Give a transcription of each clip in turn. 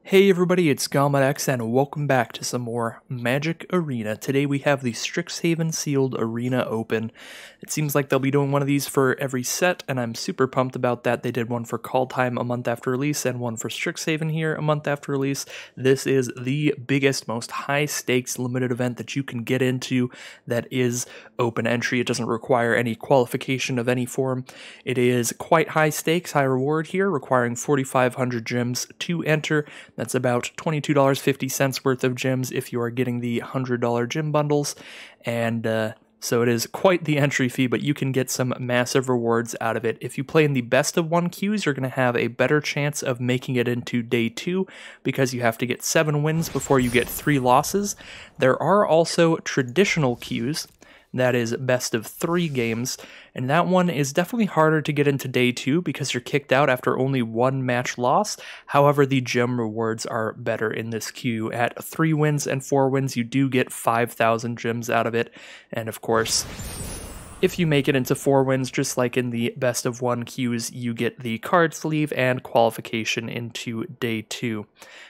Hey everybody, it's GalmatX and welcome back to some more Magic Arena. Today we have the Strixhaven Sealed Arena open. It seems like they'll be doing one of these for every set, and I'm super pumped about that. They did one for Call Time a month after release and one for Strixhaven here a month after release. This is the biggest, most high-stakes limited event that you can get into that is open entry. It doesn't require any qualification of any form. It is quite high stakes, high reward here, requiring 4,500 gems to enter. That's about $22.50 worth of gems if you are getting the $100 gem bundles, and so it is quite the entry fee, but you can get some massive rewards out of it. If you play in the best of one queues, you're going to have a better chance of making it into day 2 because you have to get 7 wins before you get 3 losses. There are also traditional queues. That is best of 3 games, and that one is definitely harder to get into day 2 because you're kicked out after only 1 match loss. However, the gem rewards are better in this queue. At 3 wins and 4 wins, you do get 5,000 gems out of it, and of course, if you make it into 4 wins, just like in the best of 1 queues, you get the card sleeve and qualification into day 2.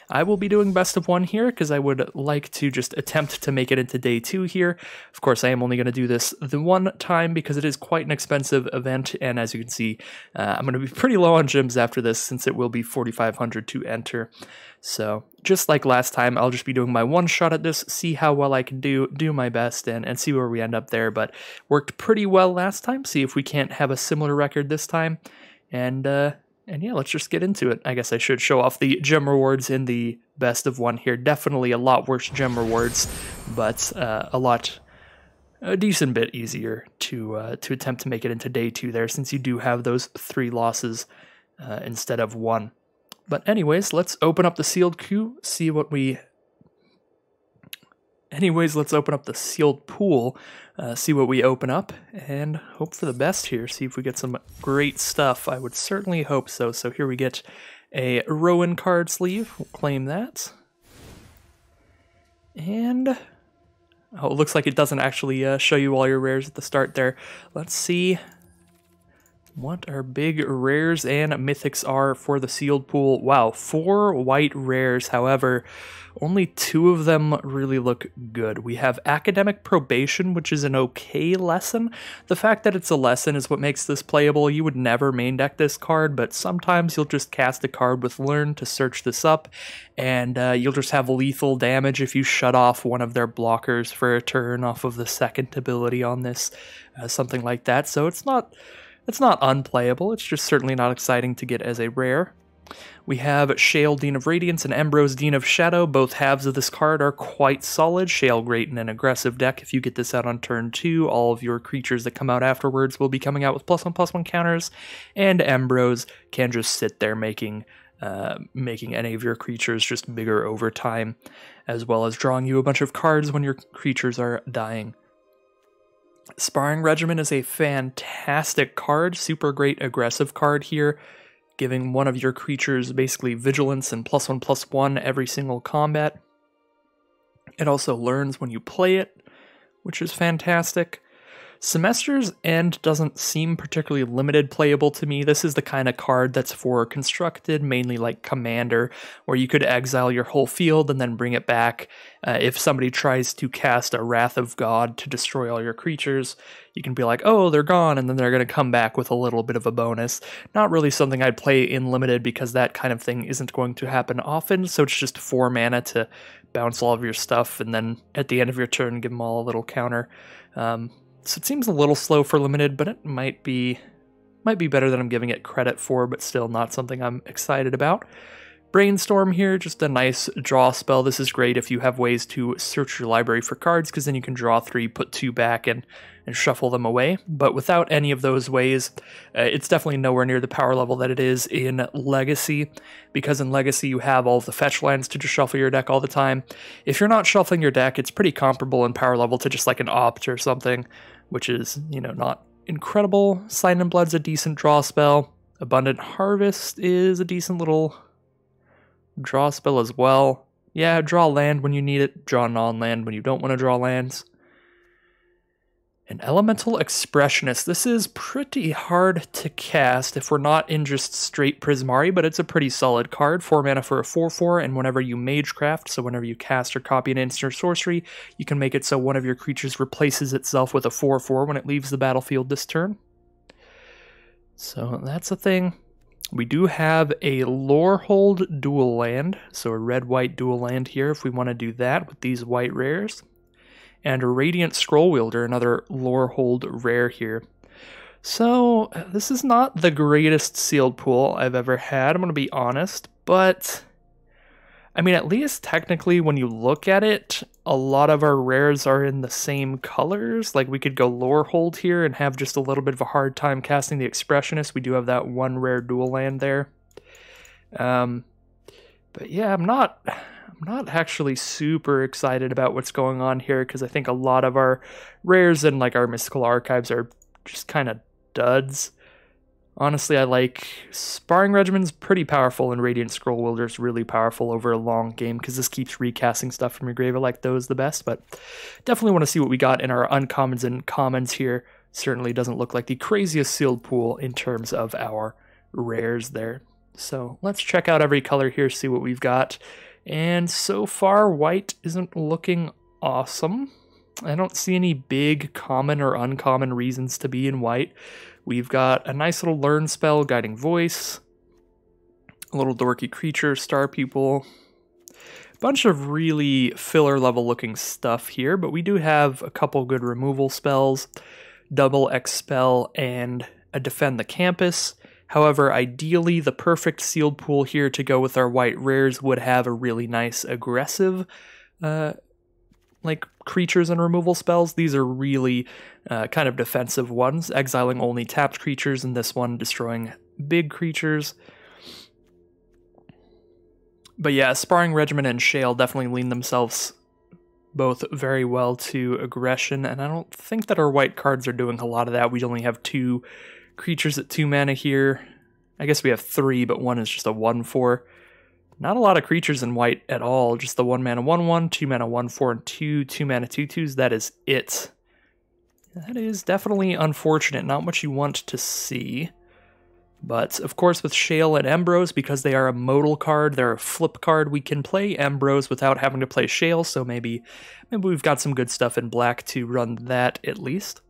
I will be doing best of 1 here because I would like to just attempt to make it into day 2 here. Of course, I am only going to do this the one time because it is quite an expensive event, and as you can see, I'm going to be pretty low on gems after this since it will be 4,500 to enter. So, just like last time, I'll just be doing my one shot at this, see how well I can do my best, and see where we end up there. But worked pretty well last time, see if we can't have a similar record this time. And yeah, let's just get into it. I guess I should show off the gem rewards in the best of 1 here. Definitely a lot worse gem rewards, but a decent bit easier to attempt to make it into day 2 there, since you do have those 3 losses instead of 1. But anyways, let's open up the sealed queue, see what we... Anyways, let's open up the sealed pool, see what we open up, and hope for the best here. See if we get some great stuff. I would certainly hope so. So here we get a Rowan card sleeve. We'll claim that. And... oh, it looks like it doesn't actually show you all your rares at the start there. Let's see what our big rares and mythics are for the sealed pool. Wow, 4 white rares. However, only 2 of them really look good. We have Academic Probation, which is an okay lesson. The fact that it's a lesson is what makes this playable. You would never main deck this card, but sometimes you'll just cast a card with Learn to search this up, and you'll just have lethal damage if you shut off one of their blockers for a turn off of the second ability on this, something like that. So it's not unplayable, it's just certainly not exciting to get as a rare. We have Shale, Dean of Radiance, and Embrose, Dean of Shadow. Both halves of this card are quite solid. Shale, great in an aggressive deck. If you get this out on turn 2, all of your creatures that come out afterwards will be coming out with +1/+1 counters, and Embrose can just sit there making any of your creatures just bigger over time, as well as drawing you a bunch of cards when your creatures are dying. Sparring Regimen is a fantastic card, super great aggressive card here, giving one of your creatures basically vigilance and +1/+1 every single combat. It also learns when you play it, which is fantastic. Semester's End doesn't seem particularly limited playable to me. This is the kind of card that's for constructed, mainly like Commander, where you could exile your whole field and then bring it back. If somebody tries to cast a Wrath of God to destroy all your creatures, you can be like, oh, they're gone, and then they're going to come back with a little bit of a bonus. Not really something I'd play in Limited because that kind of thing isn't going to happen often, so it's just 4 mana to bounce all of your stuff, and then at the end of your turn, give them all a little counter. So it seems a little slow for Limited, but it might be better than I'm giving it credit for, but still not something I'm excited about. Brainstorm here, just a nice draw spell. This is great if you have ways to search your library for cards, because then you can draw 3, put 2 back, and shuffle them away. But without any of those ways, it's definitely nowhere near the power level that it is in Legacy, because in Legacy you have all of the fetch lands to just shuffle your deck all the time. If you're not shuffling your deck, it's pretty comparable in power level to just like an Opt or something, which is, you know, not incredible. Sign in Blood's a decent draw spell. Abundant Harvest is a decent little draw spell as well. Yeah, draw land when you need it, draw non-land when you don't want to draw lands. An Elemental Expressionist. This is pretty hard to cast if we're not in just straight Prismari, but it's a pretty solid card. 4 mana for a 4/4, and whenever you Magecraft, so whenever you cast or copy an instant or sorcery, you can make it so one of your creatures replaces itself with a 4/4 when it leaves the battlefield this turn. So that's a thing. We do have a Lorehold dual land, so a red-white dual land here if we want to do that with these white rares. And a Radiant Scroll Wielder, another Lorehold rare here. So, this is not the greatest sealed pool I've ever had, I'm going to be honest, but I mean, at least technically when you look at it, a lot of our rares are in the same colors. Like, we could go Lorehold here and have just a little bit of a hard time casting the Expressionist. We do have that one rare dual land there. But yeah, I'm not actually super excited about what's going on here because I think a lot of our rares and like our mystical archives are just kind of duds. Honestly, I like Sparring Regiment's pretty powerful and Radiant Scroll Wielder's really powerful over a long game because this keeps recasting stuff from your grave. I like those the best, but definitely want to see what we got in our uncommons and commons here. Certainly doesn't look like the craziest sealed pool in terms of our rares there. So let's check out every color here, see what we've got. And so far, white isn't looking awesome. I don't see any big common or uncommon reasons to be in white. We've got a nice little learn spell, Guiding Voice, a little dorky creature, Star Pupil, a bunch of really filler level looking stuff here, but we do have a couple good removal spells, Double Expel, and a Defend the Campus. However, ideally, the perfect sealed pool here to go with our white rares would have a really nice aggressive, like, creatures and removal spells. These are really kind of defensive ones, exiling only tapped creatures, and this one destroying big creatures. But yeah, Sparring Regiment and Shale definitely lean themselves both very well to aggression, and I don't think that our white cards are doing a lot of that. We only have 2 creatures at 2 mana here. I guess we have 3, but one is just a 1/4. Not a lot of creatures in white at all. Just the 1 mana 1/1, 2 mana 1/4, and 2 mana 2/2s. That is it. That is definitely unfortunate. Not what you want to see. But of course, with Shale and Embrose, because they are a modal card, they're a flip card, we can play Embrose without having to play Shale. So maybe we've got some good stuff in black to run that at least.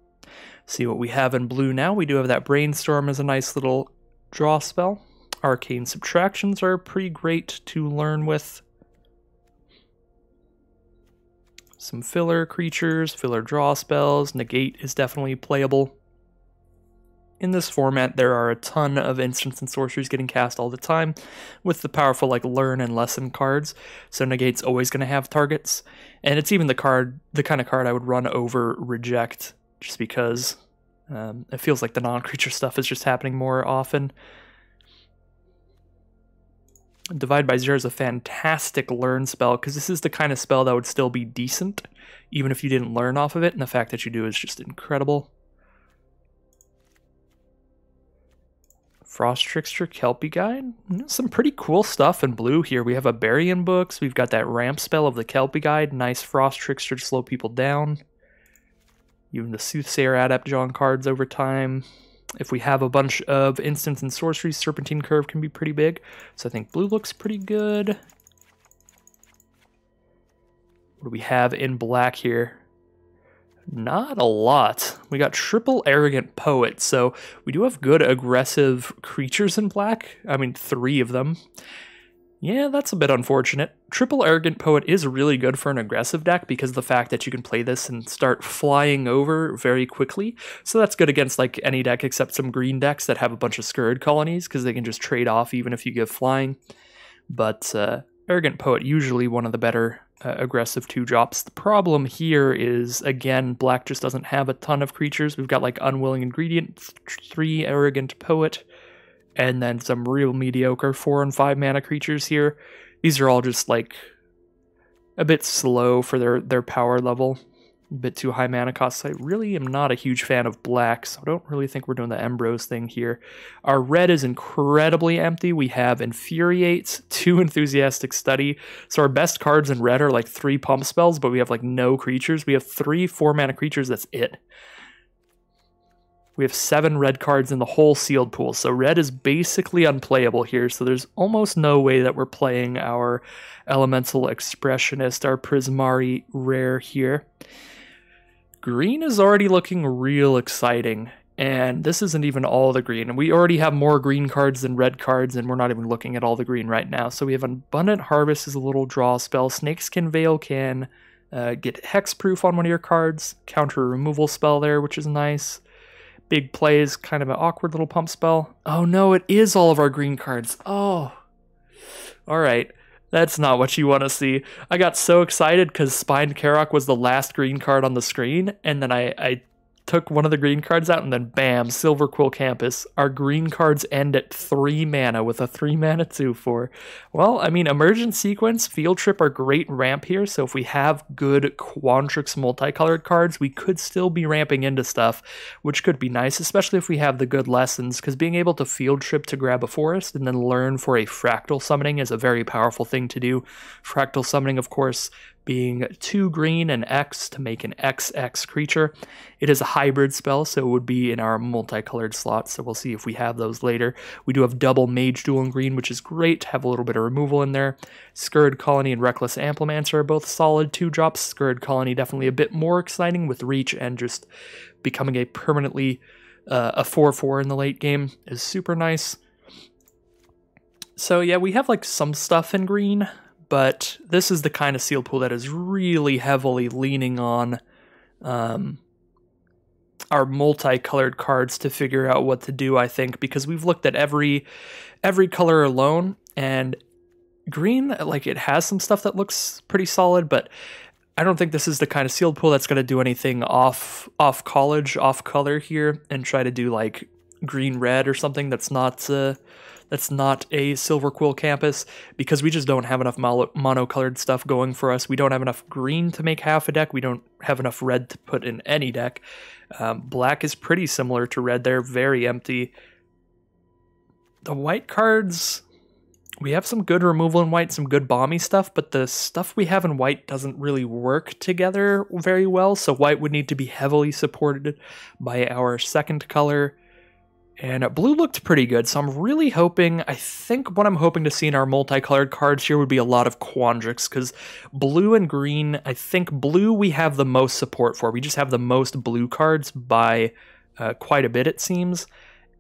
See what we have in blue now. We do have that Brainstorm as a nice little draw spell. Arcane Subtractions are pretty great to learn with. Some filler creatures, filler draw spells. Negate is definitely playable. In this format, there are a ton of instants and sorceries getting cast all the time with the powerful like Learn and Lesson cards. So Negate's always going to have targets. And it's even the kind of card I would run over Reject, just because it feels like the non-creature stuff is just happening more often. Divide by Zero is a fantastic learn spell, because this is the kind of spell that would still be decent, even if you didn't learn off of it, and the fact that you do is just incredible. Frost Trickster, Kelpie Guide. Some pretty cool stuff in blue here. We have a Burying Books, we've got that ramp spell of the Kelpie Guide, nice Frost Trickster to slow people down. Even the Soothsayer Adept drawing cards over time. If we have a bunch of instants and sorceries, Serpentine Curve can be pretty big. So I think blue looks pretty good. What do we have in black here? Not a lot. We got triple Arrogant Poet, so we do have good aggressive creatures in black. I mean, 3 of them. Yeah, that's a bit unfortunate. Triple Arrogant Poet is really good for an aggressive deck because of the fact that you can play this and start flying over very quickly. So that's good against like any deck except some green decks that have a bunch of Scourge Colonies because they can just trade off even if you give flying. But Arrogant Poet, usually one of the better aggressive 2-drops. The problem here is, again, black just doesn't have a ton of creatures. We've got like Unwilling Ingredient, 3 Arrogant Poet, and then some real mediocre 4 and 5 mana creatures here. These are all just like a bit slow for their power level. A bit too high mana cost. I really am not a huge fan of black, so I don't really think we're doing the Embrose thing here. Our red is incredibly empty. We have Infuriate, 2 Enthusiastic Study. So our best cards in red are like 3 pump spells, but we have like no creatures. We have 3 4 mana creatures, that's it. We have 7 red cards in the whole sealed pool, so red is basically unplayable here, so there's almost no way that we're playing our Elemental Expressionist, our Prismari rare here. Green is already looking real exciting, and this isn't even all the green. And we already have more green cards than red cards, and we're not even looking at all the green right now. So we have Abundant Harvest as a little draw spell. Snakeskin Veil can get hexproof on one of your cards. Counter removal spell there, which is nice. Big Play is kind of an awkward little pump spell. Oh no, it is all of our green cards. Oh. Alright. That's not what you want to see. I got so excited because Spined Karok was the last green card on the screen, and then I took one of the green cards out, and then bam, Silver Quill Campus. Our green cards end at 3 mana with a 3 mana 2/4. Well, I mean, Emergent Sequence, Field Trip are great ramp here, so if we have good Quandrix multicolored cards, we could still be ramping into stuff, which could be nice, especially if we have the good lessons, because being able to Field Trip to grab a forest and then learn for a Fractal Summoning is a very powerful thing to do. Fractal Summoning, of course, being 2 green and X to make an XX creature. It is a hybrid spell, so it would be in our multicolored slots, so we'll see if we have those later. We do have double Mage Duel in green, which is great to have a little bit of removal in there. Scurrid Colony and Reckless Amplimancer are both solid 2-drops. Scurrid Colony definitely a bit more exciting with reach, and just becoming a permanently a 4/4 in the late game is super nice. So yeah, we have like some stuff in green, but this is the kind of sealed pool that is really heavily leaning on our multicolored cards to figure out what to do, I think, because we've looked at every color alone, and green, like, it has some stuff that looks pretty solid, but I don't think this is the kind of sealed pool that's going to do anything off color here and try to do like green-red or something that's not a Silver Quill Campus, because we just don't have enough monocolored stuff going for us. We don't have enough green to make half a deck. We don't have enough red to put in any deck. Black is pretty similar to red. They're very empty. The white cards, we have some good removal in white, some good bomby stuff, but the stuff we have in white doesn't really work together very well, so white would need to be heavily supported by our second color. And blue looked pretty good, so I'm really hoping, I think what I'm hoping to see in our multicolored cards here would be a lot of Quandrix, because blue and green, I think blue we have the most support for. We just have the most blue cards by quite a bit, it seems.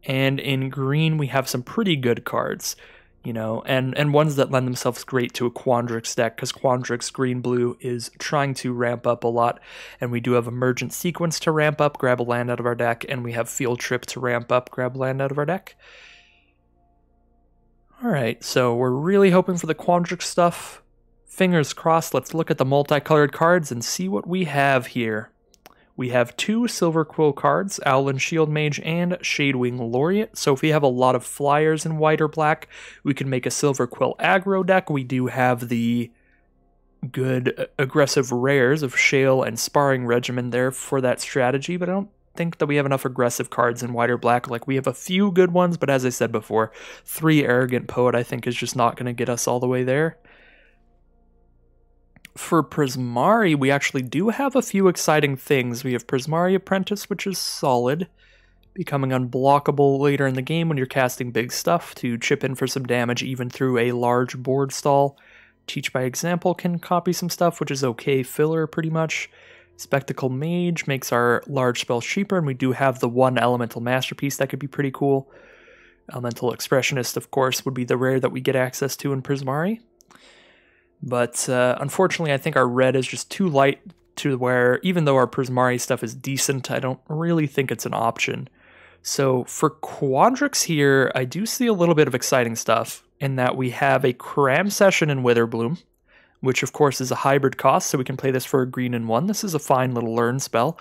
And in green, we have some pretty good cards, you know, and ones that lend themselves great to a Quandrix deck, because Quandrix green-blue is trying to ramp up a lot, and we do have Emergent Sequence to ramp up, grab a land out of our deck, and we have Field Trip to ramp up, grab land out of our deck. Alright, so we're really hoping for the Quandrix stuff. Fingers crossed, let's look at the multicolored cards and see what we have here. We have 2 Silver Quill cards, Owlin Shield Mage and Shadewing Laureate. So if we have a lot of flyers in white or black, we can make a Silver Quill aggro deck. We do have the good aggressive rares of Shale and Sparring Regimen there for that strategy, but I don't think that we have enough aggressive cards in white or black. Like, we have a few good ones, but as I said before, 3 Arrogant Poet I think is just not going to get us all the way there. For Prismari, we actually do have a few exciting things. We have Prismari Apprentice, which is solid, becoming unblockable later in the game when you're casting big stuff to chip in for some damage even through a large board stall. Teach by Example can copy some stuff, which is okay filler pretty much. Spectacle Mage makes our large spells cheaper, and we do have the 1 Elemental Masterpiece that could be pretty cool. Elemental Expressionist, of course, would be the rare that we get access to in Prismari. But unfortunately, I think our red is just too light to where, even though our Prismari stuff is decent, I don't really think it's an option. So for Quandrix here, I do see a little bit of exciting stuff in that we have a Cram Session in Witherbloom, which of course is a hybrid cost, so we can play this for a green and 1. This is a fine little learn spell.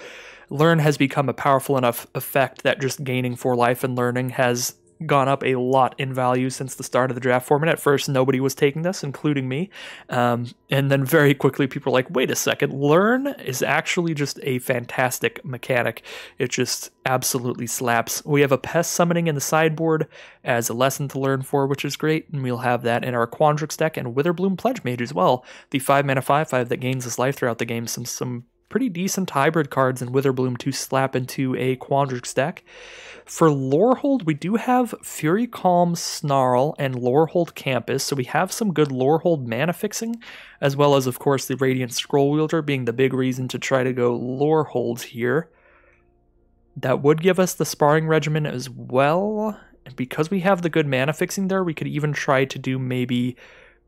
Learn has become a powerful enough effect that just gaining 4 life and learning has gone up a lot in value since the start of the draft format. At first, nobody was taking this, including me. And then very quickly, people were like, wait a second, Learn is actually just a fantastic mechanic. It just absolutely slaps. We have a Pest Summoning in the sideboard as a lesson to learn for, which is great, and we'll have that in our Quandrix deck, and Witherbloom Pledge Mage as well. The 5 mana 5/5 that gains us life throughout the game, some pretty decent hybrid cards in Witherbloom to slap into a Quandrix deck. For Lorehold, we do have Fury Calm, Snarl, and Lorehold Campus, so we have some good Lorehold mana fixing, as well as, of course, the Radiant Scroll Wielder being the big reason to try to go Lorehold here. That would give us the Sparring Regimen as well, and because we have the good mana fixing there, we could even try to do maybe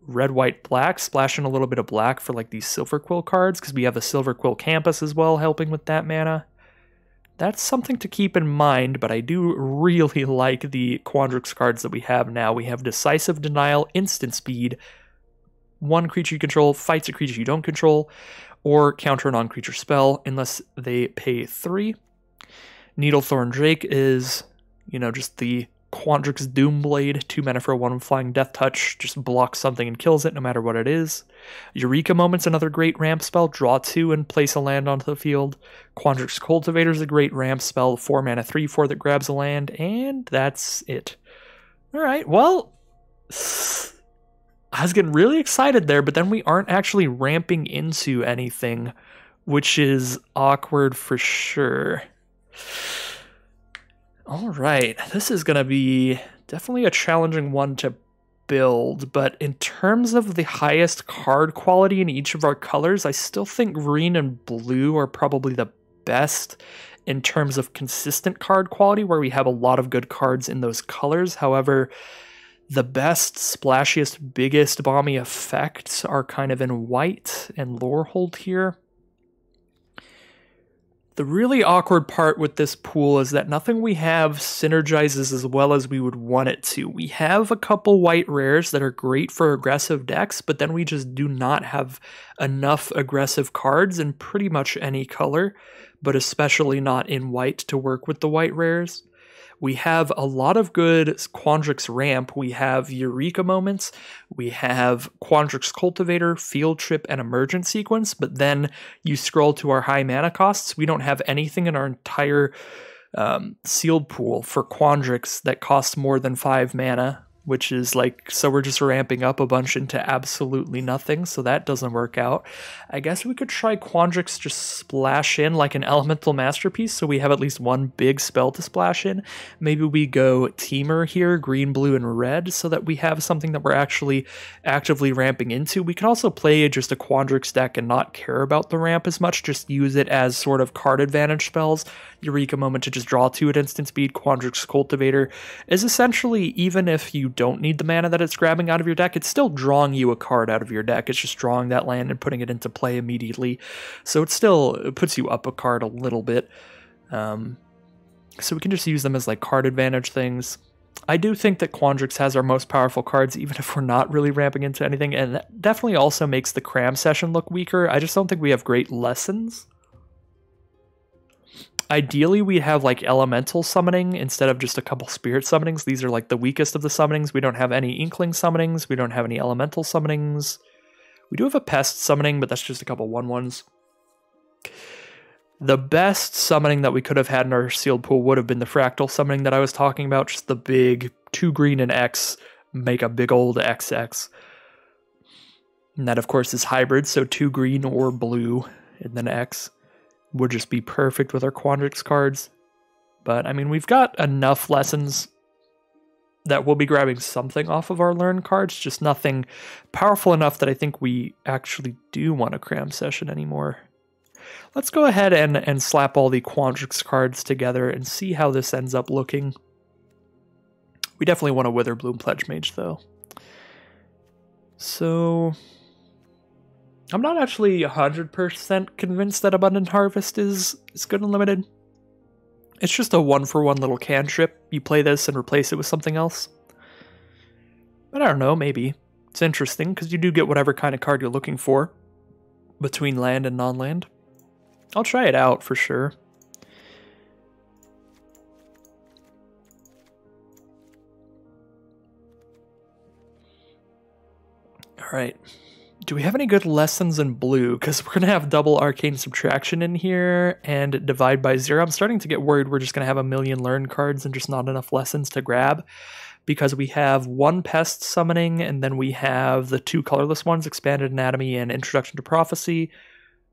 red, white, black, splash in a little bit of black for like these Silver Quill cards, because we have a Silver Quill Campus as well, helping with that mana. That's something to keep in mind, but I do really like the Quandrix cards that we have now. We have Decisive Denial, Instant Speed, one creature you control fights a creature you don't control, or counter a non-creature spell unless they pay 3. Needlethorn Drake is, you know, just the Quandrix Doomblade, 2 mana for a 1 flying death touch, just blocks something and kills it no matter what it is. Eureka Moment's another great ramp spell, draw 2 and place a land onto the field. Quandrix Cultivator is a great ramp spell, 4 mana 3/4 that grabs a land, and that's it. Alright, well, I was getting really excited there, but then we aren't actually ramping into anything, which is awkward for sure. Alright, this is going to be definitely a challenging one to build, but in terms of the highest card quality in each of our colors, I still think green and blue are probably the best in terms of consistent card quality, where we have a lot of good cards in those colors. However, the best, splashiest, biggest bomby effects are kind of in white and Lorehold here. The really awkward part with this pool is that nothing we have synergizes as well as we would want it to. We have a couple white rares that are great for aggressive decks, but then we just do not have enough aggressive cards in pretty much any color, but especially not in white to work with the white rares. We have a lot of good Quandrix Ramp. We have Eureka Moments, we have Quandrix Cultivator, Field Trip, and Emergent Sequence, but then you scroll to our high mana costs. We don't have anything in our entire sealed pool for Quandrix that costs more than 5 mana, which is like, so we're just ramping up a bunch into absolutely nothing, so that doesn't work out. I guess we could try Quandrix just splash in like an Elemental Masterpiece, so we have at least one big spell to splash in. Maybe we go Teamer here, green, blue, and red, so that we have something that we're actually actively ramping into. We can also play just a Quandrix deck and not care about the ramp as much, just use it as sort of card advantage spells. Eureka Moment to just draw 2 at instant speed. Quandrix Cultivator is essentially, even if you don't need the mana that it's grabbing out of your deck, it's still drawing you a card out of your deck. It's just drawing that land and putting it into play immediately. So it puts you up a card a little bit. So we can just use them as like card advantage things. I do think that Quandrix has our most powerful cards, even if we're not really ramping into anything, and that definitely also makes the Cram Session look weaker. I just don't think we have great lessons. Ideally, we have like elemental summoning instead of just a couple spirit summonings. These are like the weakest of the summonings. We don't have any inkling summonings. We don't have any elemental summonings. We do have a pest summoning, but that's just a couple 1/1s. The best summoning that we could have had in our sealed pool would have been the fractal summoning that I was talking about. Just the big 2 green and X, make a big old XX. And that, of course, is hybrid, so 2 green or blue and then X would just be perfect with our Quandrix cards. But, I mean, we've got enough lessons that we'll be grabbing something off of our learn cards, just nothing powerful enough that I think we actually do want a Cram Session anymore. Let's go ahead and slap all the Quandrix cards together and see how this ends up looking. We definitely want a Witherbloom Pledge Mage, though. So I'm not actually 100% convinced that Abundant Harvest is good and limited. It's just a 1-for-1 little cantrip. You play this and replace it with something else. But I don't know, maybe. It's interesting, because you do get whatever kind of card you're looking for between land and non-land. I'll try it out for sure. Alright. Do we have any good lessons in blue? Because we're going to have double Arcane Subtraction in here and Divide by 0. I'm starting to get worried we're just going to have a million learn cards and just not enough lessons to grab. Because we have 1 Pest Summoning, and then we have the 2 colorless ones, Expanded Anatomy and Introduction to Prophecy.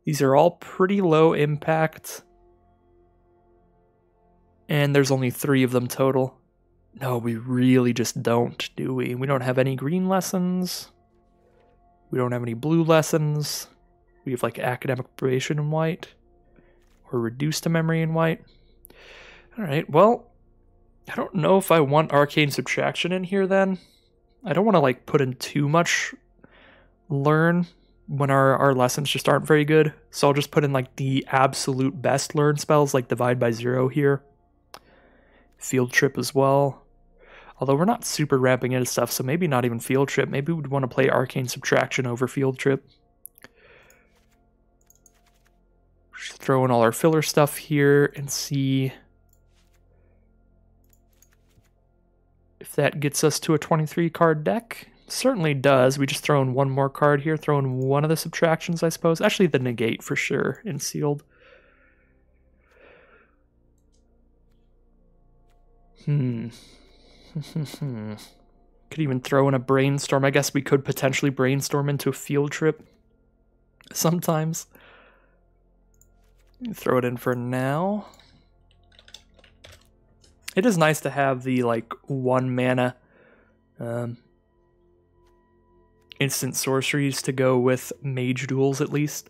These are all pretty low impact. And there's only 3 of them total. No, we really just don't, do we? We don't have any green lessons. We don't have any blue lessons. We have like academic probation in white. Or reduced to memory in white. Alright, well, I don't know if I want arcane subtraction in here then. I don't want to like put in too much learn when our lessons just aren't very good. So I'll just put in like the absolute best learn spells like divide by 0 here. Field trip as well. Although we're not super ramping into stuff, so maybe not even field trip. Maybe we'd want to play arcane subtraction over field trip. Just throw in all our filler stuff here and see if that gets us to a 23 card deck. Certainly does. We just throw in one more card here, throw in one of the subtractions, I suppose. Actually, the negate for sure in sealed. Could even throw in a brainstorm. I guess we could potentially brainstorm into a field trip sometimes. Throw it in for now. It is nice to have the like 1 mana instant sorceries to go with mage duels at least.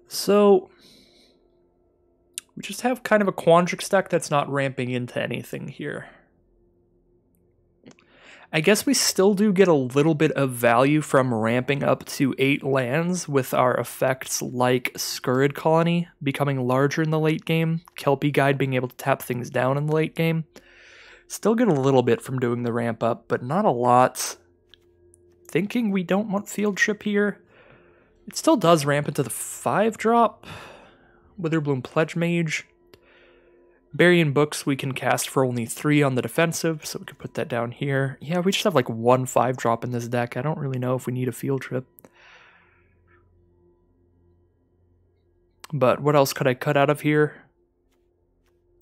So we just have kind of a Quandrix deck that's not ramping into anything here. I guess we still do get a little bit of value from ramping up to 8 lands with our effects like Scurrid Colony becoming larger in the late game, Kelpie Guide being able to tap things down in the late game. Still get a little bit from doing the ramp up, but not a lot. Thinking we don't want field trip here. It still does ramp into the 5-drop. Witherbloom Pledge Mage. Burying Books we can cast for only 3 on the defensive, so we can put that down here. Yeah, we just have like 1 5-drop in this deck. I don't really know if we need a field trip. But what else could I cut out of here?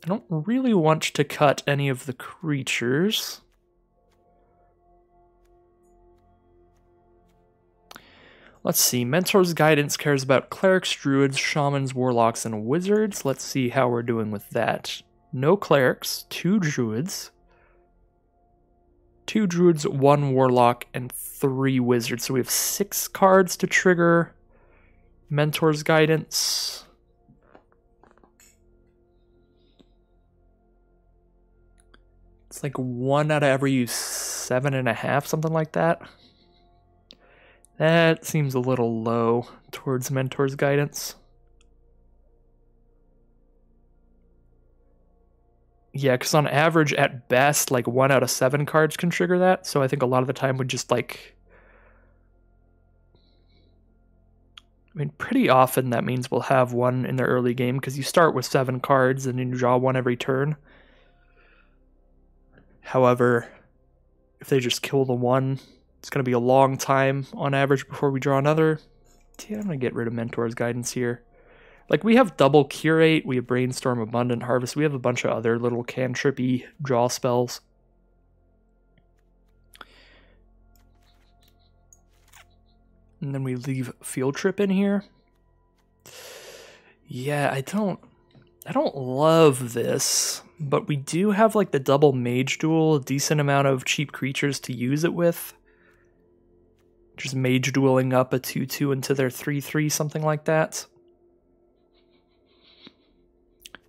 I don't really want to cut any of the creatures. Let's see, Mentor's Guidance cares about clerics, druids, shamans, warlocks, and wizards. Let's see how we're doing with that. No clerics, 2 druids. 2 druids, 1 warlock, and 3 wizards. So we have 6 cards to trigger Mentor's Guidance. It's like 1 out of every 7.5, something like that. That seems a little low towards Mentor's Guidance. Yeah, because on average, at best, like 1 out of 7 cards can trigger that. So I think a lot of the time we just like... I mean, pretty often that means we'll have 1 in the early game because you start with 7 cards and then you draw 1 every turn. However, if they just kill the 1... it's going to be a long time on average before we draw another. Yeah, I'm going to get rid of Mentor's Guidance here. Like, we have double Curate, we have Brainstorm, Abundant Harvest, we have a bunch of other little cantrippy draw spells. And then we leave Field Trip in here. Yeah, I don't love this, but we do have like the double Mage Duel, a decent amount of cheap creatures to use it with. Just Mage Dueling up a 2/2 into their 3/3, something like that.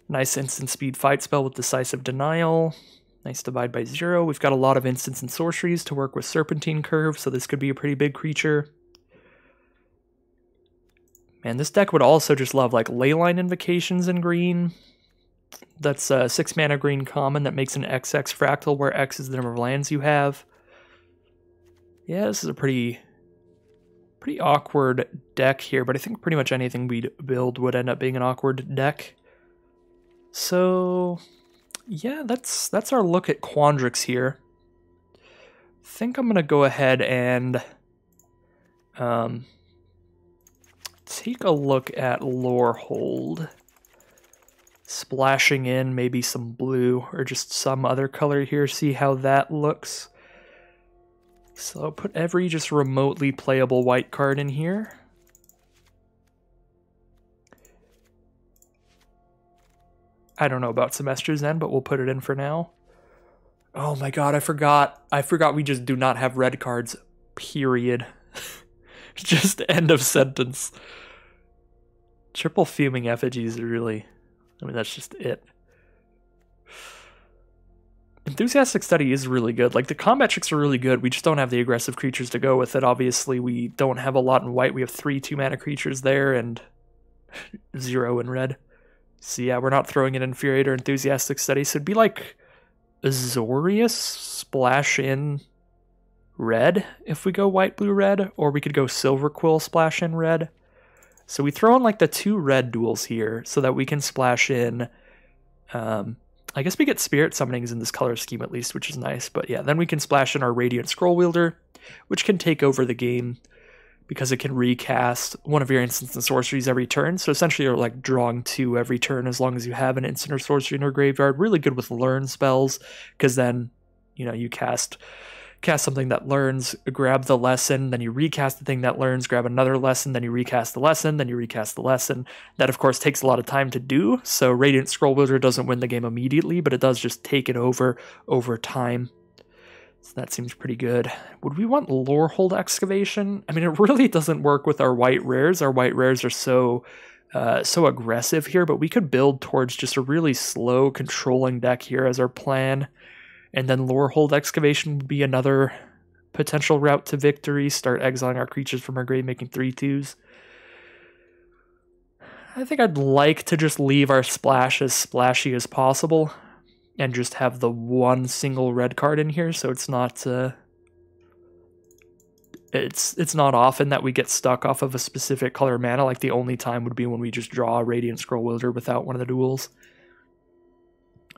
Nice instant speed fight spell with Decisive Denial. Nice divide by 0. We've got a lot of instants and sorceries to work with Serpentine Curve, so this could be a pretty big creature. Man, this deck would also just love like Leyline Invocations in green. That's a 6 mana green common that makes an XX fractal where X is the number of lands you have. Yeah, this is a pretty awkward deck here, but I think pretty much anything we'd build would end up being an awkward deck. So, yeah, that's our look at Quandrix here. I think I'm going to go ahead and take a look at Lorehold. Splashing in maybe some blue or just some other color here, see how that looks. So I'll put every just remotely playable white card in here. I don't know about Semester's End, but we'll put it in for now. Oh my god, I forgot. I forgot we just do not have red cards, period. Just end of sentence. Triple Fuming Effigies are really... I mean, that's just it. Enthusiastic Study is really good. Like, the combat tricks are really good. We just don't have the aggressive creatures to go with it. Obviously, we don't have a lot in white. We have 3 2-mana creatures there and 0 in red. So yeah, we're not throwing an Infuriate or Enthusiastic Study. So it'd be like Azorius splash in red if we go white, blue, red. Or we could go Silver Quill splash in red. So we throw in like the 2 red duels here so that we can splash in... I guess we get Spirit Summonings in this color scheme at least, which is nice. But yeah, then we can splash in our Radiant Scroll Wielder, which can take over the game because it can recast one of your instants and sorceries every turn. So essentially you're like drawing 2 every turn as long as you have an instant or sorcery in your graveyard. Really good with learn spells because then, you know, you cast something that learns, grab the lesson, then you recast the thing that learns, grab another lesson, then you recast the lesson, then you recast the lesson. That, of course, takes a lot of time to do, so Radiant Scroll Wielder doesn't win the game immediately, but it does just take it over time. So that seems pretty good. Would we want Lorehold Excavation? I mean, it really doesn't work with our white rares. Our white rares are so aggressive here, but we could build towards just a really slow controlling deck here as our plan. And then Lorehold Excavation would be another potential route to victory. Start exiling our creatures from our grave, making 3/2s. I think I'd like to just leave our splash as splashy as possible and just have the 1 single red card in here, so it's not it's not often that we get stuck off of a specific color mana. Like, the only time would be when we just draw a Radiant Scroll Wielder without one of the duels.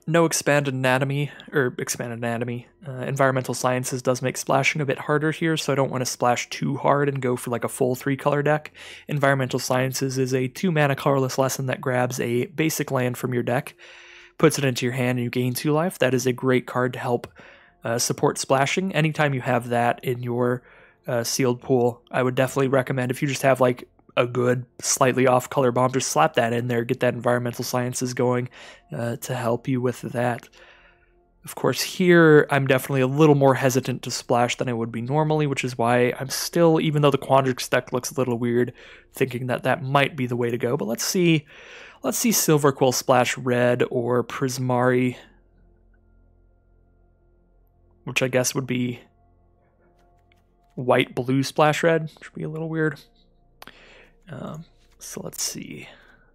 No Expanded Anatomy. Environmental Sciences does make splashing a bit harder here, so I don't want to splash too hard and go for like a full 3-color deck. Environmental Sciences is a 2-mana colorless lesson that grabs a basic land from your deck, puts it into your hand, and you gain 2 life. That is a great card to help support splashing. Anytime you have that in your sealed pool, I would definitely recommend, if you just have like a good slightly off color bomb, just slap that in there, get that Environmental Sciences going to help you with that. Of course, here I'm definitely a little more hesitant to splash than I would be normally, which is why I'm still, even though the Quandrix deck looks a little weird, thinking that that might be the way to go. But let's see Silver Quill splash red or Prismari, which I guess would be white blue splash red, which would be a little weird. So let's see.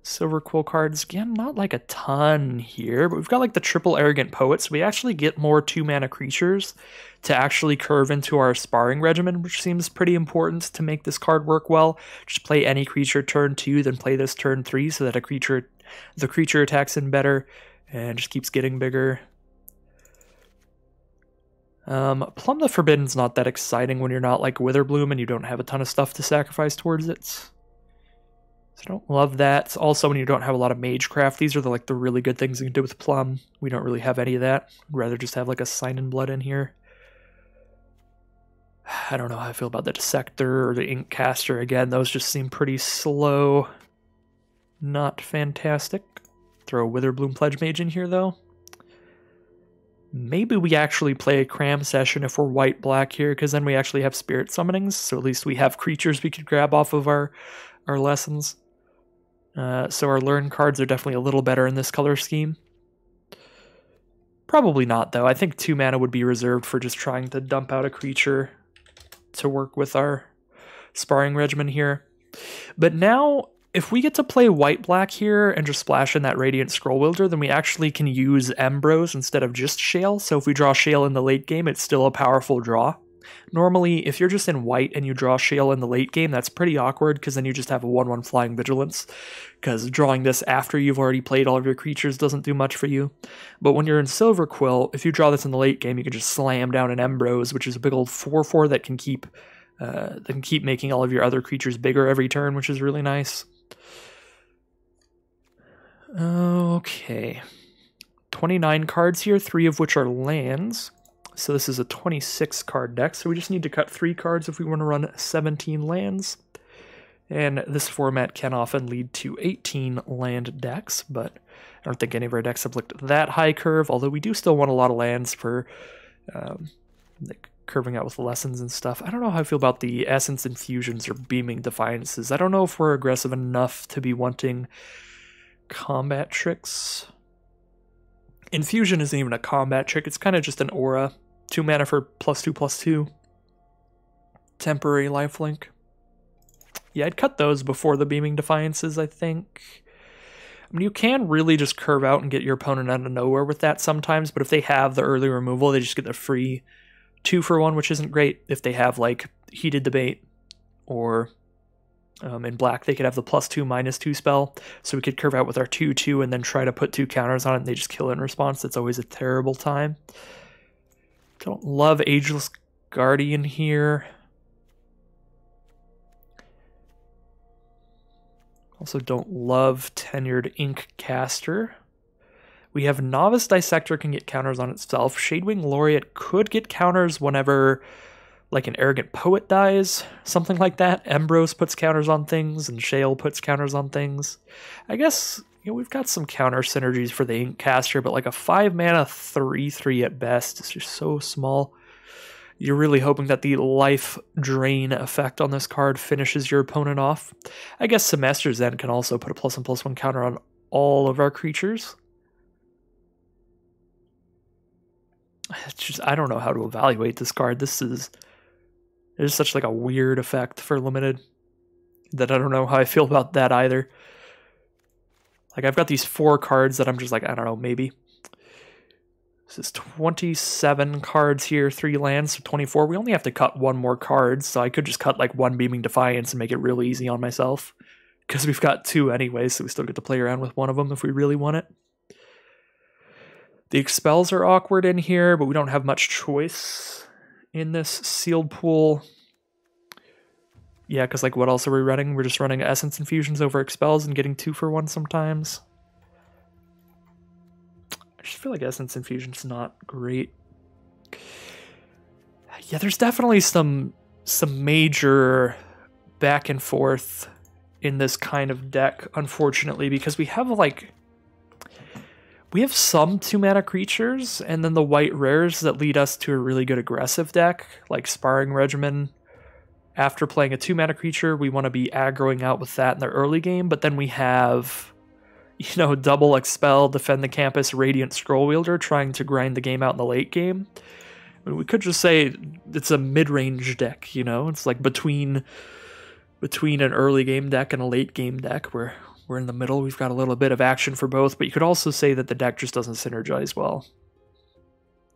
Silver Quill cards, again, not like a ton here, but we've got like the triple Arrogant Poet, so we actually get more 2-mana creatures to actually curve into our sparring regimen, which seems pretty important to make this card work well. Just play any creature turn 2, then play this turn 3 so that the creature attacks in better and just keeps getting bigger. Plumb the Forbidden's not that exciting when you're not like Witherbloom and you don't have a ton of stuff to sacrifice towards it. So I don't love that. Also, when you don't have a lot of Magecraft, these are the really good things you can do with Plum. We don't really have any of that. I'd rather just have like a Sign in Blood in here. I don't know how I feel about the Dissector or the Inkcaster. Again, those just seem pretty slow. Not fantastic. Throw a Witherbloom Pledge Mage in here, though. Maybe we actually play a Cram Session if we're white-black here, because then we actually have Spirit Summonings, so at least we have creatures we could grab off of our lessons. So our Learn cards are definitely a little better in this color scheme. Probably not, though. I think 2 mana would be reserved for just trying to dump out a creature to work with our sparring regimen here. But now, if we get to play white-black here and just splash in that Radiant Scroll Wielder, then we actually can use Embrose instead of just Shale. So if we draw Shale in the late game, it's still a powerful draw. Normally, if you're just in white and you draw Shale in the late game, that's pretty awkward because then you just have a 1/1 Flying Vigilance, because drawing this after you've already played all of your creatures doesn't do much for you. But when you're in Silver Quill, if you draw this in the late game, you can just slam down an Embrose, which is a big old 4/4 that can keep making all of your other creatures bigger every turn, which is really nice. Okay. 29 cards here, 3 of which are lands. So this is a 26 card deck, so we just need to cut 3 cards if we want to run 17 lands. And this format can often lead to 18 land decks, but I don't think any of our decks have looked that high curve, although we do still want a lot of lands for like curving out with lessons and stuff. I don't know how I feel about the Essence Infusions or Beaming Defiances. I don't know if we're aggressive enough to be wanting combat tricks. Infusion isn't even a combat trick, it's kind of just an aura. 2 mana for +2/+2. Temporary lifelink. Yeah, I'd cut those before the Beaming Defiances, I think. I mean, you can really just curve out and get your opponent out of nowhere with that sometimes, but if they have the early removal, they just get the free 2-for-1, which isn't great. If they have, like, Heated Debate, or in black, they could have the +2/-2 spell, so we could curve out with our 2/2 and then try to put 2 counters on it, and they just kill it in response. That's always a terrible time. Don't love Ageless Guardian here. Also don't love Tenured Ink Caster. We have Novice Dissector can get counters on itself. Shadewing Laureate could get counters whenever, like, an Arrogant Poet dies, something like that. Embrose puts counters on things, and Shale puts counters on things. I guess, you know, we've got some counter synergies for the Ink Caster, but like a 5-mana 3/3 at best is just so small. You're really hoping that the life drain effect on this card finishes your opponent off. I guess Semester's End can also put a +1/+1 counter on all of our creatures. It's just, I don't know how to evaluate this card. There's such like a weird effect for limited that I don't know how I feel about that either. Like, I've got these 4 cards that I'm just like, I don't know, maybe. This is 27 cards here, 3 lands, so 24. We only have to cut 1 more card, so I could just cut like 1 Beaming Defiance and make it real easy on myself. Because we've got 2 anyway, so we still get to play around with one of them if we really want it. The Expels are awkward in here, but we don't have much choice in this sealed pool. Yeah, because like, what else are we running? We're just running Essence Infusions over Expels and getting 2-for-1 sometimes. I just feel like Essence Infusion's not great. Yeah, there's definitely some major back and forth in this kind of deck, unfortunately, because we have some 2-mana creatures, and then the white rares that lead us to a really good aggressive deck, like Sparring Regimen. After playing a 2-mana creature, we want to be aggroing out with that in the early game, but then we have, you know, double Expel, Defend the Campus, Radiant Scroll Wielder trying to grind the game out in the late game. I mean, we could just say it's a mid-range deck, you know? It's like between an early game deck and a late game deck, where we're in the middle. We've got a little bit of action for both, but you could also say that the deck just doesn't synergize well.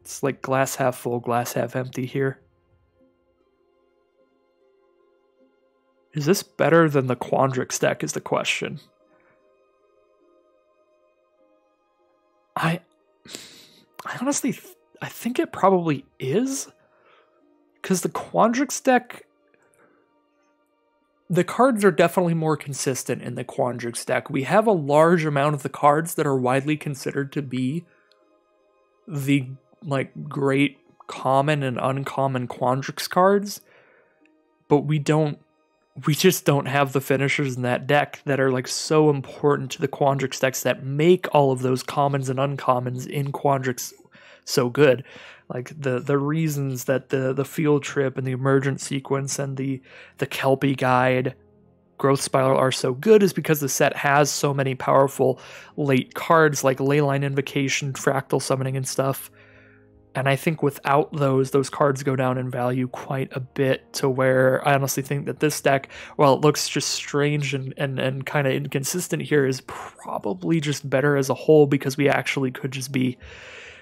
It's like glass half full, glass half empty here. Is this better than the Quandrix deck is the question. I honestly, I think it probably is. Because the Quandrix deck, the cards are definitely more consistent in the Quandrix deck. We have a large amount of the cards that are widely considered to be the, like, great common and uncommon Quandrix cards, but we just don't have the finishers in that deck that are like so important to the Quandrix decks that make all of those commons and uncommons in Quandrix so good. Like the reasons that the Field Trip and the Emergent Sequence and the Kelpie Guide, Growth Spiral are so good is because the set has so many powerful late cards like Leyline Invocation, Fractal Summoning and stuff. And I think without those cards go down in value quite a bit, to where I honestly think that this deck, while it looks just strange and kind of inconsistent here, is probably just better as a whole, because we actually could just be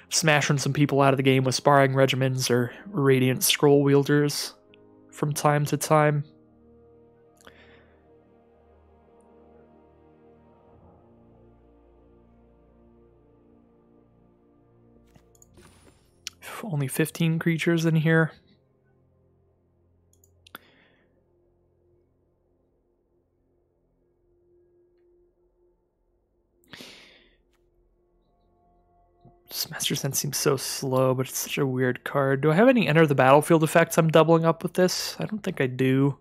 smashing some people out of the game with Sparring Regimens or Radiant Scroll Wielders from time to time. Only 15 creatures in here. Master Master Sense seems so slow, but it's such a weird card. Do I have any Enter the Battlefield effects I'm doubling up with this? I don't think I do.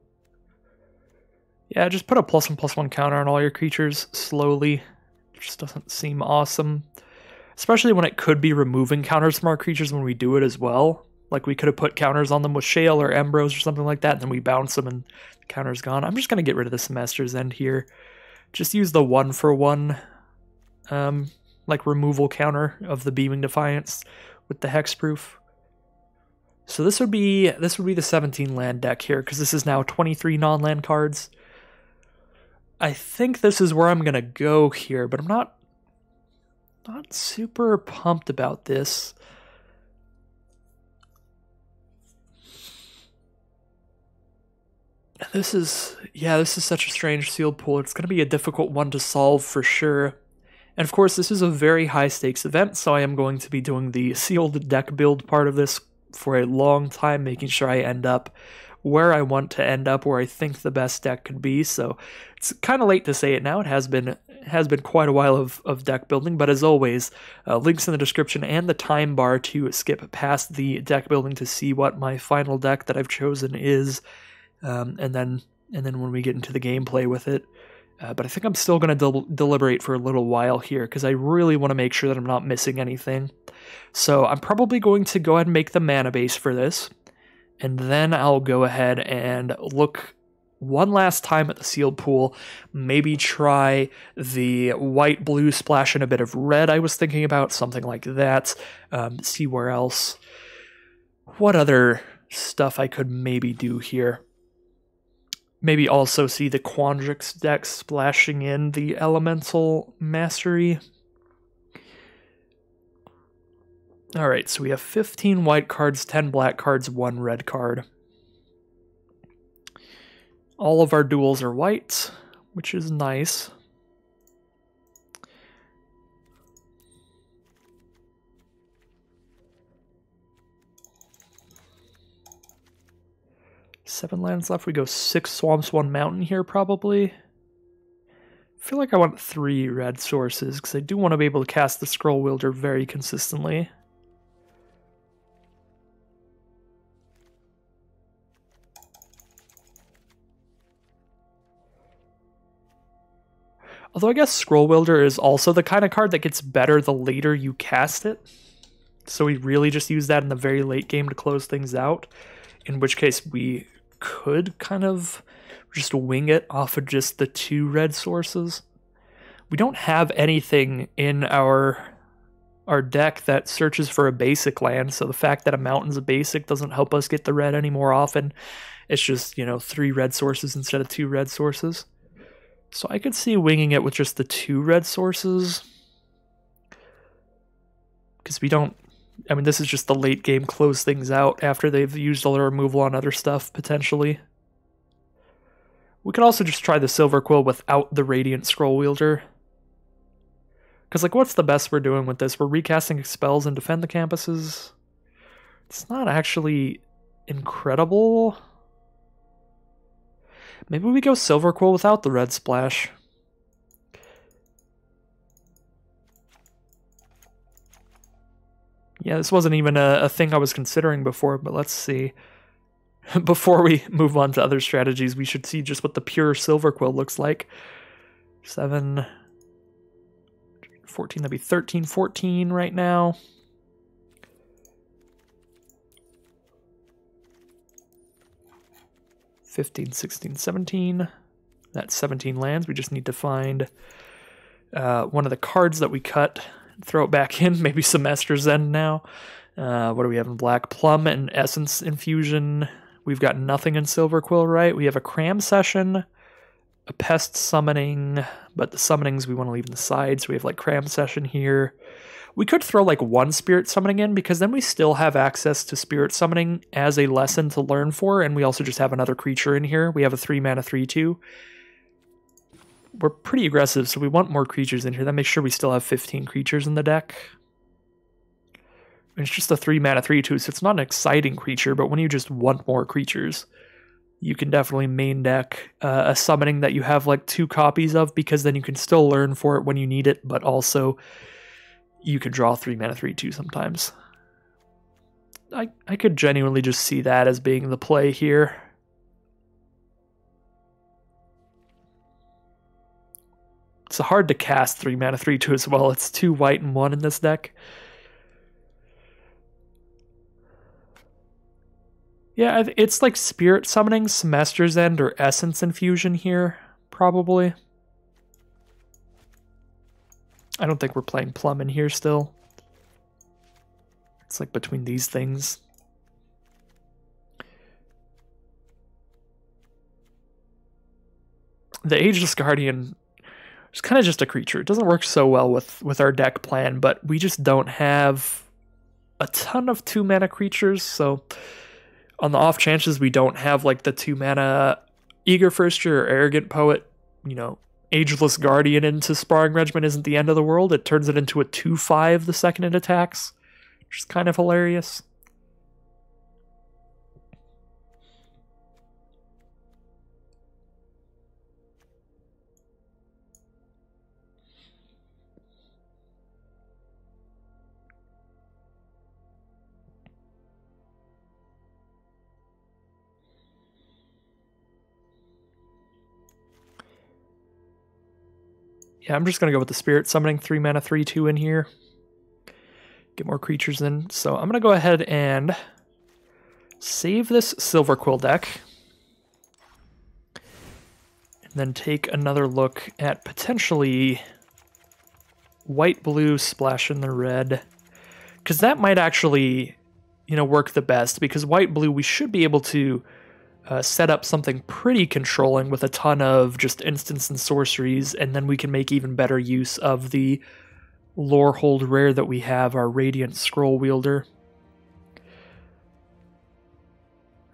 Yeah, just put a +1/+1 counter on all your creatures slowly. It just doesn't seem awesome. Especially when it could be removing counters from our creatures when we do it as well. Like, we could have put counters on them with Shale or Embrose or something like that, and then we bounce them and the counter's gone. I'm just going to get rid of the Semester's End here. Just use the 1-for-1, like, removal counter of the Beaming Defiance with the Hexproof. So this would be the 17 land deck here, because this is now 23 non-land cards. I think this is where I'm going to go here, but I'm not super pumped about this. This is such a strange sealed pool. It's going to be a difficult one to solve for sure. And of course, this is a very high stakes event, so I am going to be doing the sealed deck build part of this for a long time, making sure I end up where I want to end up, where I think the best deck could be. So it's kind of late to say it now. It has been quite a while of deck building, but as always, links in the description and the time bar to skip past the deck building to see what my final deck that I've chosen is. And then when we get into the gameplay with it. But I think I'm still going to deliberate for a little while here, because I really want to make sure that I'm not missing anything. So I'm probably going to go ahead and make the mana base for this, and then I'll go ahead and look one last time at the sealed pool, maybe try the white-blue splash and a bit of red I was thinking about, something like that, see where else, what other stuff I could maybe do here. Maybe also see the Quandrix deck splashing in the Elemental Mastery. Alright, so we have 15 white cards, 10 black cards, 1 red card. All of our duels are white, which is nice. Seven lands left. We go 6 swamps, 1 mountain here, probably. I feel like I want 3 red sources, because I do want to be able to cast the Scroll Wielder very consistently. Although I guess Scroll Wielder is also the kind of card that gets better the later you cast it. So we really just use that in the very late game to close things out. In which case we could kind of just wing it off of just the 2 red sources. We don't have anything in our deck that searches for a basic land, so the fact that a mountain's a basic doesn't help us get the red any more often. It's just, 3 red sources instead of 2 red sources. So I could see winging it with just the 2 red sources. Because we don't... I mean, this is just the late game close things out after they've used all the removal on other stuff, potentially. We could also just try the Silver Quill without the Radiant Scroll Wielder. Because, like, what's the best we're doing with this? We're recasting spells and defend the campuses. It's not actually incredible. Maybe we go Silver Quill without the red splash. Yeah, this wasn't even a thing I was considering before, but let's see. Before we move on to other strategies, we should see just what the pure Silver Quill looks like. 7, 14, that'd be 13, 14 right now. $15, 16, 17. That's 17 lands. We just need to find one of the cards that we cut. Throw it back in, maybe Semester's End now. What do we have in black? Plum and Essence Infusion. We've got nothing in Silver Quill, right? We have a Cram Session, a Pest Summoning, but the summonings we want to leave on the side, so we have like Cram Session here. We could throw like 1 Spirit Summoning in, because then we still have access to Spirit Summoning as a lesson to learn for, and we also just have another creature in here. We have a 3-mana 3/2. We're pretty aggressive, so we want more creatures in here. That makes sure we still have 15 creatures in the deck. And it's just a 3-mana 3/2, so it's not an exciting creature, but when you just want more creatures, you can definitely main deck a summoning that you have like 2 copies of, because then you can still learn for it when you need it, but also you could draw 3 mana 3/2 sometimes. I could genuinely just see that as being the play here. It's hard to cast 3 mana 3/2 as well. It's 2 white and 1 in this deck. Yeah, it's like Spirit Summoning, Semester's End, or Essence Infusion here, probably. I don't think we're playing Plum in here still. It's like between these things. The Ageless Guardian is kind of just a creature. It doesn't work so well with our deck plan, but we just don't have a ton of 2 mana creatures, so on the off chances we don't have like the 2 mana Eager Firster or Arrogant Poet, you know, Ageless Guardian into Sparring Regiment isn't the end of the world. It turns it into a 2/5 the second it attacks, which is kind of hilarious. Yeah, I'm just going to go with the Spirit Summoning 3 mana 3/2 in here. Get more creatures in. So I'm going to go ahead and save this Silver Quill deck. And then take another look at potentially white-blue splash in the red. Because that might actually, you know, work the best. Because white-blue, we should be able to set up something pretty controlling with a ton of just instants and sorceries, and then we can make even better use of the Lorehold rare that we have, our Radiant Scroll Wielder.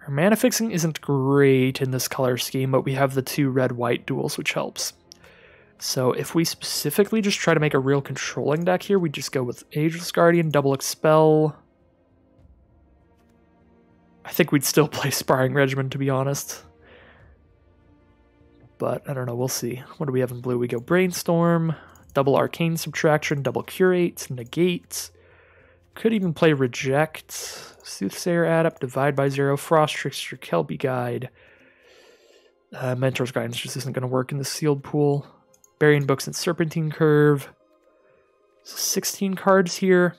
Our mana fixing isn't great in this color scheme, but we have the 2 red-white duels, which helps. So if we specifically just try to make a real controlling deck here, we just go with Ageless Guardian, double Expel. I think we'd still play Sparring Regiment, to be honest. But I don't know, we'll see. What do we have in blue? We go Brainstorm, double Arcane Subtraction, double Curate, Negate. Could even play Reject, Soothsayer Adept, Divide by 0, Frost Trickster, Kelpie Guide. Mentor's Guidance just isn't going to work in the sealed pool. Burying Books and Serpentine Curve. 16 cards here.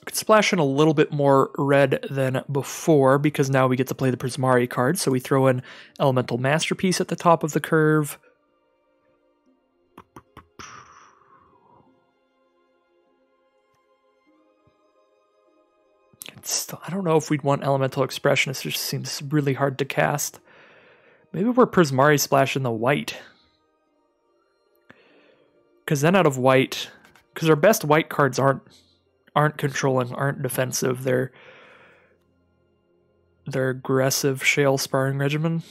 Could splash in a little bit more red than before because now we get to play the Prismari card. So we throw in Elemental Masterpiece at the top of the curve. I don't know if we'd want Elemental Expressionist. It just seems really hard to cast. Maybe we're Prismari Splash in the white. Because then out of white, because our best white cards aren't controlling, aren't defensive. They're aggressive Shale Sparring Regimen.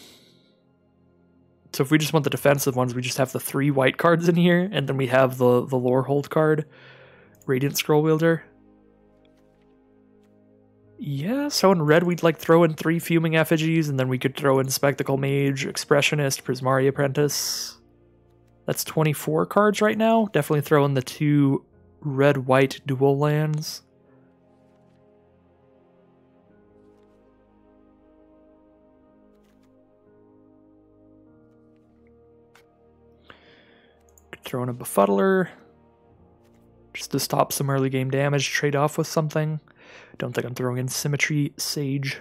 So if we just want the defensive ones, we just have the 3 white cards in here, and then we have the Lorehold card, Radiant Scroll Wielder. Yeah, so in red we'd like throw in 3 Fuming Effigies, and then we could throw in Spectacle Mage, Expressionist, Prismari Apprentice. That's 24 cards right now. Definitely throw in the 2 red-white dual lands. Could throw in a Befuddler. Just to stop some early game damage, trade off with something. Don't think I'm throwing in Symmetry Sage.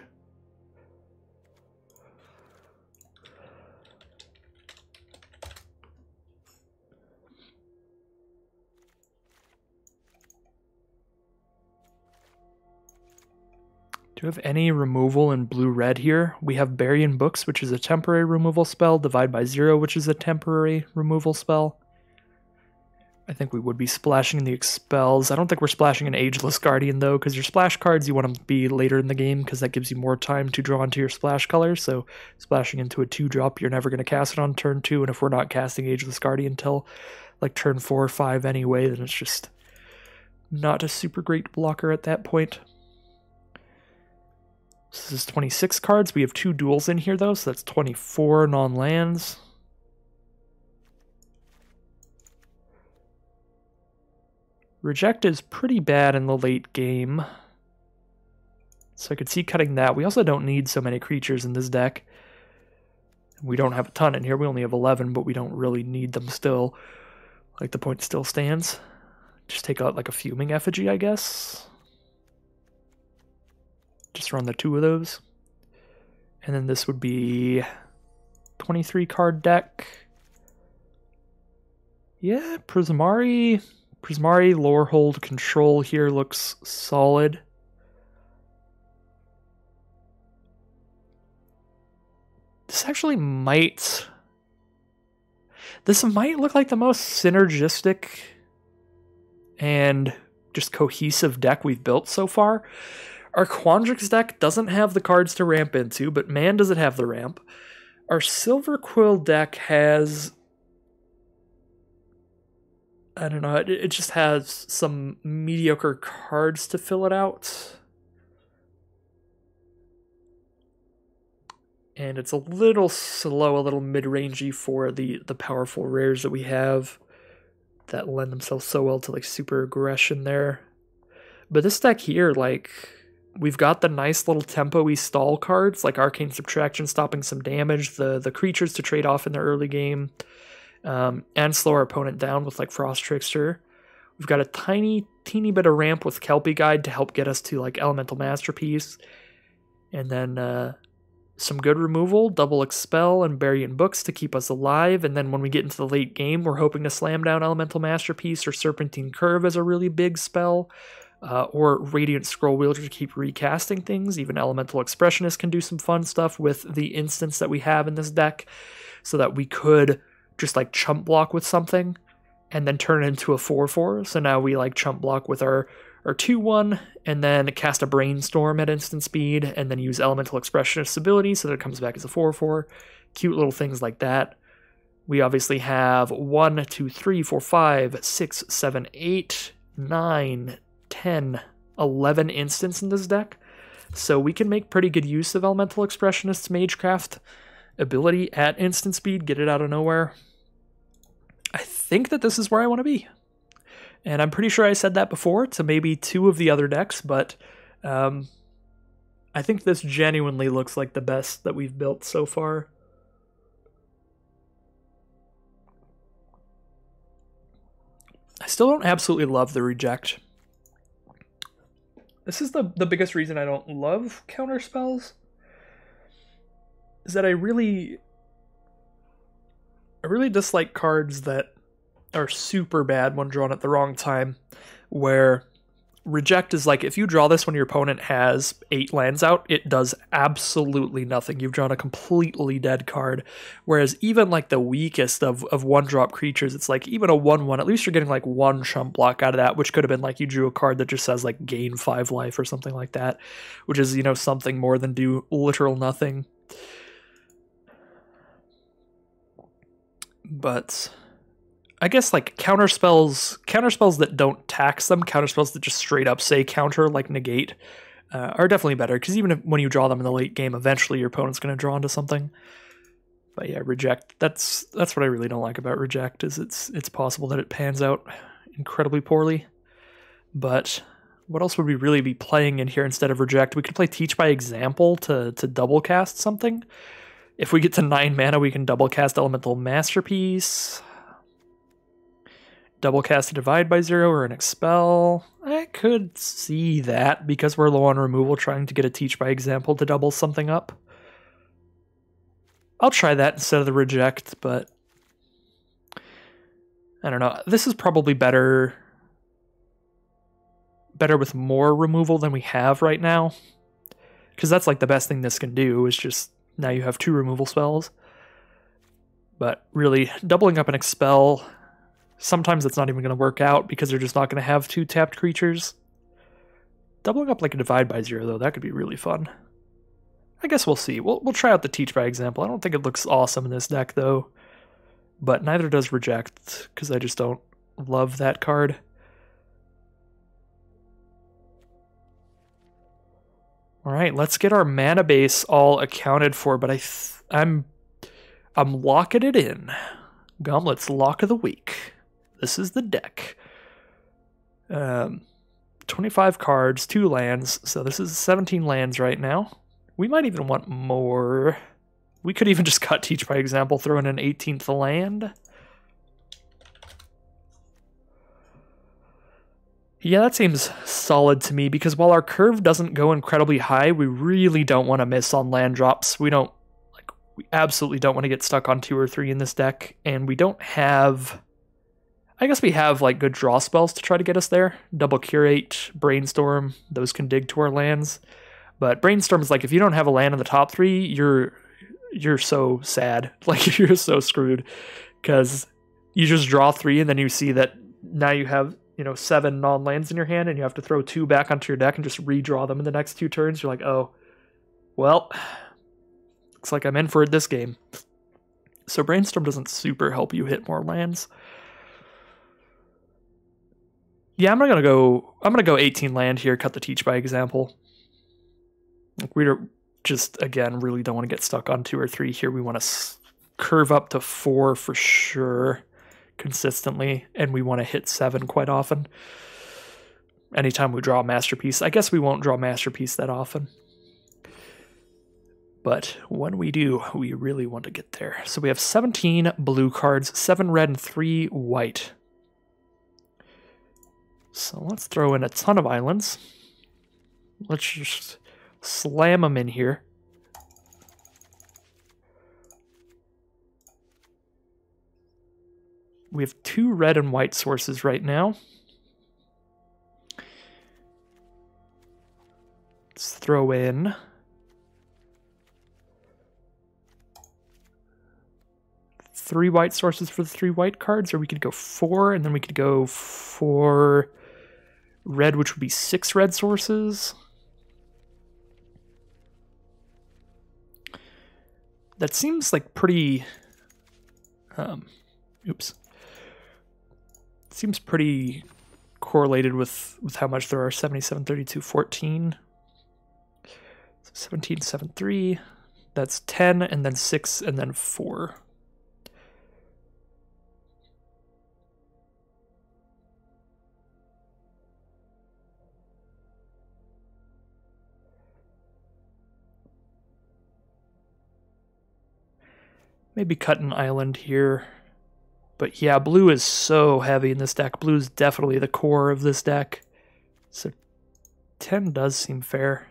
Do we have any removal in blue-red here? We have Burying Books, which is a temporary removal spell. Divide by 0, which is a temporary removal spell. I think we would be splashing the Expels. I don't think we're splashing an Ageless Guardian, though, because your splash cards, you want them to be later in the game, because that gives you more time to draw into your splash colors. So splashing into a 2-drop, you're never going to cast it on turn 2, and if we're not casting Ageless Guardian until like turn 4 or 5 anyway, then it's just not a super great blocker at that point. This is 26 cards. We have 2 duels in here, though, so that's 24 non-lands. Reject is pretty bad in the late game. So I could see cutting that. We also don't need so many creatures in this deck. We don't have a ton in here. We only have 11, but we don't really need them still. Like, the point still stands. Just take out, like, a Fuming Effigy, I guess. Just run the 2 of those. And then this would be 23 card deck. Yeah, Prismari lore hold control here looks solid. This actually might... This might look like the most synergistic and just cohesive deck we've built so far. Our Quandrix deck doesn't have the cards to ramp into, but man, does it have the ramp. Our Silver Quill deck has... I don't know, it just has some mediocre cards to fill it out. And it's a little slow, a little mid-rangey for the powerful rares that we have that lend themselves so well to like super aggression there. But this deck here, like, we've got the nice little tempo-y stall cards, like Arcane Subtraction stopping some damage, the creatures to trade off in the early game, and slow our opponent down with like Frost Trickster. We've got a teeny bit of ramp with Kelpie Guide to help get us to like Elemental Masterpiece. And then some good removal, double Expel and Bury in Books to keep us alive. And then when we get into the late game, we're hoping to slam down Elemental Masterpiece or Serpentine Curve as a really big spell. Or Radiant Scroll Wielder to keep recasting things. Even Elemental Expressionist can do some fun stuff with the instance that we have in this deck, so that we could just like chump block with something and then turn it into a 4/4. So now we like chump block with our 2/1 and then cast a Brainstorm at instant speed and then use Elemental Expressionist's ability so that it comes back as a 4/4. Cute little things like that. We obviously have 1, 2, 3, 4, 5, 6, 7, 8, 9, 10, 11 instants in this deck. So we can make pretty good use of Elemental Expressionist's Magecraft ability at instant speed, get it out of nowhere. I think that this is where I want to be. And I'm pretty sure I said that before to maybe 2 of the other decks, but I think this genuinely looks like the best that we've built so far. I still don't absolutely love the Reject. This is the biggest reason I don't love counter spells, is that I really dislike cards that are super bad when drawn at the wrong time, where Reject is like, if you draw this when your opponent has 8 lands out, it does absolutely nothing. You've drawn a completely dead card. Whereas even like the weakest of 1-drop creatures, it's like even a 1/1, at least you're getting like 1 chump block out of that, which could have been like you drew a card that just says like gain 5 life or something like that, which is, you know, something more than do literal nothing. But I guess like counterspells that don't tax them, counterspells that just straight up say counter, like negate, are definitely better, because even when you draw them in the late game, eventually your opponent's going to draw into something. But yeah, Reject, that's what I really don't like about Reject, is it's possible that it pans out incredibly poorly. But what else would we really be playing in here instead of Reject? We could play Teach by Example to double cast something. If we get to 9 mana, we can double cast Elemental Masterpiece, double cast a Divide by 0 or an Expel. I could see that, because we're low on removal, trying to get a Teach by Example to double something up. I'll try that instead of the Reject, but I don't know. This is probably better with more removal than we have right now, because that's like the best thing this can do, is just now you have 2 removal spells. But really, doubling up an Expel, sometimes it's not even going to work out because they're just not going to have 2 tapped creatures. Doubling up like a Divide by 0, though, that could be really fun. I guess we'll see. We'll try out the Teach by Example. I don't think it looks awesome in this deck, though. But neither does Reject, because I just don't love that card. Alright, let's get our mana base all accounted for, but I'm locking it in. Gauntlet's Lock of the Week. This is the deck. 25 cards, 2 lands, so this is 17 lands right now. We might even want more. We could even just cut Teach by Example, throw in an 18th land. Yeah, that seems solid to me, because while our curve doesn't go incredibly high, we really don't want to miss on land drops. We absolutely don't want to get stuck on 2 or 3 in this deck, and we don't have... I guess we have like good draw spells to try to get us there. Double Curate, Brainstorm, those can dig to our lands. But Brainstorm is like, if you don't have a land in the top 3, you're so sad. Like, you're so screwed, because you just draw 3 and then you see that now you have, 7 non-lands in your hand, and you have to throw 2 back onto your deck and just redraw them in the next 2 turns. You're like, oh, well, looks like I'm in for it this game. So Brainstorm doesn't super help you hit more lands. Yeah, I'm gonna go 18 land here, cut the Teach by Example. Like, we just, again, really don't want to get stuck on 2 or 3 here. We want to curve up to 4 for sure, consistently, and we want to hit 7 quite often. Anytime we draw a Masterpiece. I guess we won't draw Masterpiece that often. But when we do, we really want to get there. So we have 17 blue cards, 7 red and 3 white. So let's throw in a ton of islands. Let's just slam them in here. We have 2 red and white sources right now. Let's throw in three white sources for the 3 white cards, or we could go 4, and then we could go 4 red, which would be 6 red sources. That seems like pretty... Seems pretty correlated with how much there are. 77, 32, 14. So 17, 7, 3. That's 10, and then 6, and then 4. Maybe cut an island here. But yeah, blue is so heavy in this deck. Blue is definitely the core of this deck. So 10 does seem fair.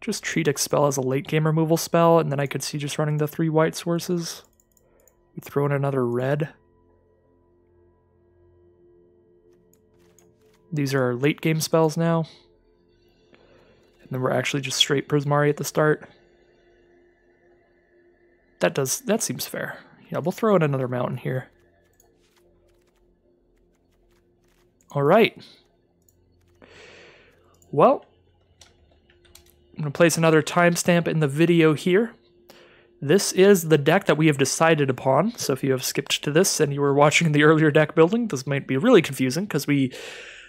Just treat Expel as a late game removal spell, and then I could see just running the 3 white sources. We throw in another red. These are our late game spells now. And then we're actually just straight Prismari at the start. That seems fair. Yeah, we'll throw in another mountain here. Alright. Well, I'm going to place another timestamp in the video here. This is the deck that we have decided upon, so if you have skipped to this and you were watching the earlier deck building, this might be really confusing because we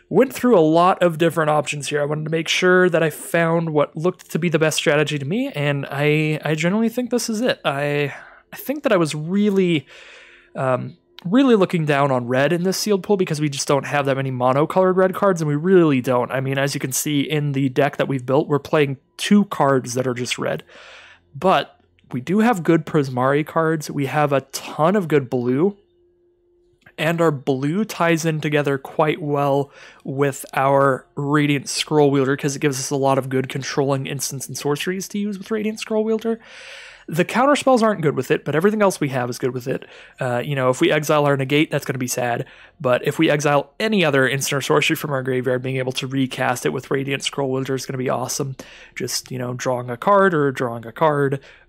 went through a lot of different options here. I wanted to make sure that I found what looked to be the best strategy to me, and I generally think this is it. I think that I was really looking down on red in this sealed pool because we just don't have that many mono-colored red cards, and we really don't. I mean, as you can see in the deck that we've built, we're playing 2 cards that are just red. But we do have good Prismari cards. We have a ton of good blue. And our blue ties in together quite well with our Radiant Scroll Wielder because it gives us a lot of good controlling instants and sorceries to use with Radiant Scroll Wielder. The counter spells aren't good with it, but everything else we have is good with it. If we exile our negate, that's going to be sad. But if we exile any other instant or sorcery from our graveyard, being able to recast it with Radiant Scroll Wielder is going to be awesome. Just, drawing a card,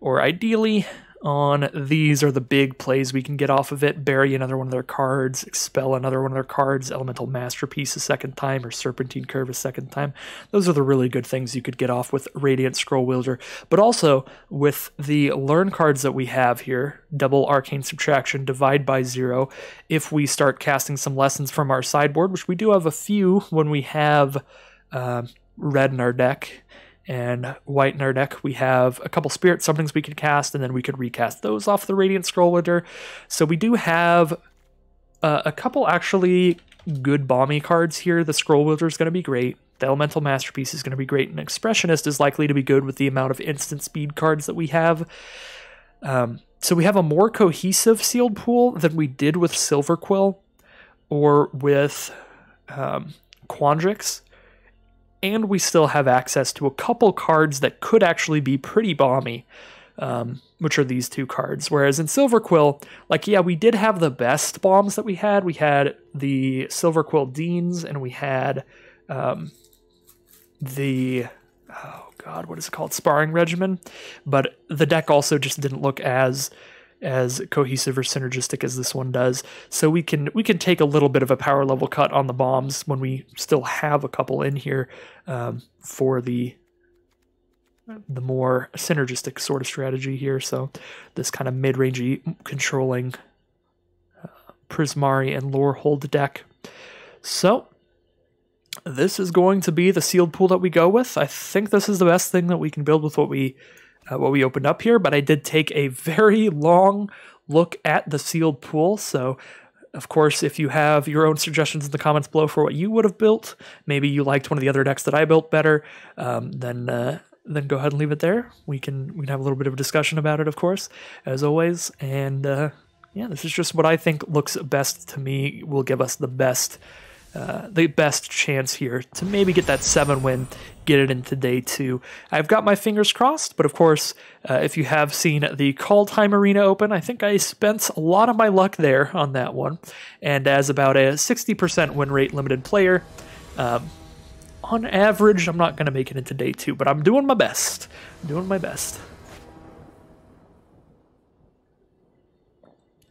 or ideally on these are the big plays we can get off of it. Bury another one of their cards, expel another one of their cards, Elemental Masterpiece a second time, or Serpentine Curve a second time. Those are the really good things you could get off with Radiant Scroll Wielder. But also, with the learn cards that we have here, double Arcane Subtraction, divide by 0, if we start casting some lessons from our sideboard, which we do have a few when we have red in our deck, and white in our deck, we have a couple Spirit Summonings we could cast, and then we could recast those off the Radiant Scroll Wielder. So we do have a couple actually good bomby cards here. The Scroll Wielder is going to be great. The Elemental Masterpiece is going to be great, and Expressionist is likely to be good with the amount of instant speed cards that we have. So we have a more cohesive sealed pool than we did with Silverquill or with Quandrix. And we still have access to a couple cards that could actually be pretty bomby, which are these two cards. Whereas in Silverquill, like, yeah, we did have the best bombs that we had. We had the Silverquill Deans, and we had the, oh god, what is it called? Sparring Regimen. But the deck also just didn't look as cohesive or synergistic as this one does. So we can take a little bit of a power level cut on the bombs when we still have a couple in here for the more synergistic sort of strategy here. So this kind of mid-rangey controlling Prismari and Lorehold deck. So this is going to be the sealed pool that we go with. I think this is the best thing that we can build with what we opened up here, but I did take a very long look at the sealed pool. So, of course, if you have your own suggestions in the comments below for what you would have built, maybe you liked one of the other decks that I built better, then go ahead and leave it there. We can have a little bit of a discussion about it, of course, as always. And yeah, this is just what I think looks best to me. Will give us the best chance here to maybe get that 7 win, get it into day 2. I've got my fingers crossed, but of course, if you have seen the Call Time Arena Open, I think I spent a lot of my luck there on that one. And as about a 60% win rate limited player, on average, I'm not going to make it into day 2, but I'm doing my best.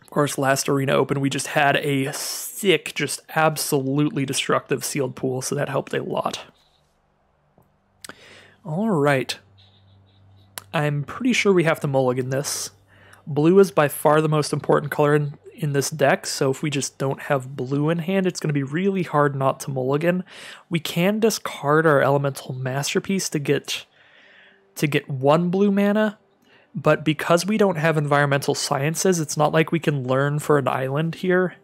Of course, last Arena Open, we just had a sick, just absolutely destructive sealed pool, so that helped a lot. All right. I'm pretty sure we have to mulligan this. Blue is by far the most important color in this deck, so if we just don't have blue in hand, it's going to be really hard not to mulligan. We can discard our Elemental Masterpiece to get 1 blue mana, but because we don't have Environmental Sciences, it's not like we can learn for an island here.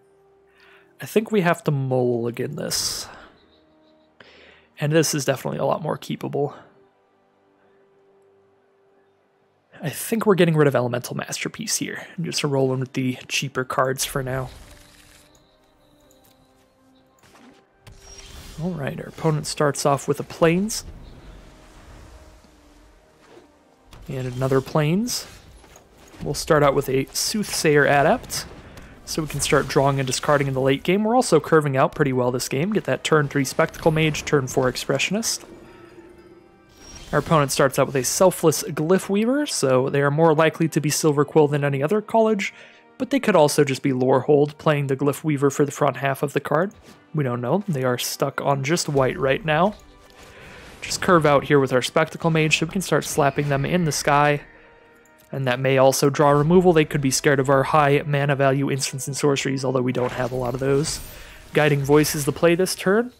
I think we have to mulligan this. And this is definitely a lot more keepable. I think we're getting rid of Elemental Masterpiece here, and just rolling with the cheaper cards for now. Alright, our opponent starts off with a Plains. And another Plains. We'll start out with a Soothsayer Adept, so we can start drawing and discarding in the late game. We're also curving out pretty well this game. Get that turn 3 Spectacle Mage, turn 4 Expressionist. Our opponent starts out with a Selfless Glyph Weaver, so they are more likely to be Silverquill than any other college, but they could also just be Lorehold, playing the Glyph Weaver for the front half of the card. We don't know. They are stuck on just white right now. Just curve out here with our Spectacle Mage so we can start slapping them in the sky. And that may also draw removal. They could be scared of our high mana value instants and sorceries, although we don't have a lot of those. Guiding Voice is the play this turn.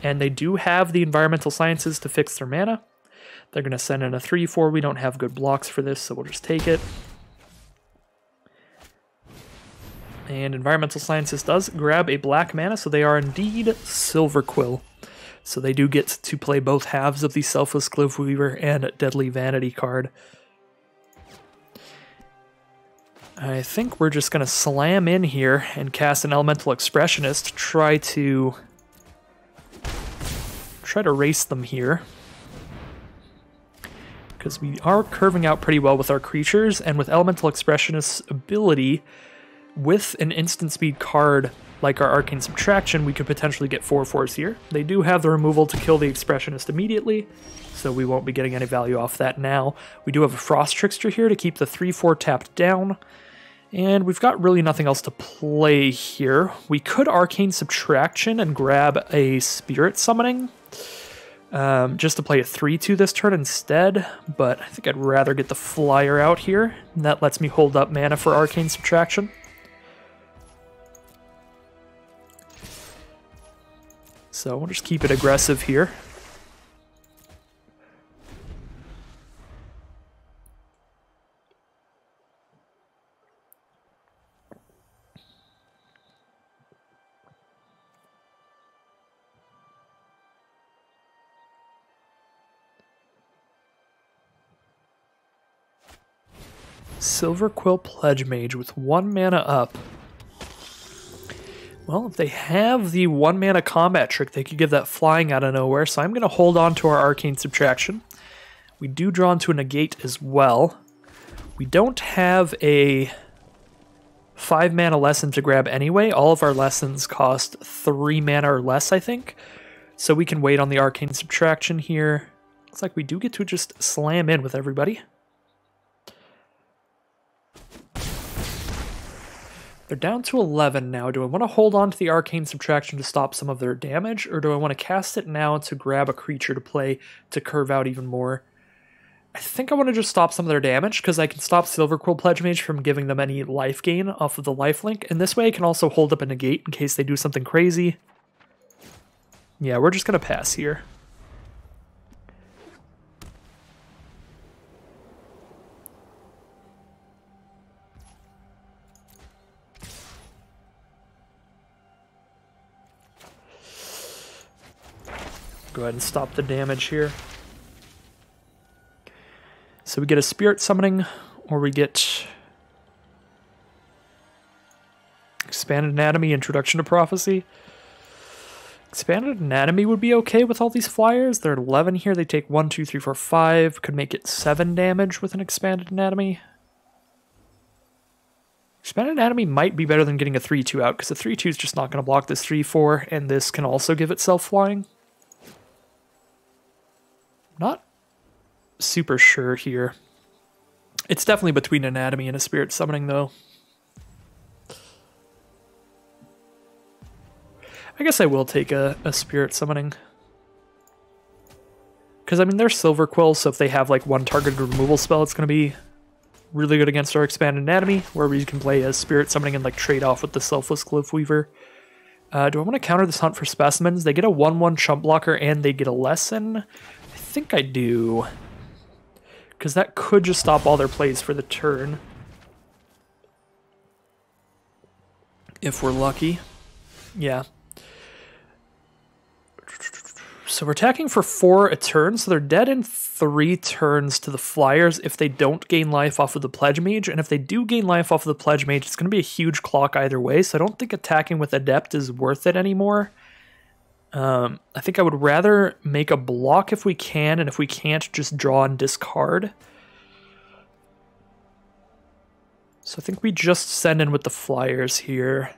And they do have the Environmental Sciences to fix their mana. They're going to send in a 3/4. We don't have good blocks for this, so we'll just take it. And Environmental Sciences does grab a black mana, so they are indeed Silverquill. So they do get to play both halves of the Selfless Glyph Weaver and Deadly Vanity card. I think we're just going to slam in here and cast an Elemental Expressionist, try to race them here. Because we are curving out pretty well with our creatures, and with Elemental Expressionist's ability, with an instant speed card like our Arcane Subtraction, we could potentially get 4/4s here. They do have the removal to kill the Expressionist immediately, so we won't be getting any value off that now. We do have a Frost Trickster here to keep the 3/4 tapped down, and we've got really nothing else to play here. We could Arcane Subtraction and grab a Spirit Summoning, just to play a 3/2 this turn instead, but I think I'd rather get the Flyer out here, and that lets me hold up mana for Arcane Subtraction. So we'll just keep it aggressive here. Silver Quill Pledge Mage with 1 mana up. Well, if they have the 1 mana combat trick, they could give that flying out of nowhere, so I'm going to hold on to our Arcane Subtraction. We do draw into a negate as well. We don't have a 5 mana lesson to grab anyway. All of our lessons cost 3 mana or less, I think. So we can wait on the Arcane Subtraction here. Looks like we do get to just slam in with everybody. They're down to 11 now. Do I want to hold on to the Arcane Subtraction to stop some of their damage, or do I want to cast it now to grab a creature to play to curve out even more? I think I want to just stop some of their damage, because I can stop Silver Quill Pledge Mage from giving them any life gain off of the lifelink, and this way I can also hold up a negate in case they do something crazy. Yeah, we're just going to pass here. Go ahead and stop the damage here. So we get a Spirit Summoning, or we get Expanded Anatomy, Introduction to Prophecy. Expanded Anatomy would be okay with all these flyers. They're at 11 here. They take 1, 2, 3, 4, 5. Could make it 7 damage with an Expanded Anatomy. Expanded Anatomy might be better than getting a 3/2 out, because the 3/2 is just not going to block this 3/4, and this can also give itself flying. Not super sure here. It's definitely between Anatomy and a Spirit Summoning, though. I guess I will take a Spirit Summoning. Because, I mean, they're Silver Quill, so if they have, like, one targeted removal spell, it's going to be really good against our Expanded Anatomy, where we can play a Spirit Summoning and, like, trade off with the Selfless Glyph Weaver. Do I want to counter this Hunt for Specimens? They get a 1/1 chump blocker, and they get a lesson. I think I do, because that could just stop all their plays for the turn, if we're lucky. Yeah. So we're attacking for 4 a turn, so they're dead in 3 turns to the Flyers if they don't gain life off of the Pledge Mage, and if they do gain life off of the Pledge Mage, it's going to be a huge clock either way, so I don't think attacking with Adept is worth it anymore. I think I would rather make a block if we can, and if we can't, just draw and discard. So I think we just send in with the Flyers here.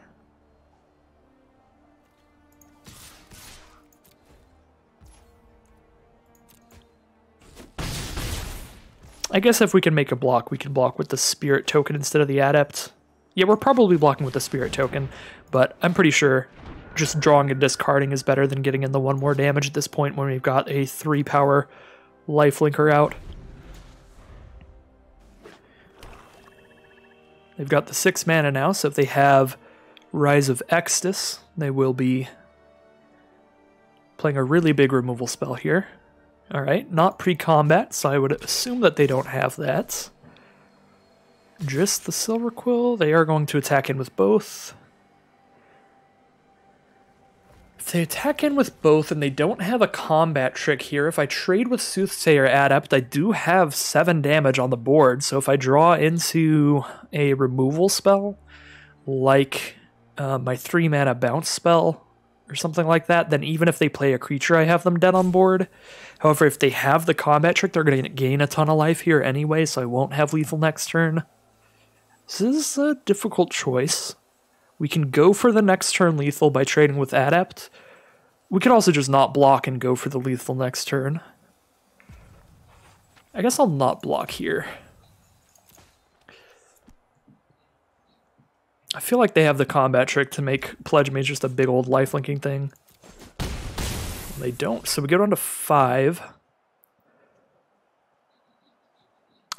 I guess if we can make a block, we can block with the Spirit Token instead of the Adept. Yeah, we're probably blocking with the Spirit Token, but I'm pretty sure just drawing and discarding is better than getting in the 1 more damage at this point when we've got a 3-power lifelinker out. They've got the 6 mana now, so if they have Rise of Extus, they will be playing a really big removal spell here. Alright, not pre-combat, so I would assume that they don't have that. Just the Silver Quill. They are going to attack in with both. If they attack in with both and they don't have a combat trick here, if I trade with Soothsayer Adept, I do have 7 damage on the board, so if I draw into a removal spell, like my 3 mana bounce spell, or something like that, then even if they play a creature, I have them dead on board. However, if they have the combat trick, they're going to gain a ton of life here anyway, so I won't have lethal next turn. This is a difficult choice. We can go for the next turn lethal by trading with Adept. We could also just not block and go for the lethal next turn. I guess I'll not block here. I feel like they have the combat trick to make Pledge Mage just a big old lifelinking thing. They don't, so we go down to 5.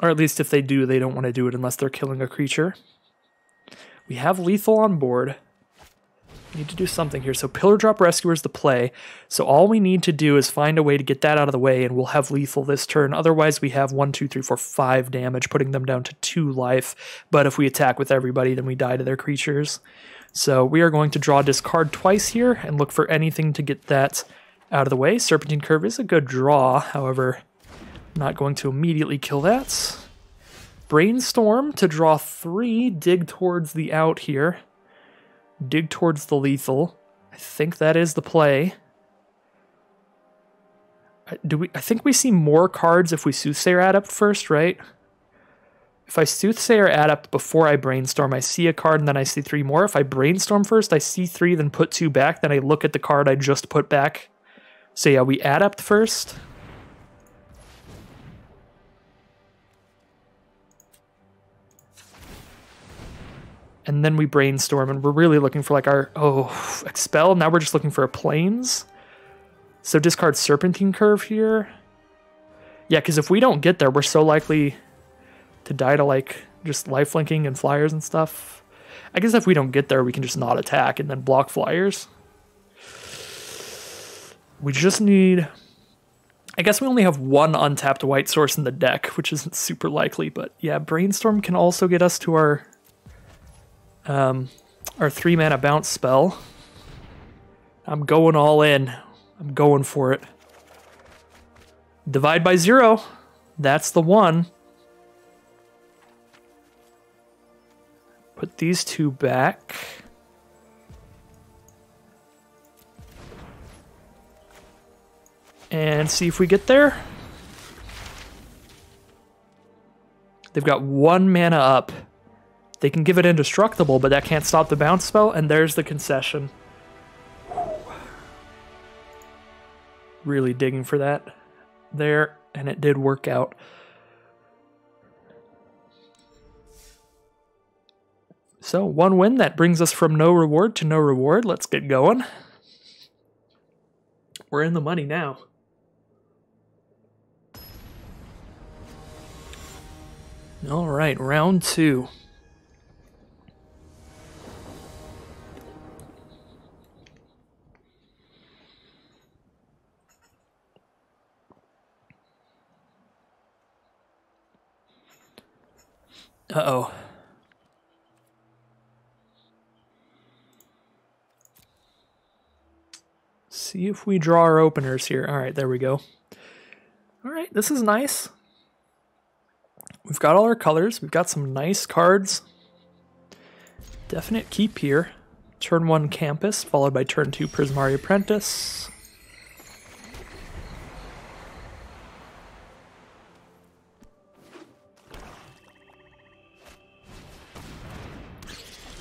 Or at least if they do, they don't want to do it unless they're killing a creature. We have lethal on board. We need to do something here. So Pillar Drop Rescuer is the play. So all we need to do is find a way to get that out of the way, and we'll have lethal this turn. Otherwise, we have 1, 2, 3, 4, 5 damage, putting them down to 2 life. But if we attack with everybody, then we die to their creatures. So we are going to draw discard twice here and look for anything to get that out of the way. Serpentine Curve is a good draw. However, not going to immediately kill that. Brainstorm to draw 3, dig towards the out here. Dig towards the lethal. I think that is the play. I think we see more cards if we Soothsayer Adept first, right? If I Soothsayer Adept before I Brainstorm, I see a card and then I see 3 more. If I Brainstorm first, I see 3, then put 2 back, then I look at the card I just put back. So yeah, we Adept first. And then we Brainstorm, and we're really looking for like our, Expel. Now we're just looking for a Plains. So discard Serpentine Curve here. Yeah, because if we don't get there, we're so likely to die to like just lifelinking and flyers and stuff. I guess if we don't get there, we can just not attack and then block flyers. We just need... I guess we only have 1 untapped white source in the deck, which isn't super likely, but yeah, Brainstorm can also get us to our 3-mana bounce spell. I'm going all in. I'm going for it. Divide by 0. That's the one. Put these 2 back. And see if we get there. They've got 1 mana up. They can give it indestructible, but that can't stop the bounce spell, and there's the concession. Really digging for that there, and it did work out. So, 1 win, that brings us from no reward to no reward. Let's get going. We're in the money now. All right, round 2. Uh-oh. See if we draw our openers here. All right, there we go. All right, this is nice. We've got all our colors. We've got some nice cards. Definite keep here. Turn 1 Campus, followed by turn 2 Prismari Apprentice.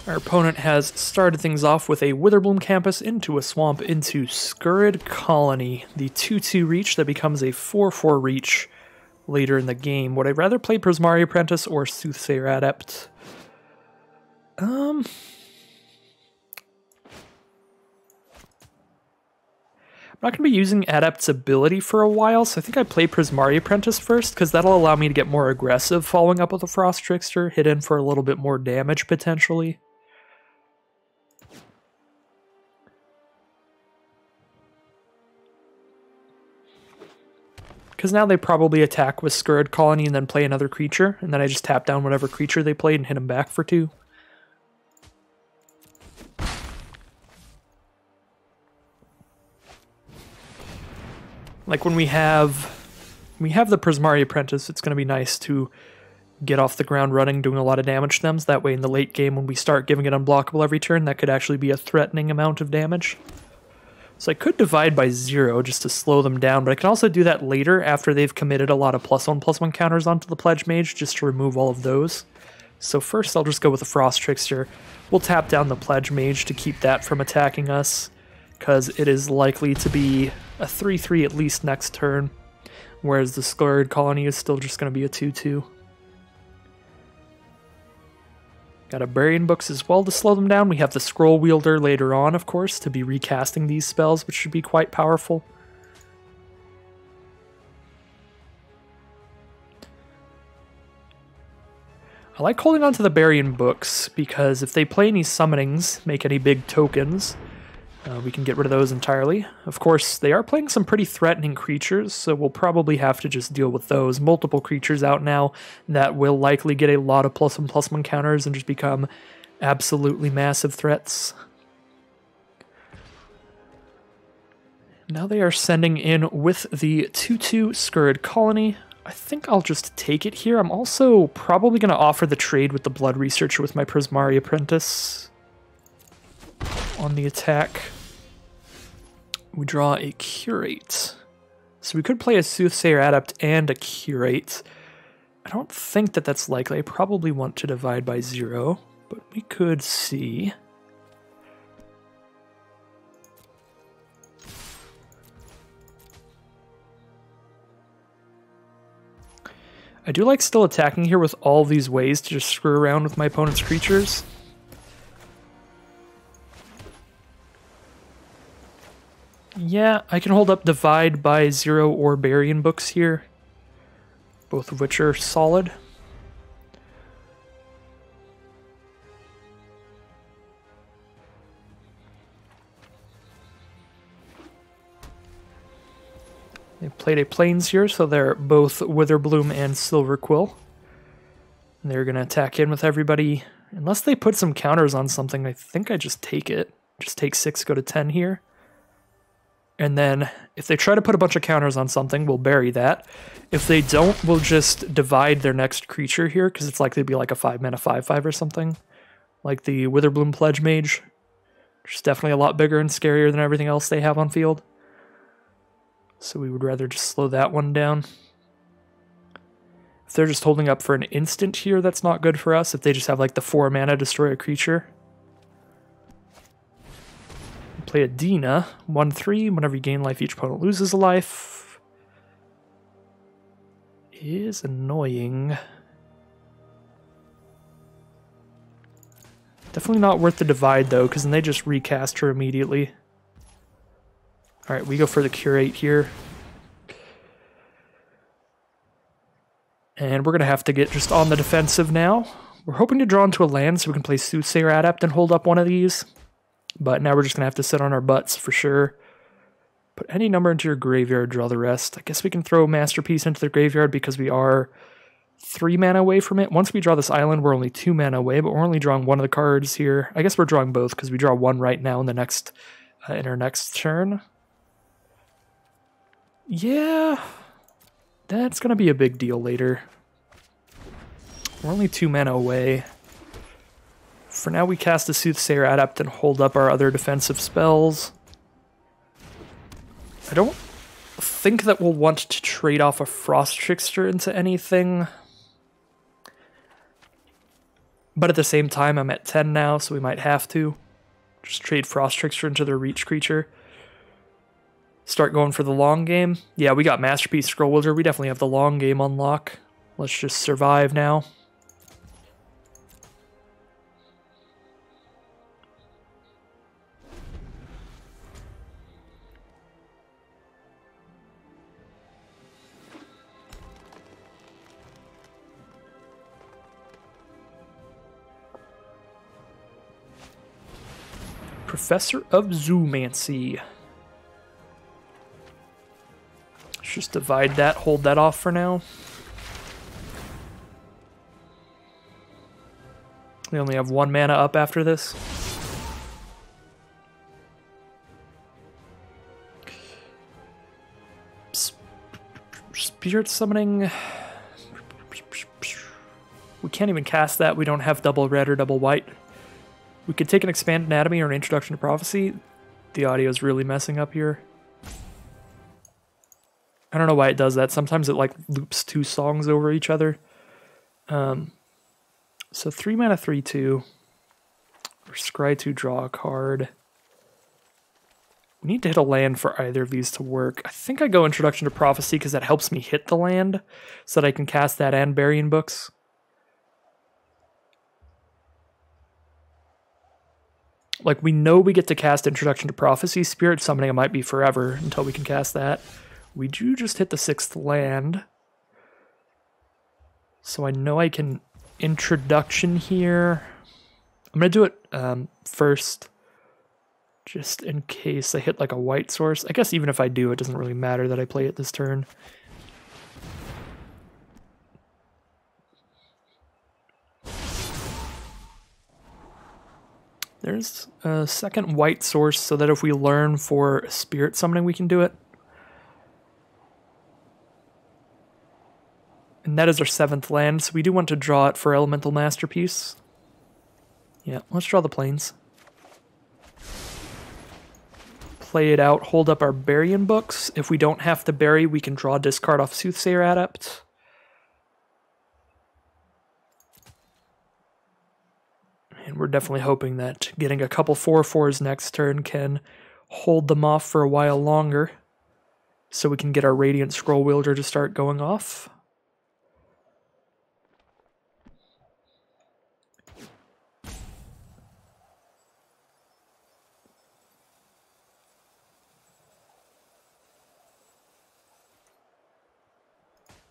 Our opponent has started things off with a Witherbloom Campus into a Swamp into Scurrid Colony, the 2/2 reach that becomes a 4/4 reach later in the game. Would I rather play Prismari Apprentice or Soothsayer Adept? I'm not going to be using Adept's ability for a while, so I think I play Prismari Apprentice first, because that'll allow me to get more aggressive following up with a Frost Trickster, hit in for a little bit more damage potentially. Because now they probably attack with Scurrid Colony and then play another creature, and then I just tap down whatever creature they played and hit them back for 2. Like when we have the Prismari Apprentice, it's going to be nice to get off the ground running, doing a lot of damage to them, so that way in the late game when we start giving it unblockable every turn, that could actually be a threatening amount of damage. So I could divide by 0 just to slow them down, but I can also do that later after they've committed a lot of +1/+1 counters onto the Pledge Mage, just to remove all of those. So first I'll just go with the Frost Trickster. We'll tap down the Pledge Mage to keep that from attacking us, because it is likely to be a 3-3 at least next turn, whereas the Scourge Colony is still just going to be a 2-2. Got a Burying Books as well to slow them down. We have the Scroll Wielder later on, of course, to be recasting these spells, which should be quite powerful. I like holding on to the Burying Books, because if they play any summonings, make any big tokens, we can get rid of those entirely. Of course, they are playing some pretty threatening creatures, so we'll probably have to just deal with those. Multiple creatures out now that will likely get a lot of +1/+1 counters and just become absolutely massive threats. Now they are sending in with the 2-2 Scourge Colony. I think I'll just take it here. I'm also probably going to offer the trade with the Blood Researcher with my Prismari Apprentice on the attack. We draw a Curate. So we could play a Soothsayer Adept and a Curate. I don't think that that's likely. I probably want to divide by 0, but we could see. I do like still attacking here with all these ways to just screw around with my opponent's creatures. Yeah, I can hold up Divide by 0 or Burying Books here, both of which are solid. They played a Plains here, so they're both Witherbloom and Silverquill. And they're going to attack in with everybody. Unless they put some counters on something, I think I just take it. Just take 6, go to 10 here. And then if they try to put a bunch of counters on something, we'll bury that. If they don't, we'll just divide their next creature here, because it's likely to be like a 5-mana 5/5 or something. Like the Witherbloom Pledge Mage. Which is definitely a lot bigger and scarier than everything else they have on field. So we would rather just slow that one down. If they're just holding up for an instant here, that's not good for us. If they just have like the 4 mana destroy a creature. Play a Dina, 1/3. Whenever you gain life, each opponent loses a life. Is annoying. Definitely not worth the divide though, because then they just recast her immediately. Alright, we go for the Curate here. And we're going to have to get just on the defensive now. We're hoping to draw into a land so we can play Soothsayer Adept and hold up one of these. But now we're just going to have to sit on our butts for sure. Put any number into your graveyard, draw the rest. I guess we can throw Masterpiece into the graveyard because we are 3 mana away from it. Once we draw this island, we're only 2 mana away, but we're only drawing one of the cards here. I guess we're drawing both because we draw one right now in our next turn. Yeah, that's going to be a big deal later. We're only 2 mana away. For now, we cast a Soothsayer Adept and hold up our other defensive spells. I don't think that we'll want to trade off a Frost Trickster into anything. But at the same time, I'm at 10 now, so we might have to. Just trade Frost Trickster into their reach creature. Start going for the long game. Yeah, we got Masterpiece, Scroll Wielder. We definitely have the long game on lock. Let's just survive now. Professor of Zoomancy. Let's just divide that, hold that off for now. We only have 1 mana up after this. Spirit Summoning. We can't even cast that. We don't have double red or double white. We could take an Expanded Anatomy or an Introduction to Prophecy. The audio is really messing up here. I don't know why it does that. Sometimes it like loops 2 songs over each other. So So 3 mana, 3/2. Or scry 2, draw a card. We need to hit a land for either of these to work. I think I go Introduction to Prophecy because that helps me hit the land so that I can cast that and Burying Books. Like, we know we get to cast Introduction to Prophecy. Spirit Summoning, it might be forever until we can cast that. We do just hit the 6th land. So I know I can Introduction here. I'm going to do it first, just in case I hit like a white source. I guess even if I do, it doesn't really matter that I play it this turn. There's a second white source so that if we learn for Spirit Summoning, we can do it. And that is our 7th land, so we do want to draw it for Elemental Masterpiece. Yeah, let's draw the plains. Play it out, hold up our Burying Books. If we don't have to bury, we can draw discard off Soothsayer Adept. And we're definitely hoping that getting a couple 4/4s next turn can hold them off for a while longer, so we can get our Radiant Scroll Wielder to start going off.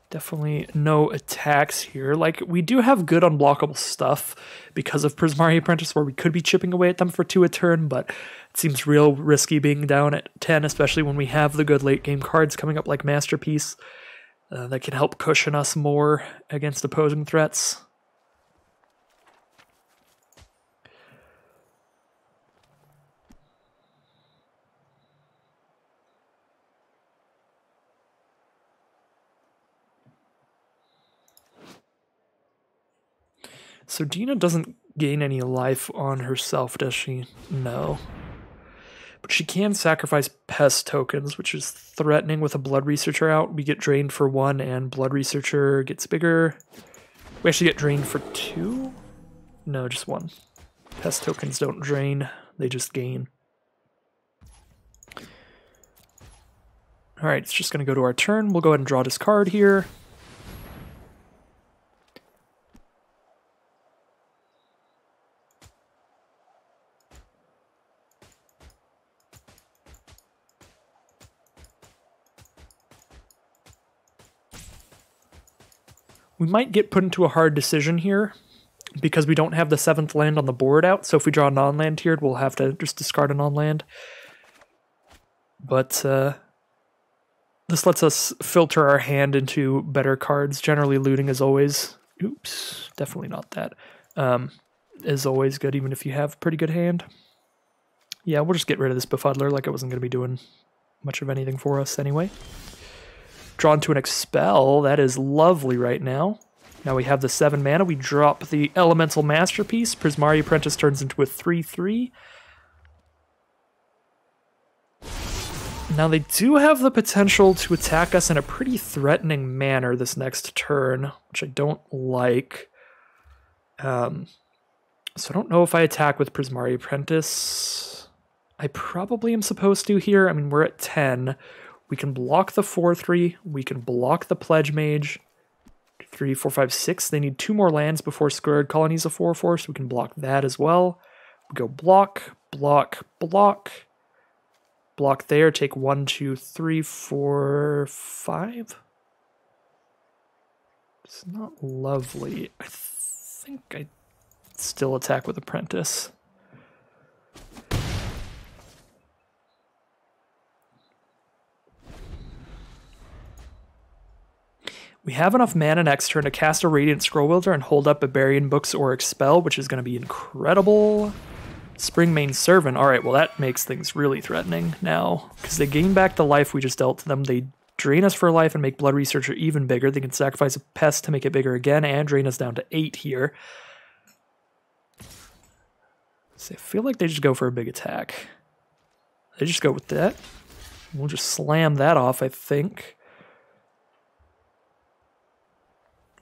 Definitely no attacks here. Like, we do have good unblockable stuff because of Prismari Apprentice, where we could be chipping away at them for 2 a turn, but it seems real risky being down at 10, especially when we have the good late game cards coming up like Masterpiece that can help cushion us more against opposing threats. So Dina doesn't gain any life on herself, does she? No. But she can sacrifice pest tokens, which is threatening with a Blood Researcher out. We get drained for 1 and Blood Researcher gets bigger. We actually get drained for 2? No, just 1. Pest tokens don't drain, they just gain. Alright, it's just going to go to our turn. We'll go ahead and draw this card here. We might get put into a hard decision here because we don't have the 7th land on the board out. So if we draw a non-land tiered, we'll have to just discard a non-land. But this lets us filter our hand into better cards. Generally, looting is always... Oops, definitely not that. Is always good, even if you have a pretty good hand. Yeah, we'll just get rid of this Befuddler, like it wasn't going to be doing much of anything for us anyway. Drawn to an Expel. That is lovely right now. Now we have the 7 mana. We drop the Elemental Masterpiece. Prismari Apprentice turns into a 3/3. Now they do have the potential to attack us in a pretty threatening manner this next turn, which I don't like. So I don't know if I attack with Prismari Apprentice. I probably am supposed to here. I mean, we're at 10. We can block the 4/3. We can block the Pledge Mage. 3, 4, 5, 6. They need 2 more lands before Squared Colony's a 4/4, so we can block that as well. We go block, block, block. Block there. Take 1, 2, 3, 4, 5. It's not lovely. I think I still attack with Apprentice. We have enough mana next turn to cast a Radiant Scroll Wielder and hold up a Burying Books or Expel, which is going to be incredible. Springmane Servant. Alright, well that makes things really threatening now, because they gain back the life we just dealt to them. They drain us for life and make Blood Researcher even bigger. They can sacrifice a Pest to make it bigger again and drain us down to 8 here. So I feel like they just go for a big attack. They just go with that. We'll just slam that off, I think.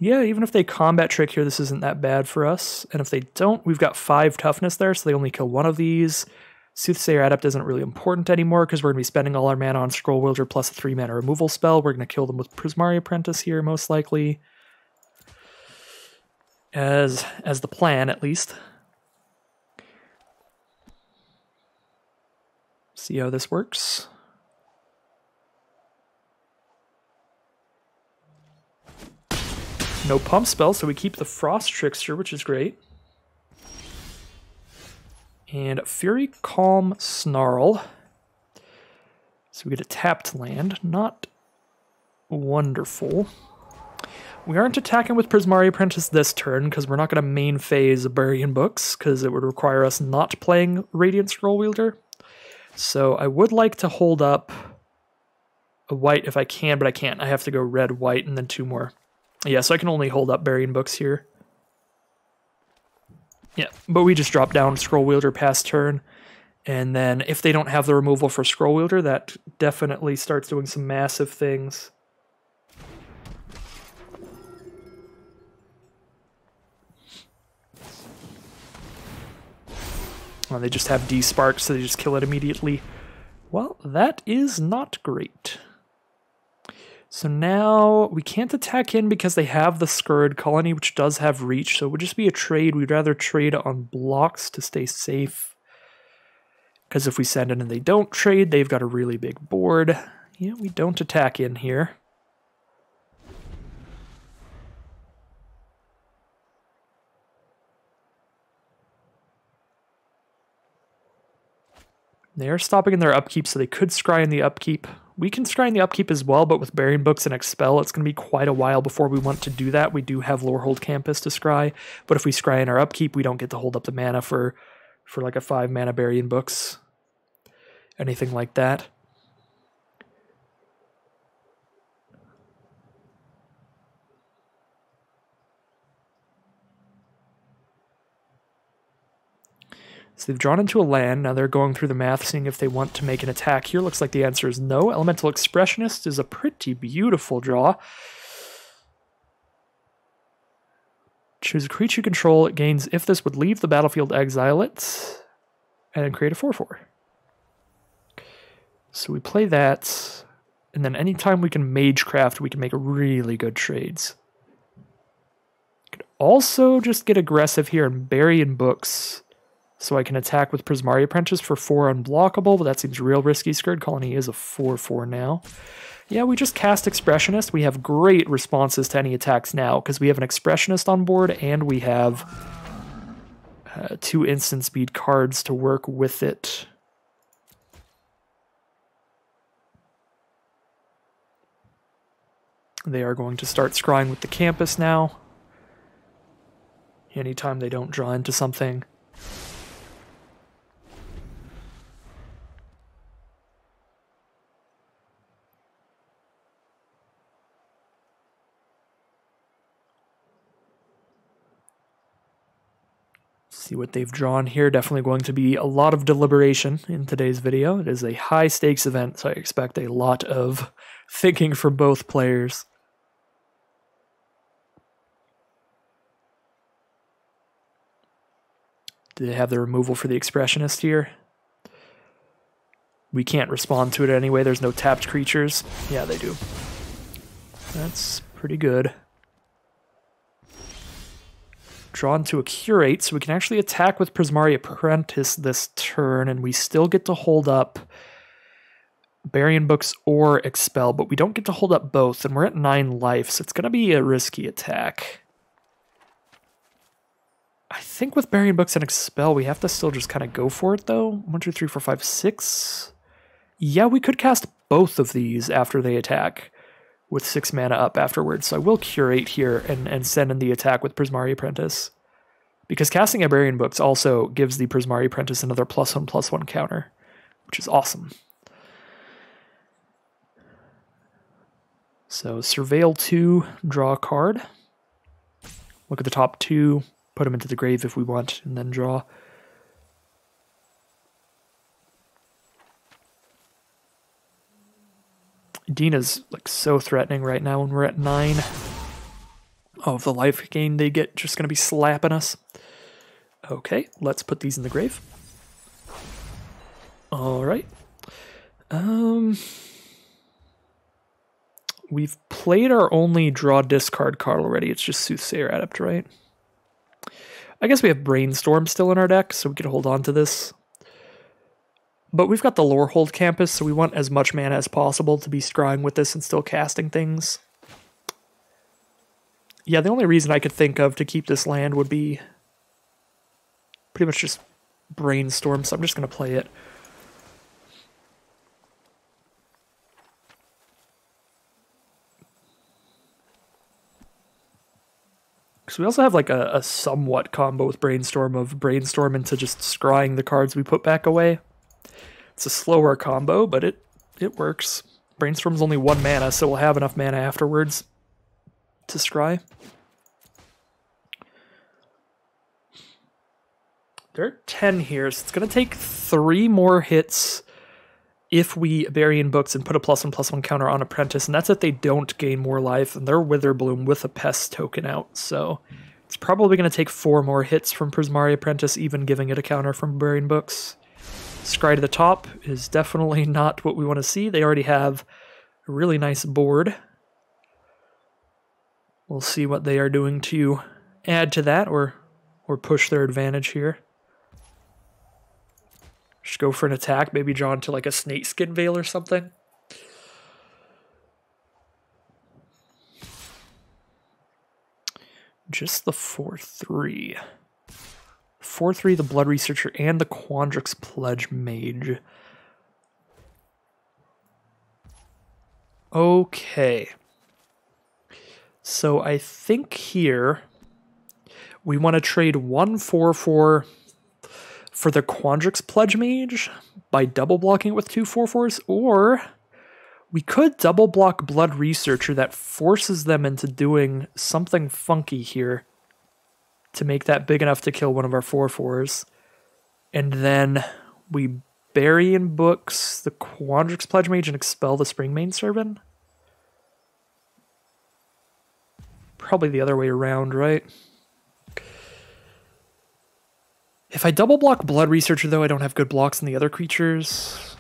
Yeah, even if they combat trick here, this isn't that bad for us. And if they don't, we've got 5 toughness there, so they only kill one of these. Soothsayer Adept isn't really important anymore because we're going to be spending all our mana on Scroll Wielder plus a 3-mana removal spell. We're going to kill them with Prismari Apprentice here, most likely. As the plan, at least. See how this works. No pump spell, so we keep the Frost Trickster, which is great. And Fury Calm Snarl. So we get a tapped land. Not wonderful. We aren't attacking with Prismari Apprentice this turn because we're not going to main phase Burying Books because it would require us not playing Radiant Scroll Wielder. So I would like to hold up a white if I can, but I can't. I have to go red, white, and then 2 more. Yeah, so I can only hold up Burying Books here. Yeah, but we just drop down Scroll Wielder past turn. And then if they don't have the removal for Scroll Wielder, that definitely starts doing some massive things. Well, they just have D-Spark, so they just kill it immediately. Well, that is not great. So now we can't attack in because they have the Scurrid Colony, which does have reach, so it would just be a trade. We'd rather trade on blocks to stay safe. Because if we send in and they don't trade, they've got a really big board. Yeah, we don't attack in here. They are stopping in their upkeep, so they could scry in the upkeep. We can scry in the upkeep as well, but with Burying Books and Expel, it's going to be quite a while before we want to do that. We do have Lorehold Campus to scry, but if we scry in our upkeep, we don't get to hold up the mana for like a 5-mana Burying Books. Anything like that. So they've drawn into a land. Now they're going through the math, seeing if they want to make an attack here. Looks like the answer is no. Elemental Expressionist is a pretty beautiful draw. Choose a creature you control. It gains, if this would leave the battlefield, exile it, and create a 4/4. So we play that, and then anytime we can Magecraft, we can make really good trades. Could also just get aggressive here and Burying Books, so I can attack with Prismari Apprentice for 4 unblockable, but that seems real risky. Scurrid Colony is a 4/4 now. Yeah, we just cast Expressionist. We have great responses to any attacks now, because we have an Expressionist on board, and we have 2 instant speed cards to work with it. They are going to start scrying with the campus now. Anytime they don't draw into something. See what they've drawn here. Definitely going to be a lot of deliberation in today's video. It is a high stakes event, so I expect a lot of thinking from both players. Do they have the removal for the Expressionist here? We can't respond to it anyway. There's no tapped creatures. Yeah, they do. That's pretty good. Drawn to a Curate, so we can actually attack with Prismari Apprentice this turn, and we still get to hold up Burying Books or Expel, but we don't get to hold up both, and we're at 9 life, so it's going to be a risky attack. I think with Burying Books and Expel, we have to still just kind of go for it, though. 1, 2, 3, 4, 5, 6. Yeah, we could cast both of these after they attack, with 6 mana up afterwards. So I will Curate here and send in the attack with Prismari Apprentice. Because casting a Burying Books also gives the Prismari Apprentice another +1/+1 counter, which is awesome. So Surveil 2, draw a card. Look at the top 2, put them into the grave if we want, and then draw. Dina's like so threatening right now when we're at 9. Oh, the life gain they get just going to be slapping us. Okay, let's put these in the grave. All right. We've played our only draw discard card already. It's just Soothsayer Adept, right? I guess we have Brainstorm still in our deck, so we can hold on to this. But we've got the Lorehold Campus, so we want as much mana as possible to be scrying with this and still casting things. Yeah, the only reason I could think of to keep this land would be pretty much just Brainstorm, so I'm just going to play it. So we also have like a somewhat combo with Brainstorm of Brainstorm into just scrying the cards we put back away. It's a slower combo, but it works. Brainstorm's only 1 mana, so we'll have enough mana afterwards to scry. There are 10 here, so it's going to take 3 more hits if we bury in books and put a +1/+1 counter on Apprentice, and that's if they don't gain more life, and they're Witherbloom with a Pest token out, so it's probably going to take 4 more hits from Prismari Apprentice, even giving it a counter from burying books. Scry to the top is definitely not what we want to see. They already have a really nice board. We'll see what they are doing to add to that or push their advantage here. Just go for an attack, maybe draw into like a Snakeskin Veil or something. Just the 4/3. 4/3, the Blood Researcher, and the Quandrix Pledge Mage. Okay. So I think here we want to trade 1 4/4 for the Quandrix Pledge Mage by double blocking it with 2 4/4s, or we could double block Blood Researcher that forces them into doing something funky here to make that big enough to kill one of our 4/4s. And then we bury in books the Quandrix Pledge Mage and expel the Springmane Servant. Probably the other way around, right? If I double block Blood Researcher, though, I don't have good blocks in the other creatures.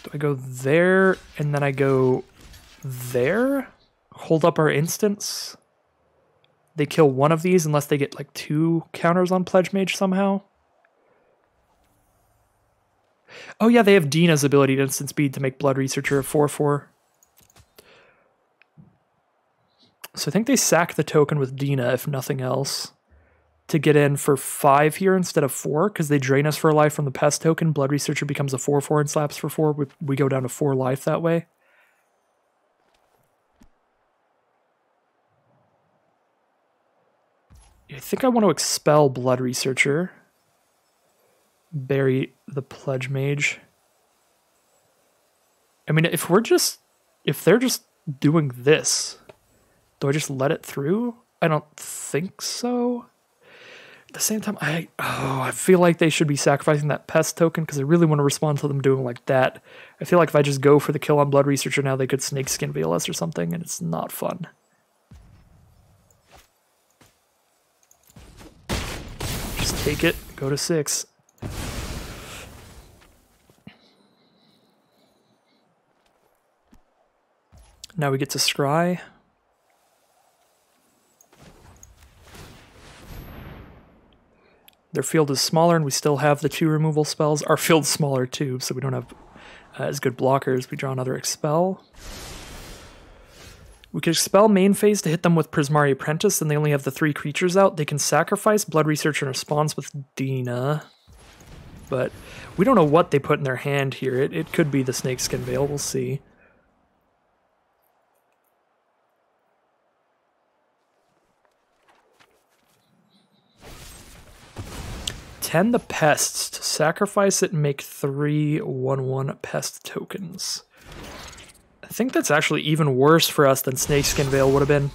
Do I go there, and then I go there? Hold up our instants? They kill one of these unless they get, like, 2 counters on Pledge Mage somehow? Oh, yeah, they have Dina's ability to instant speed to make Blood Researcher a 4/4. So I think they sack the token with Dina, if nothing else, to get in for 5 here instead of 4, because they drain us for life from the Pest token. Blood Researcher becomes a 4/4 and slaps for 4. We go down to 4 life that way. I think I want to expel Blood Researcher. Bury the Pledge Mage. I mean, if they're just doing this, do I just let it through? I don't think so. At the same time, I feel like they should be sacrificing that Pest token because I really want to respond to them doing like that. I feel like if I just go for the kill on Blood Researcher now, they could Snakeskin Veil us or something, and it's not fun. Just take it, go to 6. Now we get to scry. Their field is smaller, and we still have the 2 removal spells. Our field's smaller too, so we don't have as good blockers. We draw another Expel. We can Expel main phase to hit them with Prismari Apprentice, and they only have the 3 creatures out. They can sacrifice Blood Researcher in response with Dina, but we don't know what they put in their hand here. It could be the Snakeskin Veil. We'll see. Tend the Pests to sacrifice it and make 3 1/1 Pest tokens. I think that's actually even worse for us than Snakeskin Veil would have been.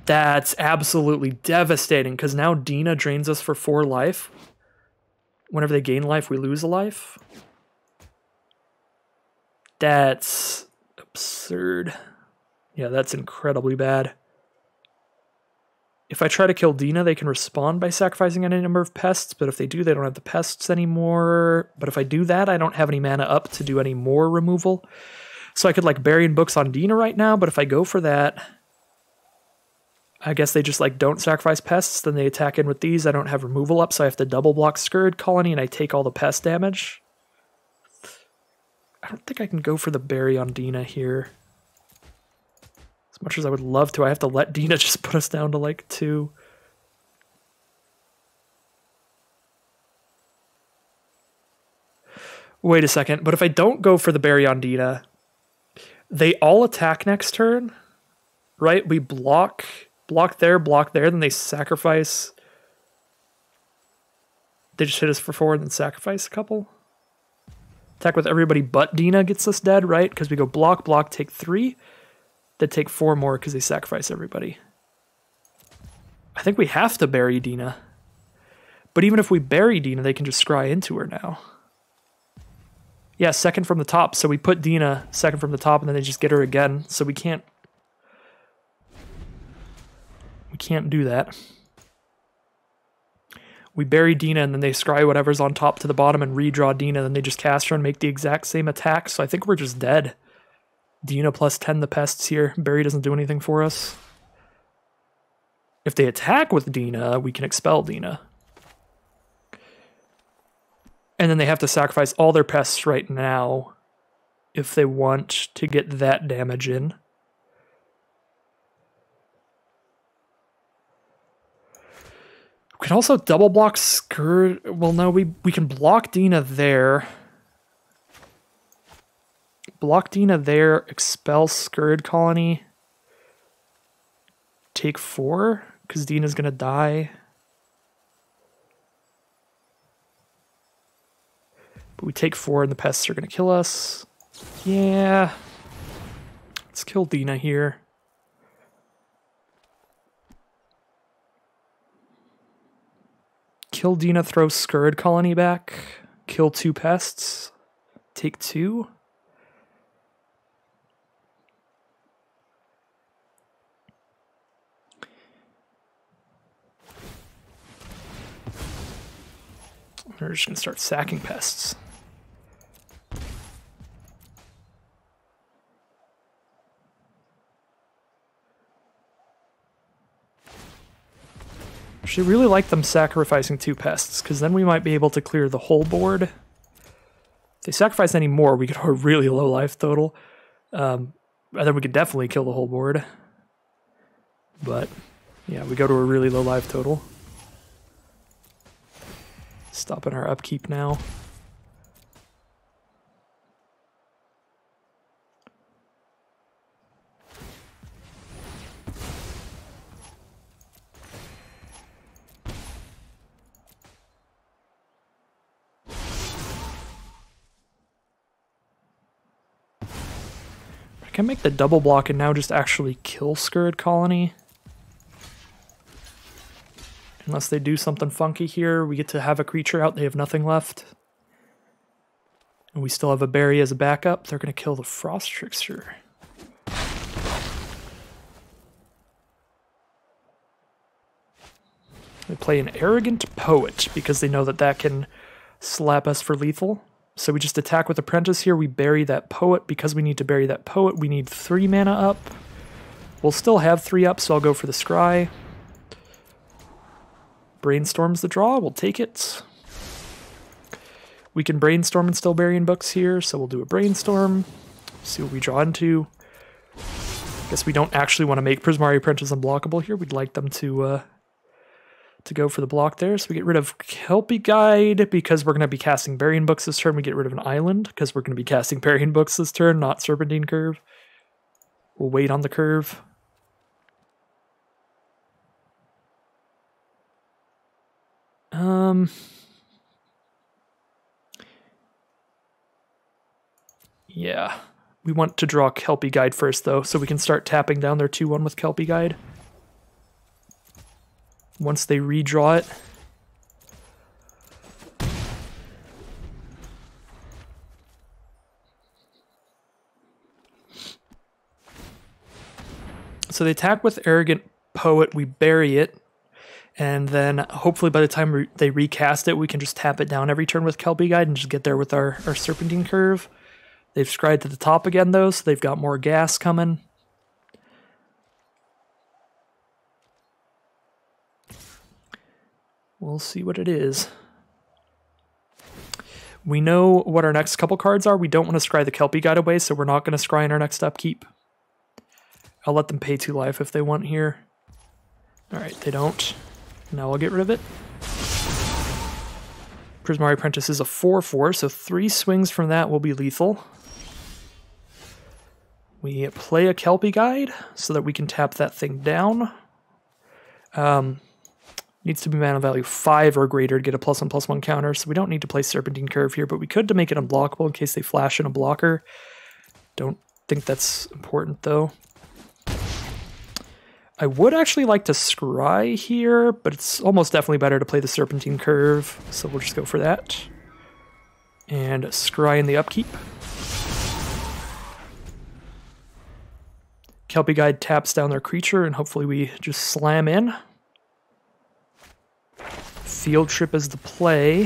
That's absolutely devastating because now Dina drains us for 4 life. Whenever they gain life, we lose a life. That's absurd. Yeah, that's incredibly bad. If I try to kill Dina, they can respond by sacrificing any number of pests, but if they do, they don't have the pests anymore. But if I do that, I don't have any mana up to do any more removal. So I could like Burying Books on Dina right now, but if I go for that, I guess they just like don't sacrifice pests, then they attack in with these. I don't have removal up, so I have to double block Scurrid Colony and I take all the pest damage. I don't think I can go for the Bury on Dina here. As much as I would love to, I have to let Dina just put us down to like 2. Wait a second, but if I don't go for the Bury on Dina, they all attack next turn, right? We block there, then they sacrifice. They just hit us for 4 and then sacrifice a couple. Attack with everybody but Dina gets us dead, right? Because we go block, take 3. They take 4 more because they sacrifice everybody. I think we have to bury Dina. But even if we bury Dina, they can just scry into her now. Yeah, second from the top. So we put Dina second from the top and then they just get her again. So we can't do that. We bury Dina and then they scry whatever's on top to the bottom and redraw Dina. Then they just cast her and make the exact same attack. So I think we're just dead. Dina plus 10 the pests here. Bury doesn't do anything for us. If they attack with Dina, we can expel Dina. And then they have to sacrifice all their pests right now if they want to get that damage in. We can also double block Scurrid. Well, no, we can block Dina there. Block Dina there, expel Scurrid Colony. Take 4, because Dina's going to die. But we take 4 and the pests are going to kill us. Yeah. Let's kill Dina here. Kill Dina, throw Scurrid Colony back. Kill 2 pests. Take 2. We're just going to start sacking pests. Actually, really like them sacrificing 2 pests, because then we might be able to clear the whole board. If they sacrifice any more, we could have a really low life total. And then we could definitely kill the whole board. But, yeah, we go to a really low life total. Stopping our upkeep now. I can make the double block and now just actually kill Scurrid Colony. Unless they do something funky here, we get to have a creature out, they have nothing left. And we still have a Bury as a backup. They're going to kill the Frost Trickster. They play an Arrogant Poet because they know that that can slap us for lethal. So we just attack with Apprentice here. We bury that Poet. Because we need to bury that Poet, we need 3 mana up. We'll still have 3 up, so I'll go for the Scry. Brainstorm's the draw. We'll take it. We can Brainstorm and still Burying Books here, so we'll do a Brainstorm. See what we draw into. Guess we don't actually want to make Prismari Apprentice unblockable here. We'd like them to go for the block there. So we get rid of Kelpie Guide because we're going to be casting Burying Books this turn. We get rid of an Island because we're going to be casting Burying Books this turn, not Serpentine Curve. We'll wait on the curve. Yeah. We want to draw Kelpie Guide first, though, so we can start tapping down their 2-1 with Kelpie Guide. Once they redraw it. So they attack with Arrogant Poet, we bury it, and then hopefully by the time they recast it, we can just tap it down every turn with Kelpie Guide and just get there with our Serpentine Curve. They've scryed to the top again, though, so they've got more gas coming. We'll see what it is. We know what our next couple cards are. We don't want to scry the Kelpie Guide away, so we're not going to scry in our next upkeep. I'll let them pay 2 life if they want here. Alright, they don't. Now I'll get rid of it. Prismari Apprentice is a 4/4, so 3 swings from that will be lethal. We play a Kelpie Guide so that we can tap that thing down. Needs to be mana value 5 or greater to get a +1/+1 counter, so we don't need to play Serpentine Curve here, but we could to make it unblockable in case they flash in a blocker. Don't think that's important, though. I would actually like to scry here, but it's almost definitely better to play the Serpentine Curve, so we'll just go for that. And scry in the upkeep. Kelpie Guide taps down their creature, and hopefully we just slam in. Field Trip is the play.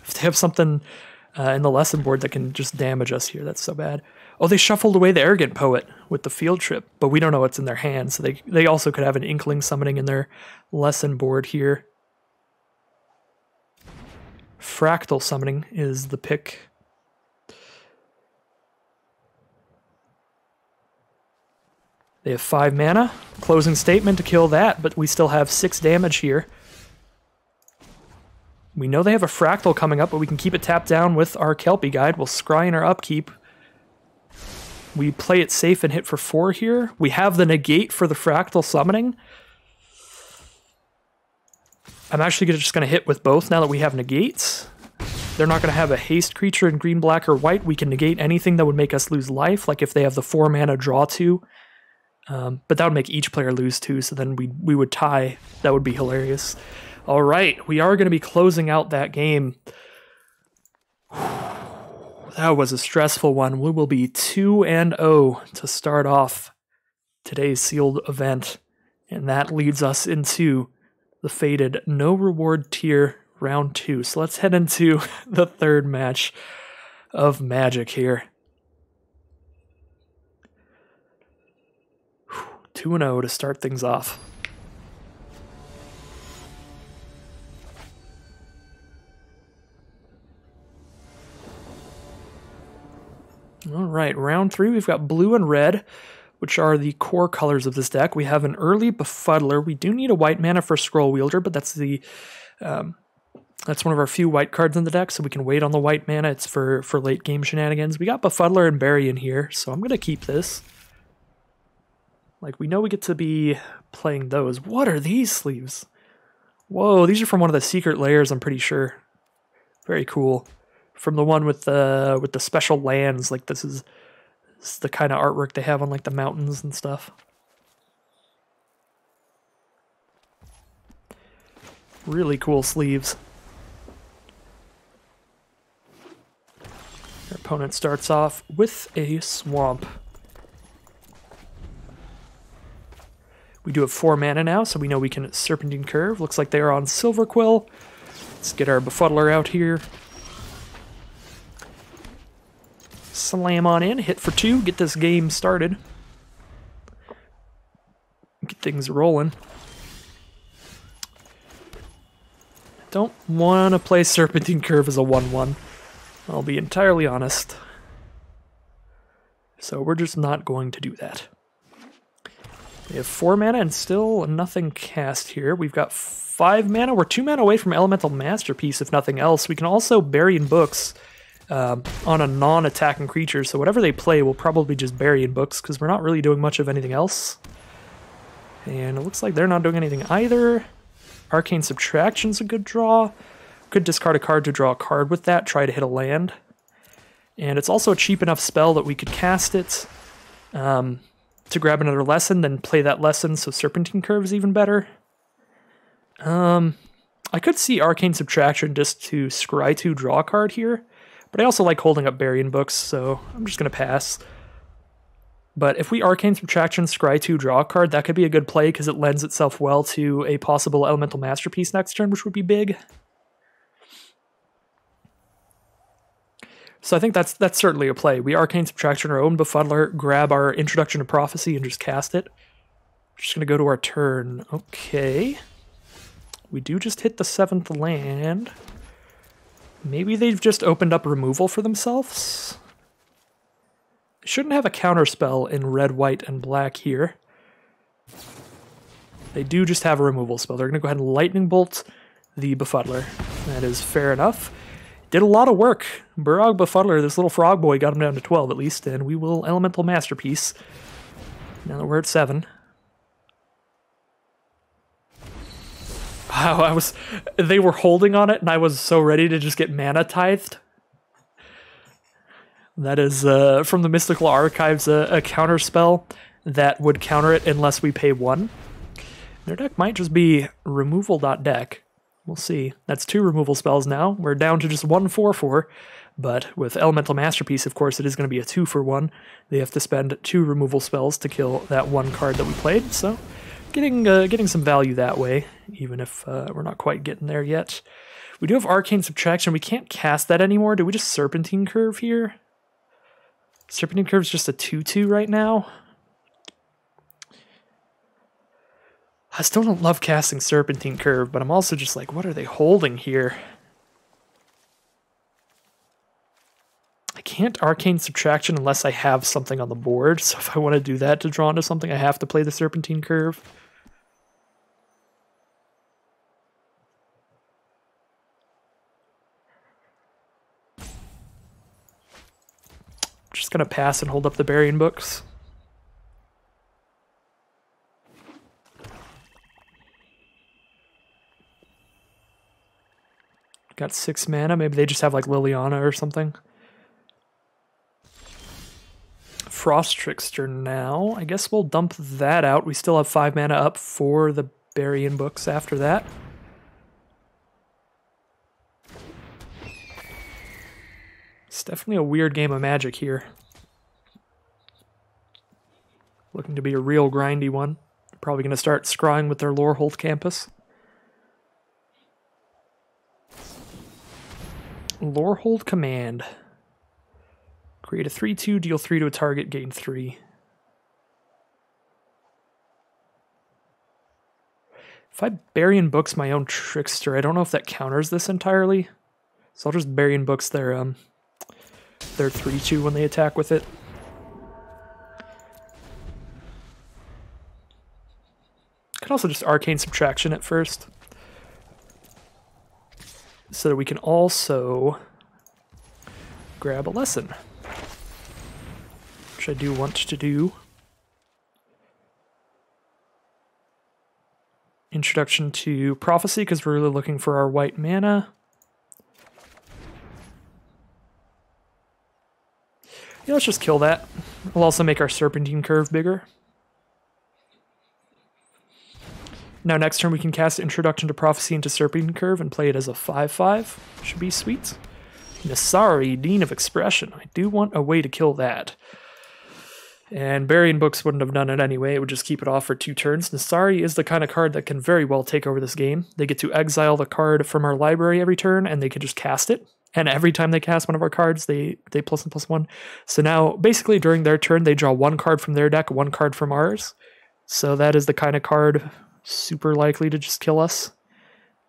If they have something in the lesson board that can just damage us here, that's so bad. Oh, they shuffled away the Arrogant Poet with the Field Trip, but we don't know what's in their hand, so they also could have an Inkling summoning in their lesson board here. Fractal Summoning is the pick. They have 5 mana. Closing Statement to kill that, but we still have 6 damage here. We know they have a Fractal coming up, but we can keep it tapped down with our Kelpie Guide. We'll scry in our upkeep. We play it safe and hit for 4 here. We have the negate for the Fractal Summoning. I'm actually just going to hit with both now that we have negates. They're not going to have a haste creature in green, black, or white. We can negate anything that would make us lose life, like if they have the 4 mana draw 2. But that would make each player lose 2, so then we would tie. That would be hilarious. All right, we are going to be closing out that game. That was a stressful one. We will be 2-0 to start off today's sealed event. And that leads us into the fated no reward tier round 2. So let's head into the third match of Magic here. 2-0 to start things off. All right, round 3, we've got blue and red, which are the core colors of this deck. We have an early Befuddler. We do need a white mana for Scroll Wielder, but that's one of our few white cards in the deck, so we can wait on the white mana. It's for late game shenanigans. We got Befuddler and Bury in here, so I'm going to keep this. Like, we know we get to be playing those. What are these sleeves? Whoa, these are from one of the secret layers, I'm pretty sure. Very cool. From the one with the special lands, like this is the kind of artwork they have on like the mountains and stuff. Really cool sleeves. Our opponent starts off with a swamp. We do have 4 mana now, so we know we can Serpentine Curve. Looks like they are on Silver Quill. Let's get our Befuddler out here. Slam on in, hit for 2, get this game started. Get things rolling. Don't want to play Serpentine Curve as a 1/1. I'll be entirely honest. So we're just not going to do that. We have 4 mana and still nothing cast here. We've got 5 mana. We're 2 mana away from Elemental Masterpiece, if nothing else. We can also bury in books on a non-attacking creature, so whatever they play will probably just bury in books, because we're not really doing much of anything else. And it looks like they're not doing anything either. Arcane Subtraction's a good draw. Could discard a card to draw a card with that, try to hit a land. And it's also a cheap enough spell that we could cast it to grab another lesson, then play that lesson, so Serpentine Curve is even better. I could see Arcane Subtraction just to scry to draw a card here, but I also like holding up Burying Books, so I'm just going to pass. But if we Arcane Subtraction, scry 2, draw a card, that could be a good play because it lends itself well to a possible Elemental Masterpiece next turn, which would be big. So I think that's certainly a play. We Arcane Subtraction our own Befuddler, grab our Introduction to Prophecy, and just cast it. We're just going to go to our turn. Okay. We do just hit the 7th land. Maybe they've just opened up removal for themselves? They shouldn't have a counterspell in red, white, and black here. They do just have a removal spell. They're going to go ahead and Lightning Bolt the Befuddler. That is fair enough. Did a lot of work. Burog Befuddler, this little frog boy, got him down to 12 at least, and we will Elemental Masterpiece. Now that we're at 7. Wow, they were holding on it, and I was so ready to just get mana tithed. That is, from the Mystical Archives, a counter spell that would counter it unless we pay 1. Their deck might just be removal.deck. We'll see. That's 2 removal spells now. We're down to just 1 4/4, but with Elemental Masterpiece, of course, it is going to be a 2 for 1. They have to spend 2 removal spells to kill that 1 card that we played, so getting some value that way, even if we're not quite getting there yet. We do have Arcane Subtraction. We can't cast that anymore. Do we just Serpentine Curve here? Serpentine Curve's just a 2/2 right now. I still don't love casting Serpentine Curve, but I'm also just like, what are they holding here? I can't Arcane Subtraction unless I have something on the board, so if I want to do that to draw into something, I have to play the Serpentine Curve. Just gonna pass and hold up the Burying Books. Got 6 mana. Maybe they just have like Liliana or something. Frost Trickster now. I guess we'll dump that out. We still have 5 mana up for the Burying Books after that. It's definitely a weird game of Magic here. Looking to be a real grindy one. Probably going to start scrying with their Lorehold campus. Lorehold Command. Create a 3/2, deal 3 to a target, gain 3. If I Burying Books my own Trickster, I don't know if that counters this entirely. So I'll just Burying Books their 3/2 when they attack with it. Could also just Arcane Subtraction at first. So that we can also grab a lesson, which I do want to do. Introduction to Prophecy, because we're really looking for our white mana. Yeah, let's just kill that. We'll also make our Serpentine Curve bigger. Now next turn we can cast Introduction to Prophecy into Serpentine Curve and play it as a 5/5. Should be sweet. Nasari, Dean of Expression. I do want a way to kill that. And Burying Books wouldn't have done it anyway. It would just keep it off for 2 turns. Nasari is the kind of card that can very well take over this game. They get to exile the card from our library every turn, and they can just cast it. And every time they cast one of our cards, they +1/+1. So now, basically during their turn, they draw 1 card from their deck, 1 card from ours. So that is the kind of card super likely to just kill us.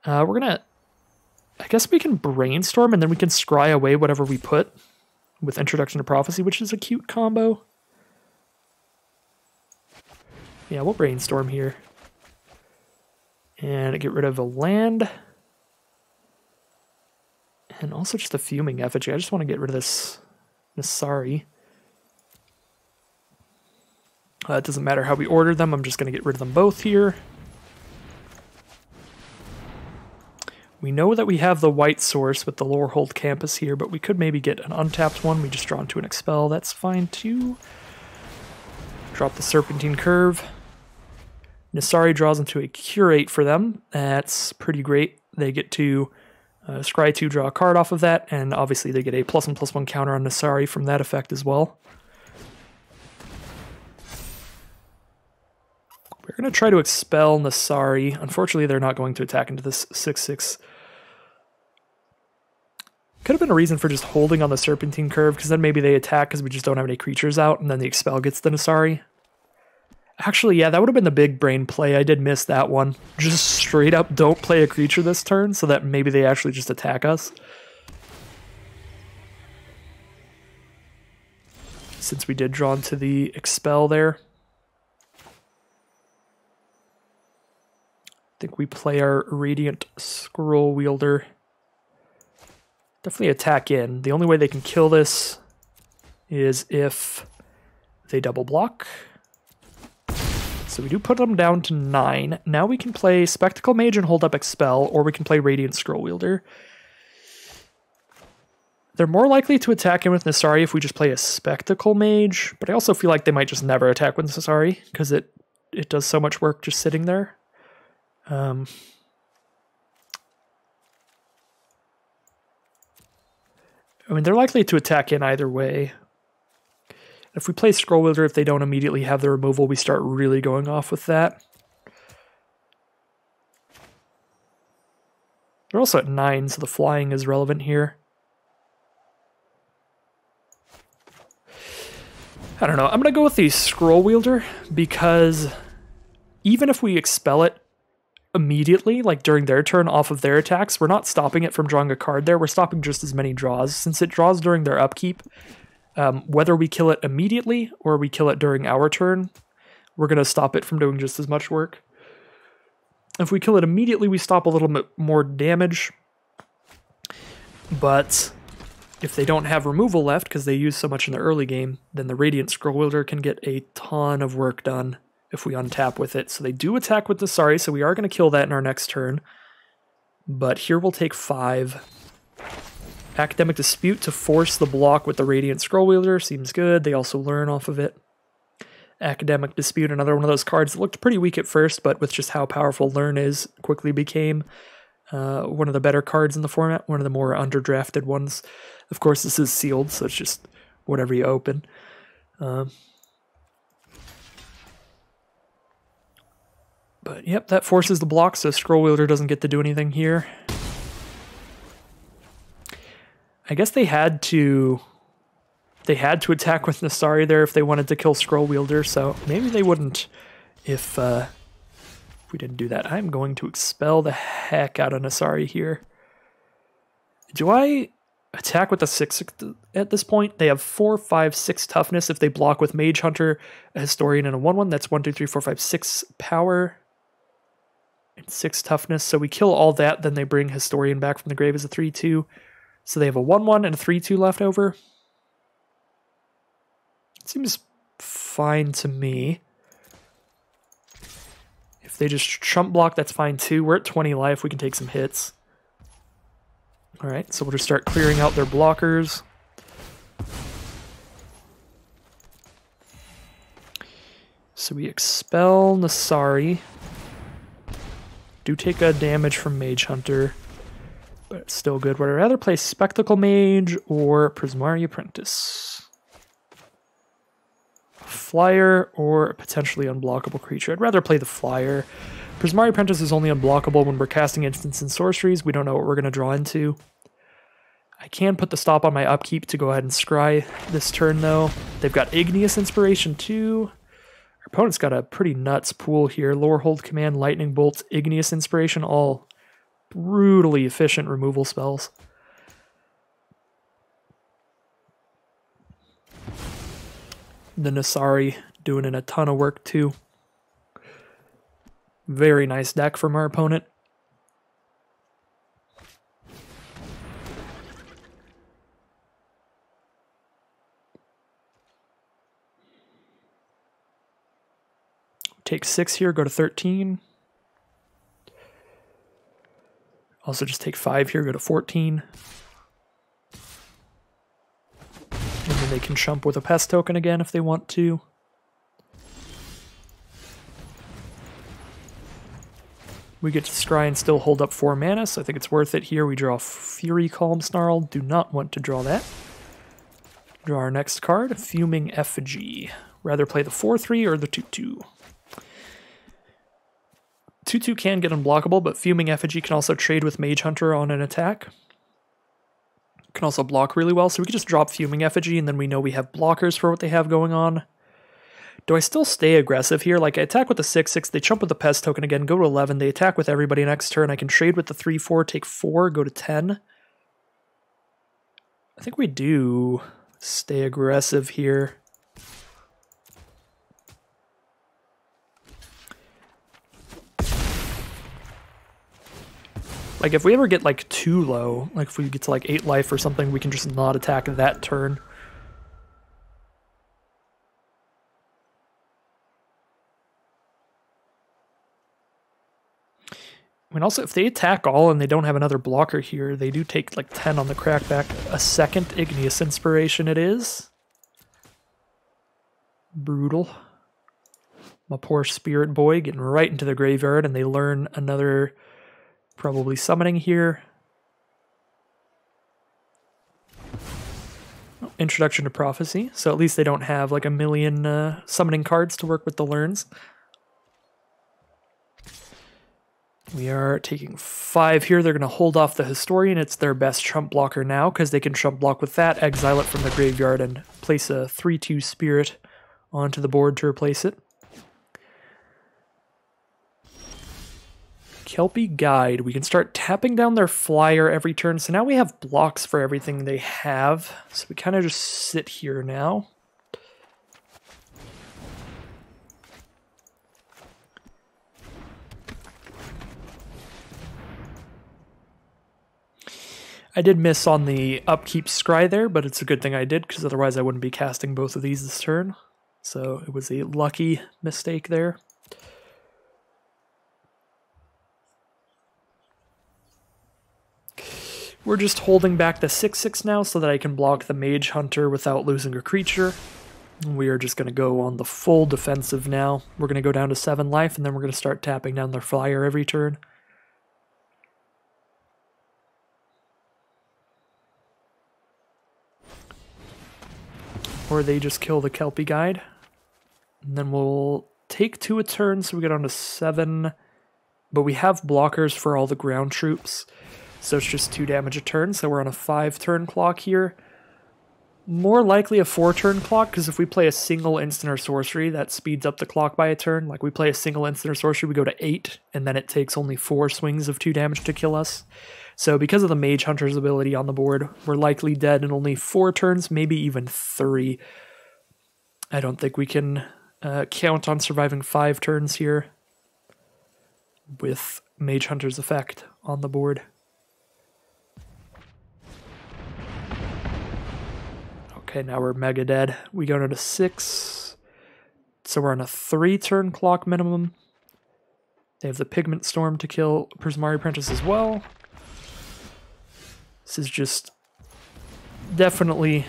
We're gonna... I guess we can Brainstorm, and then we can scry away whatever we put with Introduction to Prophecy, which is a cute combo. Yeah, we'll Brainstorm here. And get rid of a land. And also just a Fuming Effigy. I just want to get rid of this Nasari. It doesn't matter how we ordered them. I'm just going to get rid of them both here. We know that we have the white source with the Lorehold campus here, but we could maybe get an untapped one. We just draw into an Expel. That's fine too. Drop the Serpentine Curve. Nasari draws into a Curate for them. That's pretty great. They get to scry 2, draw a card off of that, and obviously they get a +1/+1 counter on Nasari from that effect as well. They're going to try to expel Nasari. Unfortunately, they're not going to attack into this 6/6. Could have been a reason for just holding on the Serpentine Curve, because then maybe they attack because we just don't have any creatures out, and then the expel gets the Nasari. Actually, yeah, that would have been the big brain play. I did miss that one. Just straight up don't play a creature this turn, so that maybe they actually just attack us. Since we did draw into the expel there. I think we play our Radiant Scroll Wielder. Definitely attack in. The only way they can kill this is if they double block. So we do put them down to 9. Now we can play Spectacle Mage and hold up Expel, or we can play Radiant Scroll Wielder. They're more likely to attack in with Nasari if we just play a Spectacle Mage, but I also feel like they might just never attack with Nasari, because it does so much work just sitting there. I mean, they're likely to attack in either way. If we play Scroll Wielder, if they don't immediately have the removal, we start really going off with that. They're also at 9, so the flying is relevant here. I don't know. I'm going to go with the Scroll Wielder, because even if we expel it immediately, like during their turn off of their attacks, we're not stopping it from drawing a card there. We're stopping just as many draws. Since it draws during their upkeep, whether we kill it immediately or we kill it during our turn, we're going to stop it from doing just as much work. If we kill it immediately, we stop a little bit more damage. But if they don't have removal left, because they use so much in the early game, then the Radiant Scroll Wielder can get a ton of work done if we untap with it. So they do attack with the Nasari, so we are going to kill that in our next turn. But here we'll take 5. Academic Dispute to force the block with the Radiant Scroll Wielder seems good. They also learn off of it. Academic Dispute, another one of those cards that looked pretty weak at first, but with just how powerful Learn is, quickly became one of the better cards in the format, one of the more underdrafted ones. Of course, this is sealed, so it's just whatever you open. But yep, that forces the block, so Scroll Wielder doesn't get to do anything here. I guess they had to attack with Nasari there if they wanted to kill Scroll Wielder, so maybe they wouldn't if we didn't do that. I'm going to expel the heck out of Nasari here. Do I attack with a 6 at this point? They have 4, 5, 6 toughness if they block with Mage Hunter, a Historian, and a 1/1. That's 1, 2, 3, 4, 5, 6 power. And 6 toughness, so we kill all that, then they bring Historian back from the grave as a 3/2. So they have a 1/1 and a 3/2 left over. Seems fine to me. If they just chump block, that's fine too. We're at 20 life, we can take some hits. Alright, so we'll just start clearing out their blockers. So we expel Nasari. Do take a damage from Mage Hunter, but it's still good. Would I rather play Spectacle Mage or Prismari Apprentice? Flyer or a potentially unblockable creature? I'd rather play the Flyer. Prismari Apprentice is only unblockable when we're casting instants and sorceries. We don't know what we're going to draw into. I can put the stop on my upkeep to go ahead and scry this turn, though. They've got Igneous Inspiration, too. Our opponent's got a pretty nuts pool here. Lower Hold Command, Lightning Bolt, Igneous Inspiration, all brutally efficient removal spells. The Nasari doing in a ton of work, too. Very nice deck from our opponent. Take 6 here, go to 13. Also just take 5 here, go to 14. And then they can chump with a pest token again if they want to. We get to scry and still hold up 4 mana, so I think it's worth it here. We draw Fury Calm Snarl. Do not want to draw that. Draw our next card, Fuming Effigy. Rather play the 4/3 or the 2/2. 2/2 can get unblockable, but Fuming Effigy can also trade with Mage Hunter on an attack. Can also block really well, so we can just drop Fuming Effigy, and then we know we have blockers for what they have going on. Do I still stay aggressive here? Like, I attack with the 6/6, they chump with the Pest token again, go to 11, they attack with everybody next turn, I can trade with the 3/4, take 4, go to 10. I think we do stay aggressive here. Like, if we ever get, like, too low, like, if we get to, like, 8 life or something, we can just not attack that turn. I mean, also, if they attack all and they don't have another blocker here, they do take, like, 10 on the crackback. A second Igneous Inspiration it is. Brutal. My poor Spirit Boy getting right into the graveyard, and they learn another... Probably summoning here. Oh, Introduction to Prophecy. So at least they don't have like a million summoning cards to work with the learns. We are taking 5 here. They're going to hold off the Historian. It's their best trump blocker now because they can trump block with that, exile it from the graveyard, and place a 3/2 Spirit onto the board to replace it. Kelpie Guide. We can start tapping down their flyer every turn. So now we have blocks for everything they have. So we kind of just sit here now. I did miss on the upkeep scry there, but it's a good thing I did because otherwise I wouldn't be casting both of these this turn. So it was a lucky mistake there. We're just holding back the 6/6 now so that I can block the Mage Hunter without losing a creature. We are just going to go on the full defensive now. We're going to go down to 7 life, and then we're going to start tapping down their flyer every turn. Or they just kill the Kelpie Guide. And then we'll take 2 a turn, so we get on to 7. But we have blockers for all the ground troops. So it's just 2 damage a turn, so we're on a 5-turn clock here. More likely a 4-turn clock, because if we play a single instant or sorcery, that speeds up the clock by a turn. Like, we play a single instant or sorcery, we go to 8, and then it takes only 4 swings of 2 damage to kill us. So because of the Mage Hunter's ability on the board, we're likely dead in only 4 turns, maybe even 3. I don't think we can count on surviving 5 turns here with Mage Hunter's effect on the board. Okay, now we're mega dead. We go down to 6. So we're on a 3-turn clock minimum. They have the Pigment Storm to kill Prismari Apprentice as well. This is just definitely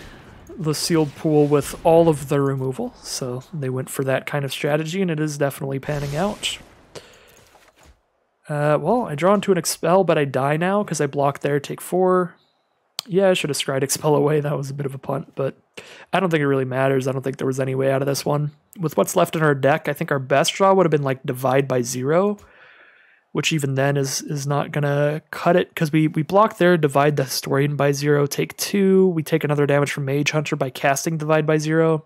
the sealed pool with all of the removal. So they went for that kind of strategy, and it is definitely panning out. Well, I draw into an Expel, but I die now because I blocked there, take 4. Yeah, I should have scryed Expel away. That was a bit of a punt, but I don't think it really matters. I don't think there was any way out of this one. With what's left in our deck, I think our best draw would have been like Divide by 0, which even then is not going to cut it, because we block there, Divide the Historian by 0, take 2. We take another damage from Mage Hunter by casting Divide by 0.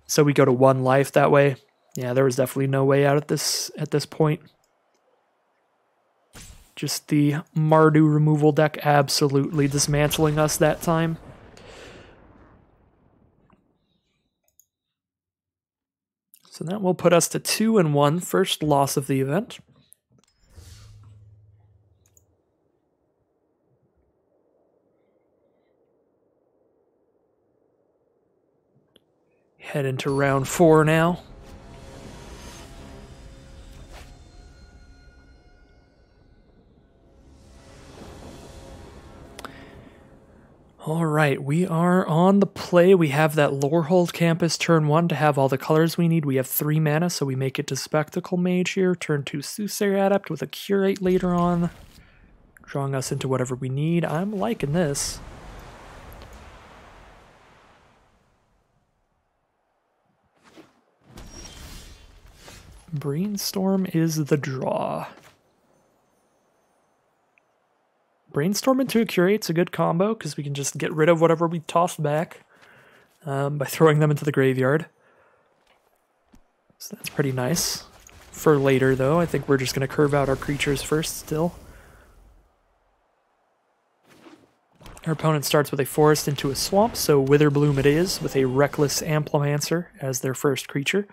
So we go to 1 life that way. Yeah, there was definitely no way out at this point. Just the Mardu removal deck absolutely dismantling us that time. So that will put us to 2-1, first loss of the event. Head into round 4 now. All right, we are on the play. We have that Lorehold Campus turn 1 to have all the colors we need. We have 3 mana, so we make it to Spectacle Mage here. Turn 2 Soothsayer Adept with a Curate later on, drawing us into whatever we need. I'm liking this. Brainstorm is the draw. Brainstorm into a Curate's a good combo because we can just get rid of whatever we tossed back by throwing them into the graveyard. So that's pretty nice. For later, though, I think we're just going to curve out our creatures first still. Our opponent starts with a forest into a swamp, so Witherbloom it is, with a Reckless Amplimancer as their first creature.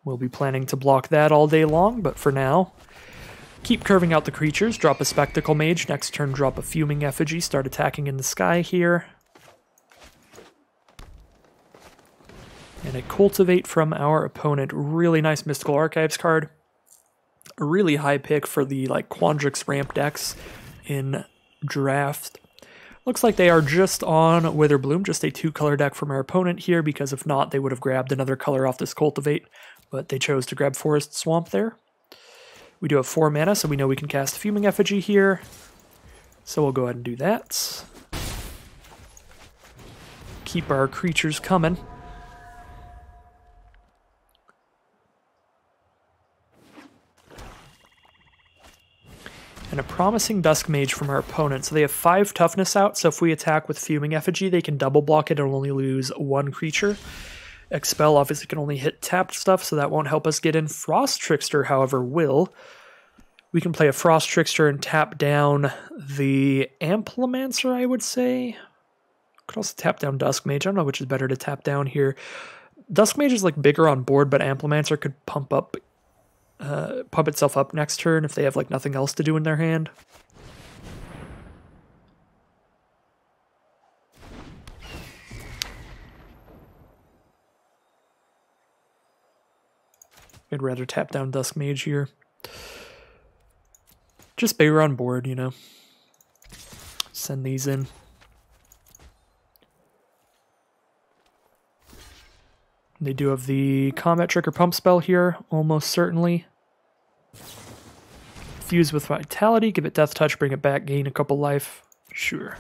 We'll be planning to block that all day long, but for now, keep curving out the creatures. Drop a Spectacle Mage, next turn drop a Fuming Effigy, start attacking in the sky here. And a Cultivate from our opponent. Really nice Mystical Archives card. A really high pick for the Quandrix ramp decks in Draft. Looks like they are just on Witherbloom, just a 2-color deck from our opponent here, because if not, they would have grabbed another color off this Cultivate, but they chose to grab Forest Swamp there. We do have 4 mana, so we know we can cast Fuming Effigy here, so we'll go ahead and do that. Keep our creatures coming. And a promising Dusk Mage from our opponent. So they have 5 toughness out, so if we attack with Fuming Effigy, they can double block it and only lose 1 creature. Expel obviously can only hit tapped stuff, so that won't help us get in. Frost Trickster, however, will. We can play a Frost Trickster and tap down the Amplimancer, I would say. Could also tap down Dusk Mage. I don't know which is better to tap down here. Dusk Mage is bigger on board, but Amplimancer could pump itself up next turn if they have nothing else to do in their hand. I'd rather tap down Dusk Mage here. Just bigger on board, you know. Send these in. They do have the Combat Trick or Pump spell here, almost certainly. Fuse with Vitality, give it Death Touch, bring it back, gain a couple life. Sure.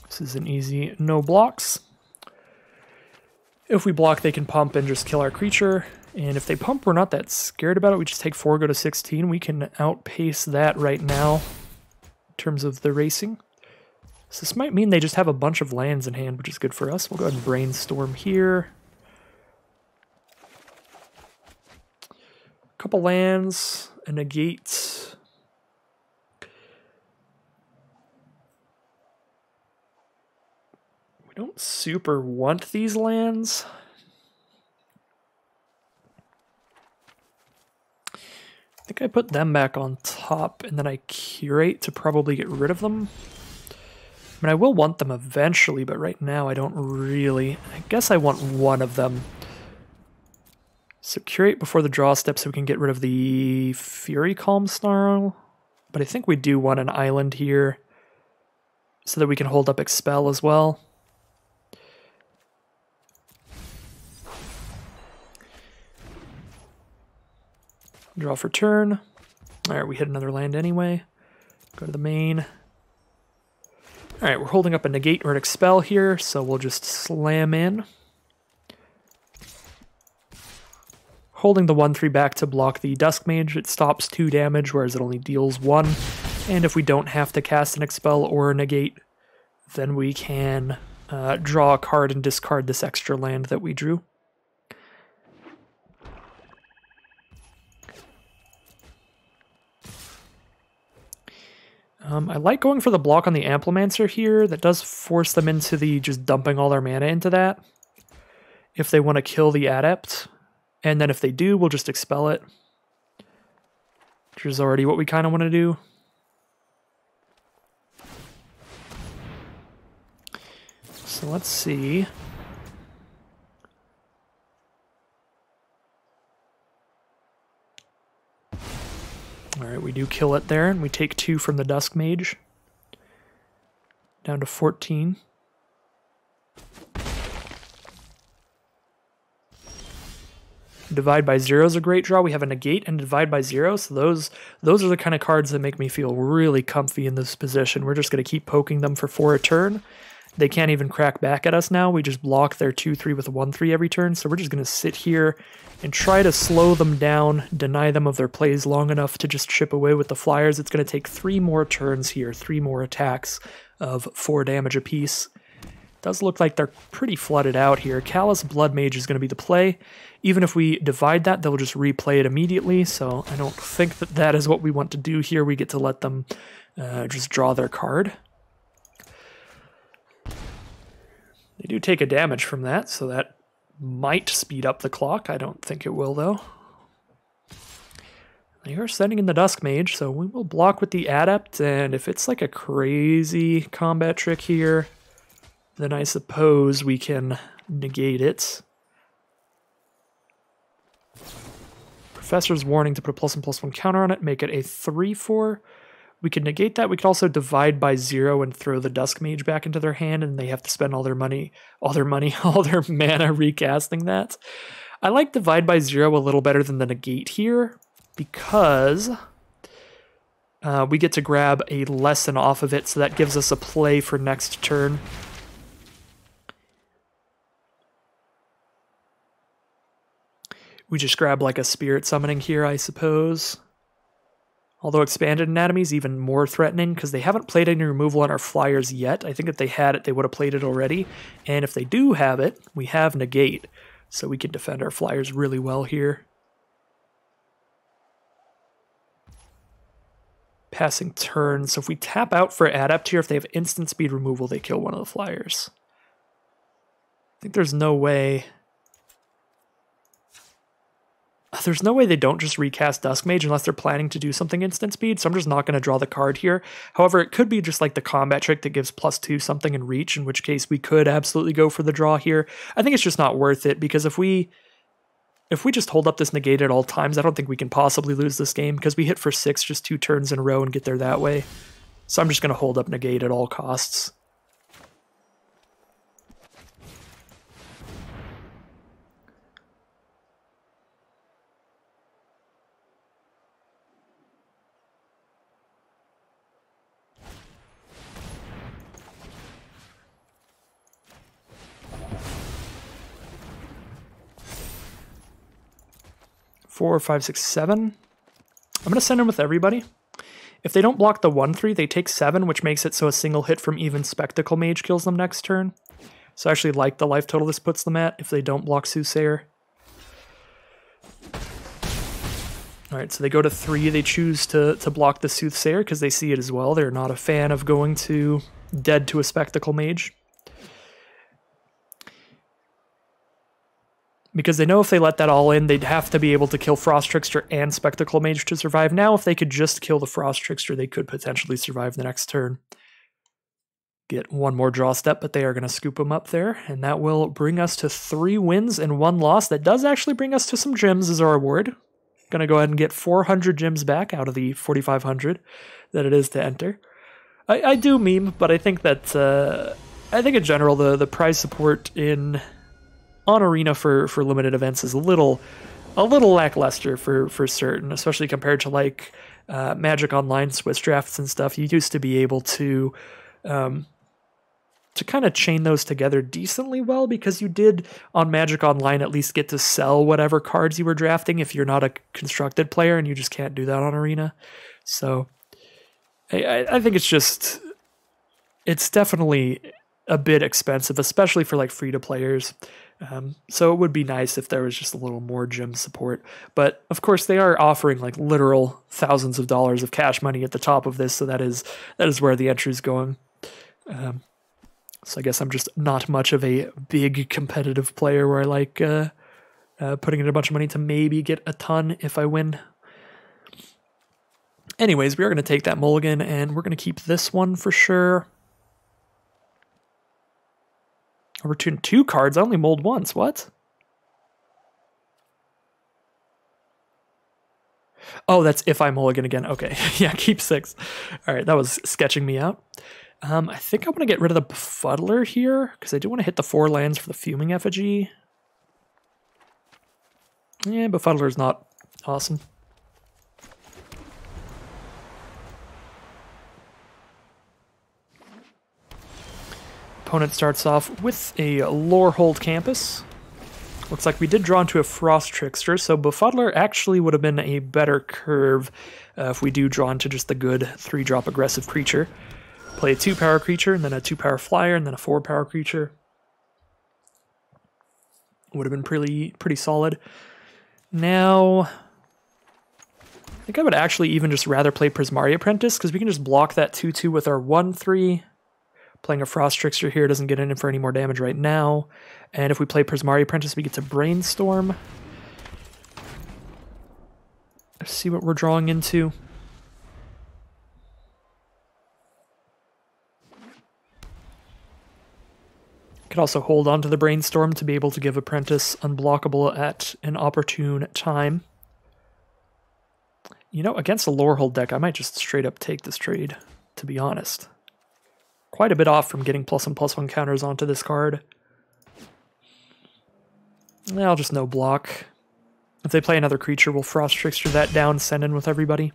This is an easy no blocks. If we block, they can pump and just kill our creature. And if they pump, we're not that scared about it. We just take 4, go to 16. We can outpace that right now in terms of the racing. So this might mean they just have a bunch of lands in hand, which is good for us. We'll go ahead and Brainstorm here. A couple lands, a negate. We don't super want these lands. I think I put them back on top, and then I curate to probably get rid of them. I mean, I will want them eventually, but right now I don't really. I guess I want one of them. So curate before the draw step so we can get rid of the Fury Calm Snarl. But I think we do want an island here so that we can hold up Expel as well. Draw for turn. Alright, we hit another land anyway. Go to the main. Alright, we're holding up a negate or an expel here, so we'll just slam in. Holding the 1/3 back to block the Dusk Mage. It stops 2 damage, whereas it only deals 1. And if we don't have to cast an expel or a negate, then we can draw a card and discard this extra land that we drew. I like going for the block on the Amplimancer here. That does force them into the just dumping all their mana into that. If they want to kill the Adept. And then if they do, we'll just expel it. Which is already what we kind of want to do. So let's see. Alright, we do kill it there, and we take 2 from the Dusk Mage. Down to 14. Divide by Zero is a great draw. We have a Negate and Divide by Zero, so those are the kind of cards that make me feel really comfy in this position. We're just going to keep poking them for 4 a turn. They can't even crack back at us now. We just block their 2-3 with a 1-3 every turn, so we're just going to sit here and try to slow them down, deny them of their plays long enough to just chip away with the flyers. It's going to take 3 more turns here, 3 more attacks of 4 damage apiece. Does look like they're pretty flooded out here. Callous Blood Mage is going to be the play. Even if we divide that, they'll just replay it immediately, so I don't think that that is what we want to do here. We get to let them just draw their card. They do take a damage from that, so that might speed up the clock. I don't think it will, though. They are sending in the Dusk Mage, so we will block with the Adept, and if it's like a crazy combat trick here, then I suppose we can negate it. Professor's Warning to put a +1/+1 counter on it, make it a 3/4. We could negate that. We could also divide by 0 and throw the Dusk Mage back into their hand, and they have to spend all their mana recasting that. I like divide by 0 a little better than the negate here, because we get to grab a lesson off of it, so that gives us a play for next turn. We just grab like a Spirit Summoning here, I suppose. Although Expanded Anatomy is even more threatening because they haven't played any removal on our flyers yet. I think if they had it, they would have played it already. And if they do have it, we have Negate. So we can defend our flyers really well here. Passing turn. So if we tap out for Adept here, if they have instant speed removal, they kill one of the flyers. I think there's no way... There's no way they don't just recast Dusk Mage unless they're planning to do something instant speed, so I'm just not going to draw the card here. However, it could be just like the combat trick that gives +2 something in reach, in which case we could absolutely go for the draw here. I think it's just not worth it, because if we just hold up this negate at all times, I don't think we can possibly lose this game, because we hit for 6 just 2 turns in a row and get there that way. So I'm just going to hold up negate at all costs. Four, 5, 6, 7. I'm going to send them with everybody. If they don't block the 1-3, they take 7, which makes it so a single hit from even Spectacle Mage kills them next turn. So I actually like the life total this puts them at if they don't block Soothsayer. Alright, so they go to 3. They choose to block the Soothsayer because they see it as well. They're not a fan of going to dead to a Spectacle Mage. Because they know if they let that all in, they'd have to be able to kill Frost Trickster and Spectacle Mage to survive. Now, if they could just kill the Frost Trickster, they could potentially survive the next turn. Get one more draw step, but they are going to scoop them up there. And that will bring us to 3 wins and 1 loss. That does actually bring us to some gems as our reward. Going to go ahead and get 400 gems back out of the 4,500 that it is to enter. I do meme, but I think that, I think in general, the prize support on Arena for limited events is a little lackluster for certain, especially compared to like Magic Online Swiss drafts and stuff. You used to be able to kind of chain those together decently well, because you did on Magic Online at least get to sell whatever cards you were drafting if you're not a constructed player, and you just can't do that on Arena. So I think it's definitely a bit expensive, especially for like free-to-players. So it would be nice if there was just a little more gem support. But of course they are offering like literal thousands of dollars of cash money at the top of this, so that is where the entry is going. So I guess I'm just not much of a big competitive player where I like putting in a bunch of money to maybe get a ton if I win. Anyways, we are going to take that mulligan, and we're going to keep this one for sure. I returned 2 cards. I only mulled once. What? Oh, that's if I mulligan again. Okay. Yeah, keep 6. All right, that was sketching me out. I think I want to get rid of the Befuddler here, because I do want to hit the 4 lands for the Fuming Effigy. Yeah, Befuddler's not awesome. Opponent starts off with a Lorehold Campus. Looks like we did draw into a Frost Trickster, so Befuddler actually would have been a better curve if we do draw into just the good 3-drop aggressive creature. Play a 2-power creature, and then a 2-power flyer, and then a 4-power creature. Would have been pretty solid. Now, I think I would actually even just rather play Prismari Apprentice, because we can just block that 2-2 with our 1-3. Playing a Frost Trickster here doesn't get in for any more damage right now. And if we play Prismari Apprentice, we get to Brainstorm. Let's see what we're drawing into. Could also hold on to the Brainstorm to be able to give Apprentice unblockable at an opportune time. You know, against a Lorehold deck, I might just straight up take this trade, to be honest. Quite a bit off from getting +1/+1 counters onto this card. I'll just no block. If they play another creature, we'll Frost Trickster that down, send in with everybody.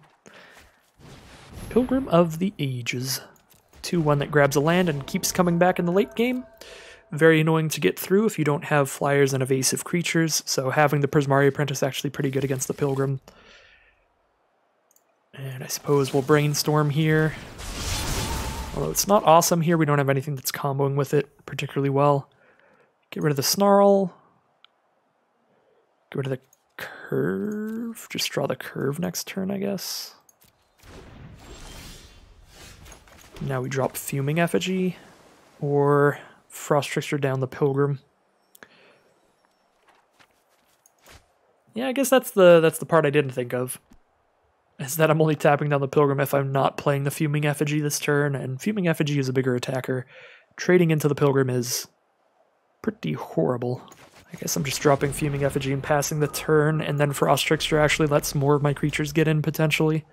Pilgrim of the Ages. 2-1 that grabs a land and keeps coming back in the late game. Very annoying to get through if you don't have flyers and evasive creatures, so having the Prismari Apprentice is actually pretty good against the Pilgrim. And I suppose we'll Brainstorm here. Although it's not awesome here, we don't have anything that's comboing with it particularly well. Get rid of the Snarl. Get rid of the Curve. Just draw the Curve next turn, I guess. Now we drop Fuming Effigy, or Frost Trickster down the Pilgrim. Yeah, I guess that's the part I didn't think of. Is that I'm only tapping down the Pilgrim if I'm not playing the Fuming Effigy this turn, and Fuming Effigy is a bigger attacker. Trading into the Pilgrim is pretty horrible. I guess I'm just dropping Fuming Effigy and passing the turn, and then Frost Trickster actually lets more of my creatures get in, potentially.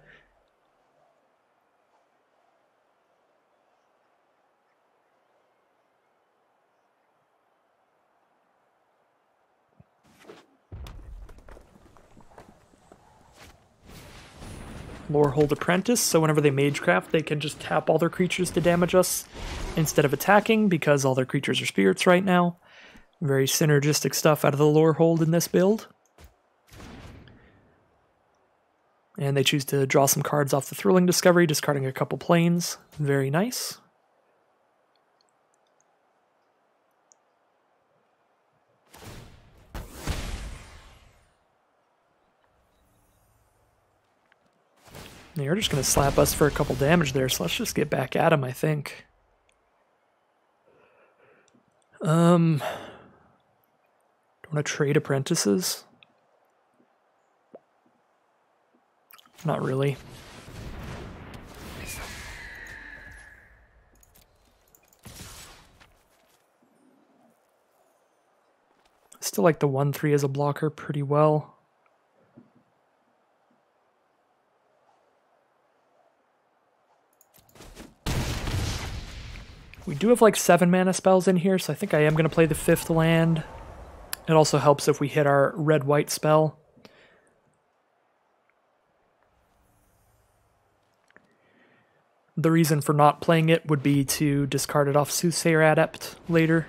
Lorehold Apprentice, so whenever they Magecraft, they can just tap all their creatures to damage us instead of attacking, because all their creatures are spirits right now. Very synergistic stuff out of the Lorehold in this build. And they choose to draw some cards off the Thrilling Discovery, discarding a couple planes. Very nice. They're just going to slap us for a couple damage there, so let's just get back at him, I think. Do I want to trade Apprentices? Not really. Still like the 1-3 as a blocker pretty well. We do have like 7 mana spells in here, so I think I am going to play the 5th land. It also helps if we hit our red-white spell. The reason for not playing it would be to discard it off Soothsayer Adept later.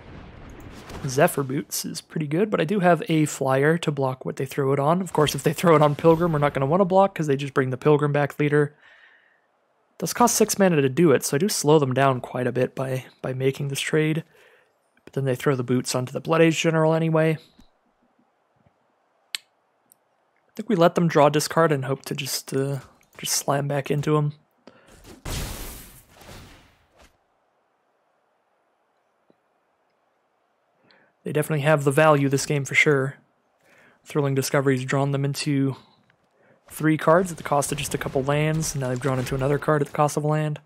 Zephyr Boots is pretty good, but I do have a flyer to block what they throw it on. Of course, if they throw it on Pilgrim, we're not going to want to block because they just bring the Pilgrim back later. It does cost 6 mana to do it, so I do slow them down quite a bit by making this trade. But then they throw the boots onto the Blood Age General anyway. I think we let them draw discard and hope to just slam back into them. They definitely have the value this game for sure. Thrilling Discovery's drawn them into 3 cards at the cost of just a couple lands. Now they've drawn into another card at the cost of a land.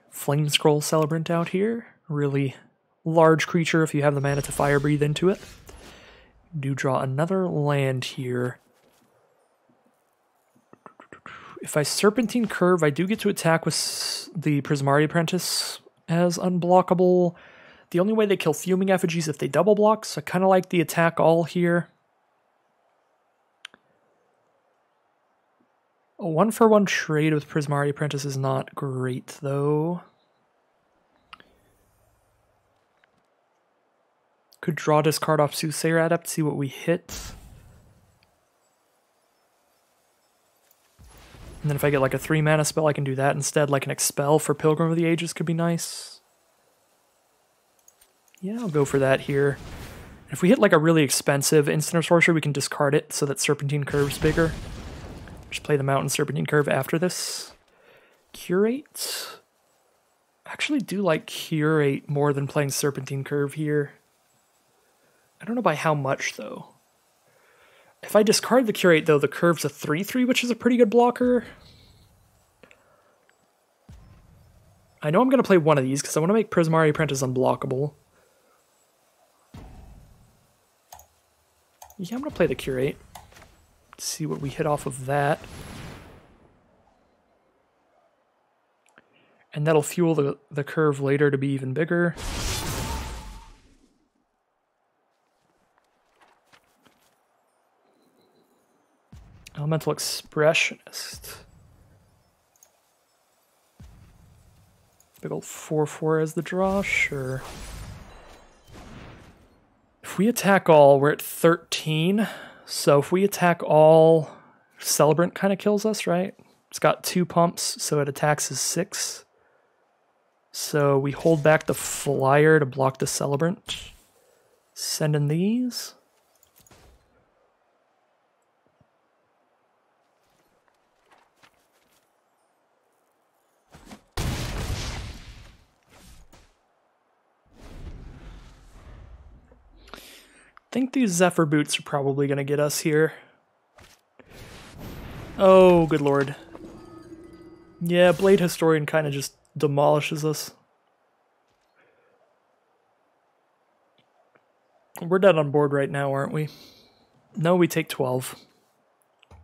Flame Scroll Celebrant out here. Really large creature if you have the mana to Fire Breathe into it. Do draw another land here. If I Serpentine Curve, I do get to attack with the Prismari Apprentice as unblockable. The only way they kill Fuming Effigy is if they double block, so I kind of like the attack all here. A 1-for-1 trade with Prismari Apprentice is not great, though. Could draw this card off Soothsayer Adept, see what we hit. And then if I get like a 3-mana spell, I can do that instead. Like an Expel for Pilgrim of the Ages could be nice. Yeah, I'll go for that here. If we hit like a really expensive instant or sorcery, we can discard it so that Serpentine Curve's bigger. Just play the Mountain Serpentine Curve after this. Curate. I actually do like Curate more than playing Serpentine Curve here. I don't know by how much, though. If I discard the Curate, though, the Curve's a 3/3, which is a pretty good blocker. I know I'm going to play one of these, because I want to make Prismari Apprentice unblockable. Yeah, I'm going to play the Curate. See what we hit off of that. And that'll fuel the curve later to be even bigger. Elemental Expressionist. Big old 4/4 as the draw, sure. If we attack all, we're at 13. So if we attack all, Celebrant kind of kills us, right? It's got 2 pumps, so it attacks as 6. So we hold back the Flyer to block the Celebrant. Send in these. I think these Zephyr Boots are probably going to get us here. Oh, good lord. Yeah, Blade Historian kind of just demolishes us. We're dead on board right now, aren't we? No, we take 12.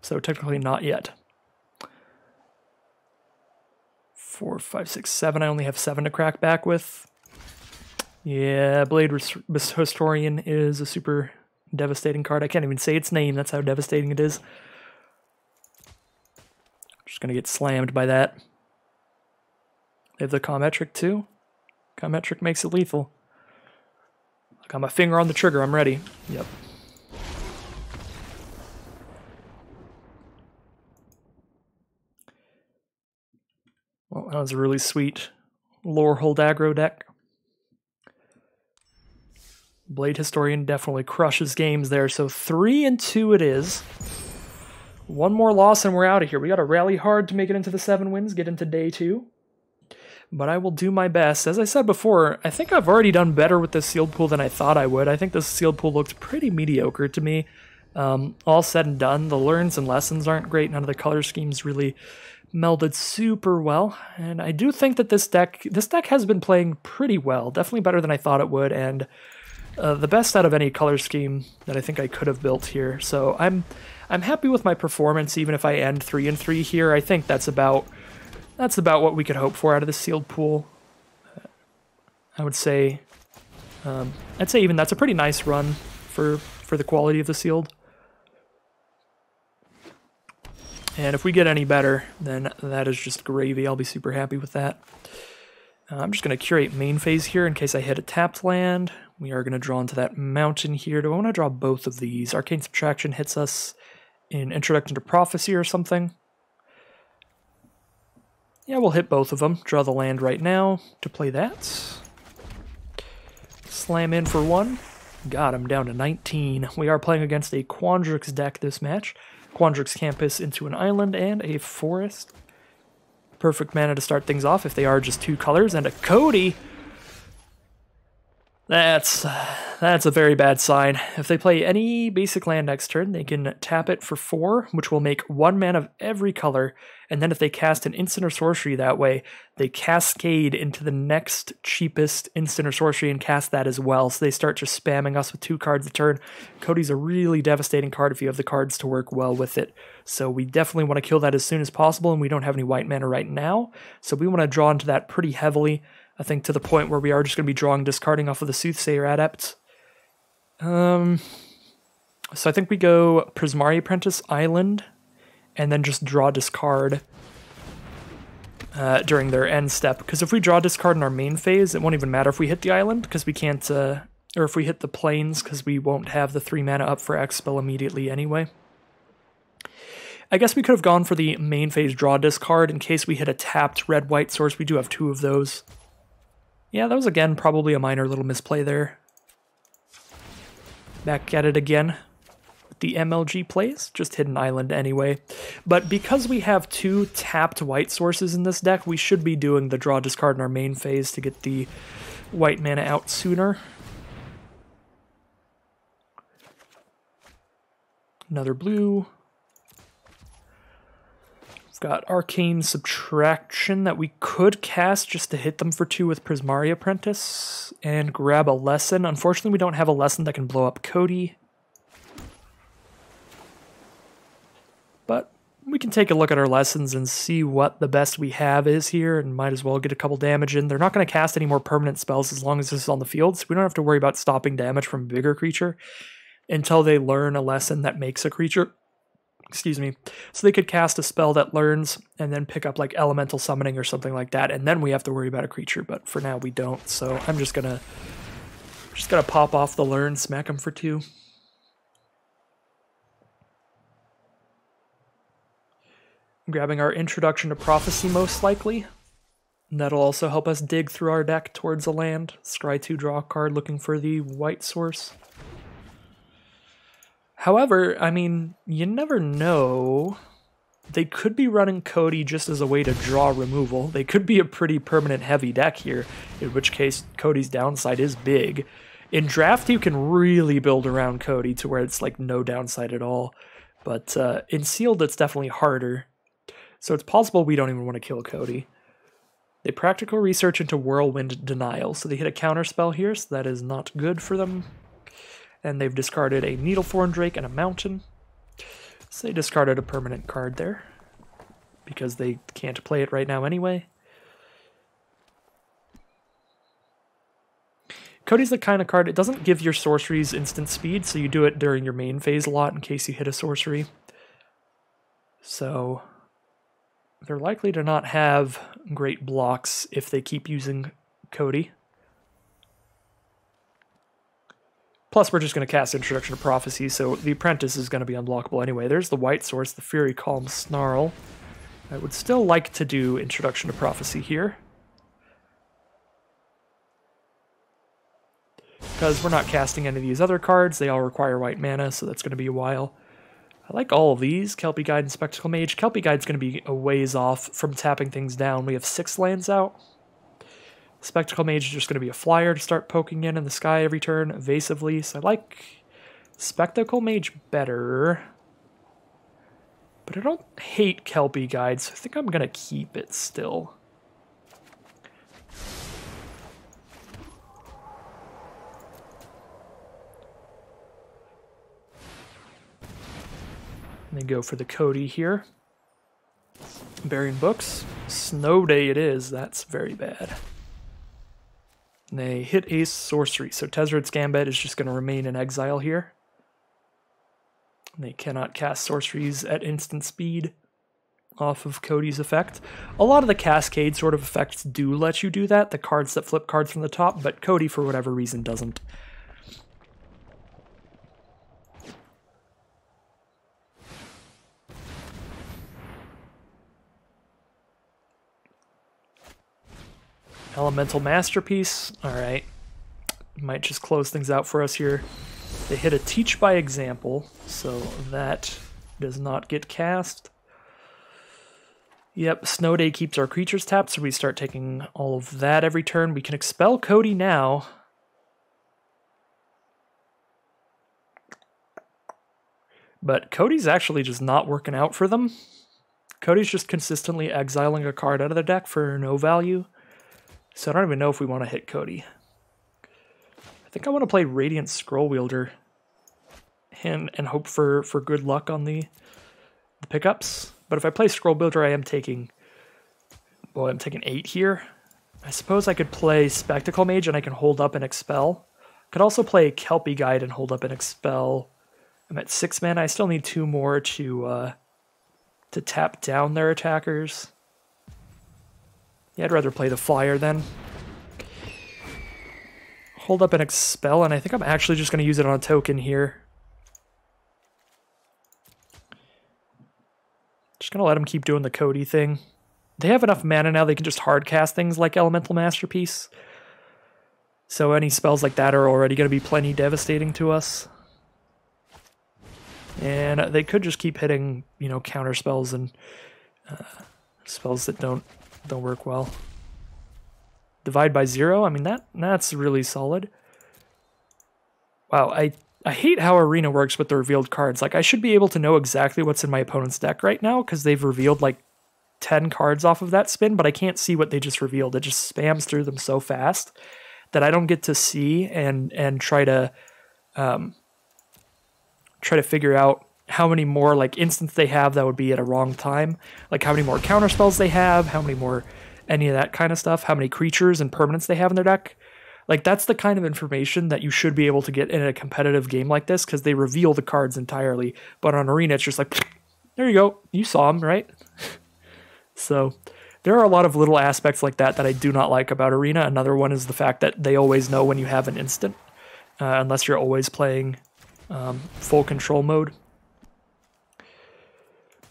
So technically not yet. 4, 5, 6, 7. I only have 7 to crack back with. Yeah, Blade Historian is a super devastating card. I can't even say its name, that's how devastating it is. Just gonna get slammed by that. They have the Commetric too. Commetric makes it lethal. I got my finger on the trigger, I'm ready. Yep. Well, that was a really sweet lore hold aggro deck. Blade Historian definitely crushes games there, so 3-2 it is. One more loss and we're out of here. We got to rally hard to make it into the 7 wins, get into day 2. But I will do my best. As I said before, I think I've already done better with this sealed pool than I thought I would. I think this sealed pool looked pretty mediocre to me. All said and done, the learns and lessons aren't great. None of the color schemes really melded super well. And I do think that this deck has been playing pretty well. Definitely better than I thought it would. And the best out of any color scheme that I think I could have built here. So I'm happy with my performance, even if I end 3-3 here. I think that's about what we could hope for out of the sealed pool. I would say, I'd say even that's a pretty nice run for the quality of the sealed. And if we get any better, then that is just gravy. I'll be super happy with that. I'm just going to curate main phase here in case I hit a tapped land. We are going to draw into that mountain here. Do I want to draw both of these? Arcane Subtraction hits us in Introduction to Prophecy or something. Yeah, we'll hit both of them. Draw the land right now to play that. Slam in for 1. Got him down to 19. We are playing against a Quandrix deck this match. Quandrix Campus into an island and a forest. Perfect mana to start things off if they are just 2 colors. And a Cody! That's a very bad sign. If they play any basic land next turn, they can tap it for 4, which will make 1 mana of every color, and then if they cast an instant or sorcery that way, they cascade into the next cheapest instant or sorcery and cast that as well, so they start just spamming us with 2 cards a turn. Cody's a really devastating card if you have the cards to work well with it, so we definitely want to kill that as soon as possible, and we don't have any white mana right now, so we want to draw into that pretty heavily. I think to the point where we are just going to be drawing, discarding off of the Soothsayer Adept. So I think we go Prismari Apprentice Island, and then just draw discard during their end step. Because if we draw discard in our main phase, it won't even matter if we hit the island, because we can't, or if we hit the plains, because we won't have the 3 mana up for X-Spell immediately anyway. I guess we could have gone for the main phase draw discard in case we hit a tapped red-white source. We do have 2 of those. Yeah, that was, again, probably a minor little misplay there. Back at it again. The MLG plays, just hit an island anyway. But because we have 2 tapped white sources in this deck, we should be doing the draw discard in our main phase to get the white mana out sooner. Another blue. We've got Arcane Subtraction that we could cast just to hit them for 2 with Prismari Apprentice and grab a lesson. Unfortunately, we don't have a lesson that can blow up Cody. But we can take a look at our lessons and see what the best we have is here, and might as well get a couple damage in. They're not going to cast any more permanent spells as long as this is on the field, so we don't have to worry about stopping damage from a bigger creature until they learn a lesson that makes a creature. Excuse me. So they could cast a spell that learns and then pick up like elemental summoning or something like that, and then we have to worry about a creature, but for now we don't. So I'm just gonna pop off the learn, smack them for 2. Grabbing our Introduction to Prophecy most likely. And that'll also help us dig through our deck towards a land. Scry 2, draw a card looking for the white source. However, I mean, you never know. They could be running Cody just as a way to draw removal. They could be a pretty permanent heavy deck here, in which case Cody's downside is big. In draft, you can really build around Cody to where it's like no downside at all. But in sealed, it's definitely harder. So it's possible we don't even want to kill Cody. They practical research into Whirlwind Denial, so they hit a counterspell here, so that is not good for them. And they've discarded a Needlethorn Drake and a Mountain. So they discarded a permanent card there, because they can't play it right now anyway. Cody's the kind of card, it doesn't give your sorceries instant speed, so you do it during your main phase a lot in case you hit a sorcery. So they're likely to not have great blocks if they keep using Cody. Plus, we're just going to cast Introduction to Prophecy, so the Apprentice is going to be unblockable anyway. There's the white source, the Fury Calm Snarl. I would still like to do Introduction to Prophecy here, because we're not casting any of these other cards. They all require white mana, so that's going to be a while. I like all of these, Kelpie Guide and Spectacle Mage. Kelpie Guide's going to be a ways off from tapping things down. We have 6 lands out. Spectacle Mage is just going to be a flyer to start poking in the sky every turn evasively, so I like Spectacle Mage better. But I don't hate Kelpie Guide, so I think I'm going to keep it still. And they go for the Cody here. Burying Books. Snow Day it is. That's very bad. And they hit a sorcery, so Tezzret's Gambit is just going to remain in exile here. And they cannot cast sorceries at instant speed off of Cody's effect. A lot of the Cascade sort of effects do let you do that, the cards that flip cards from the top, but Cody, for whatever reason, doesn't. Elemental Masterpiece. Alright. Might just close things out for us here. They hit a Teach by Example, so that does not get cast. Yep, Snow Day keeps our creatures tapped, so we start taking all of that every turn. We can expel Cody now. But Cody's actually just not working out for them. Cody's just consistently exiling a card out of the deck for no value. So I don't even know if we want to hit Cody. I think I want to play Radiant Scroll Wielder and hope for good luck on the pickups. But if I play Scroll Builder, I am taking... Well, I'm taking 8 here. I suppose I could play Spectacle Mage and I can hold up and expel. Could also play Kelpie Guide and hold up and expel. I'm at 6 mana. I still need 2 more to to tap down their attackers. Yeah, I'd rather play the flyer then. Hold up and expel, and I think I'm actually just going to use it on a token here. Just going to let them keep doing the Cody thing. They have enough mana now, they can just hard cast things like Elemental Masterpiece. So any spells like that are already going to be plenty devastating to us. And they could just keep hitting, you know, counter spells and spells that don't work well. Divide by 0, I mean, that's really solid. Wow, I hate how Arena works with the revealed cards. Like, I should be able to know exactly what's in my opponent's deck right now, because they've revealed, like, 10 cards off of that spin, but I can't see what they just revealed. It just spams through them so fast that I don't get to see and try to figure out how many more, like, instants they have that would be at a wrong time. Like, how many more counter spells they have, how many more any of that kind of stuff, how many creatures and permanents they have in their deck. Like, that's the kind of information that you should be able to get in a competitive game like this, because they reveal the cards entirely. But on Arena, it's just like, there you go, you saw them, right? So there are a lot of little aspects like that that I do not like about Arena. Another one is the fact that they always know when you have an instant, unless you're always playing full control mode.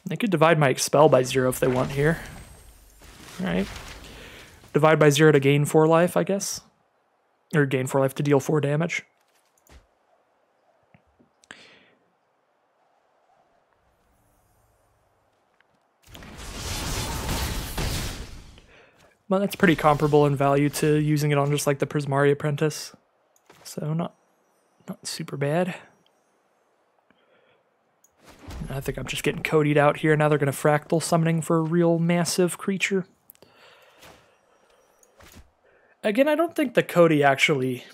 They could divide my expel by 0 if they want here. All right. Divide by 0 to gain 4 life, I guess. Or gain 4 life to deal 4 damage. Well, that's pretty comparable in value to using it on just like the Prismari Apprentice. So not super bad. I think I'm just getting Cody'd out here. Now they're going to fractal summoning for a real massive creature. Again, I don't think the Cody actually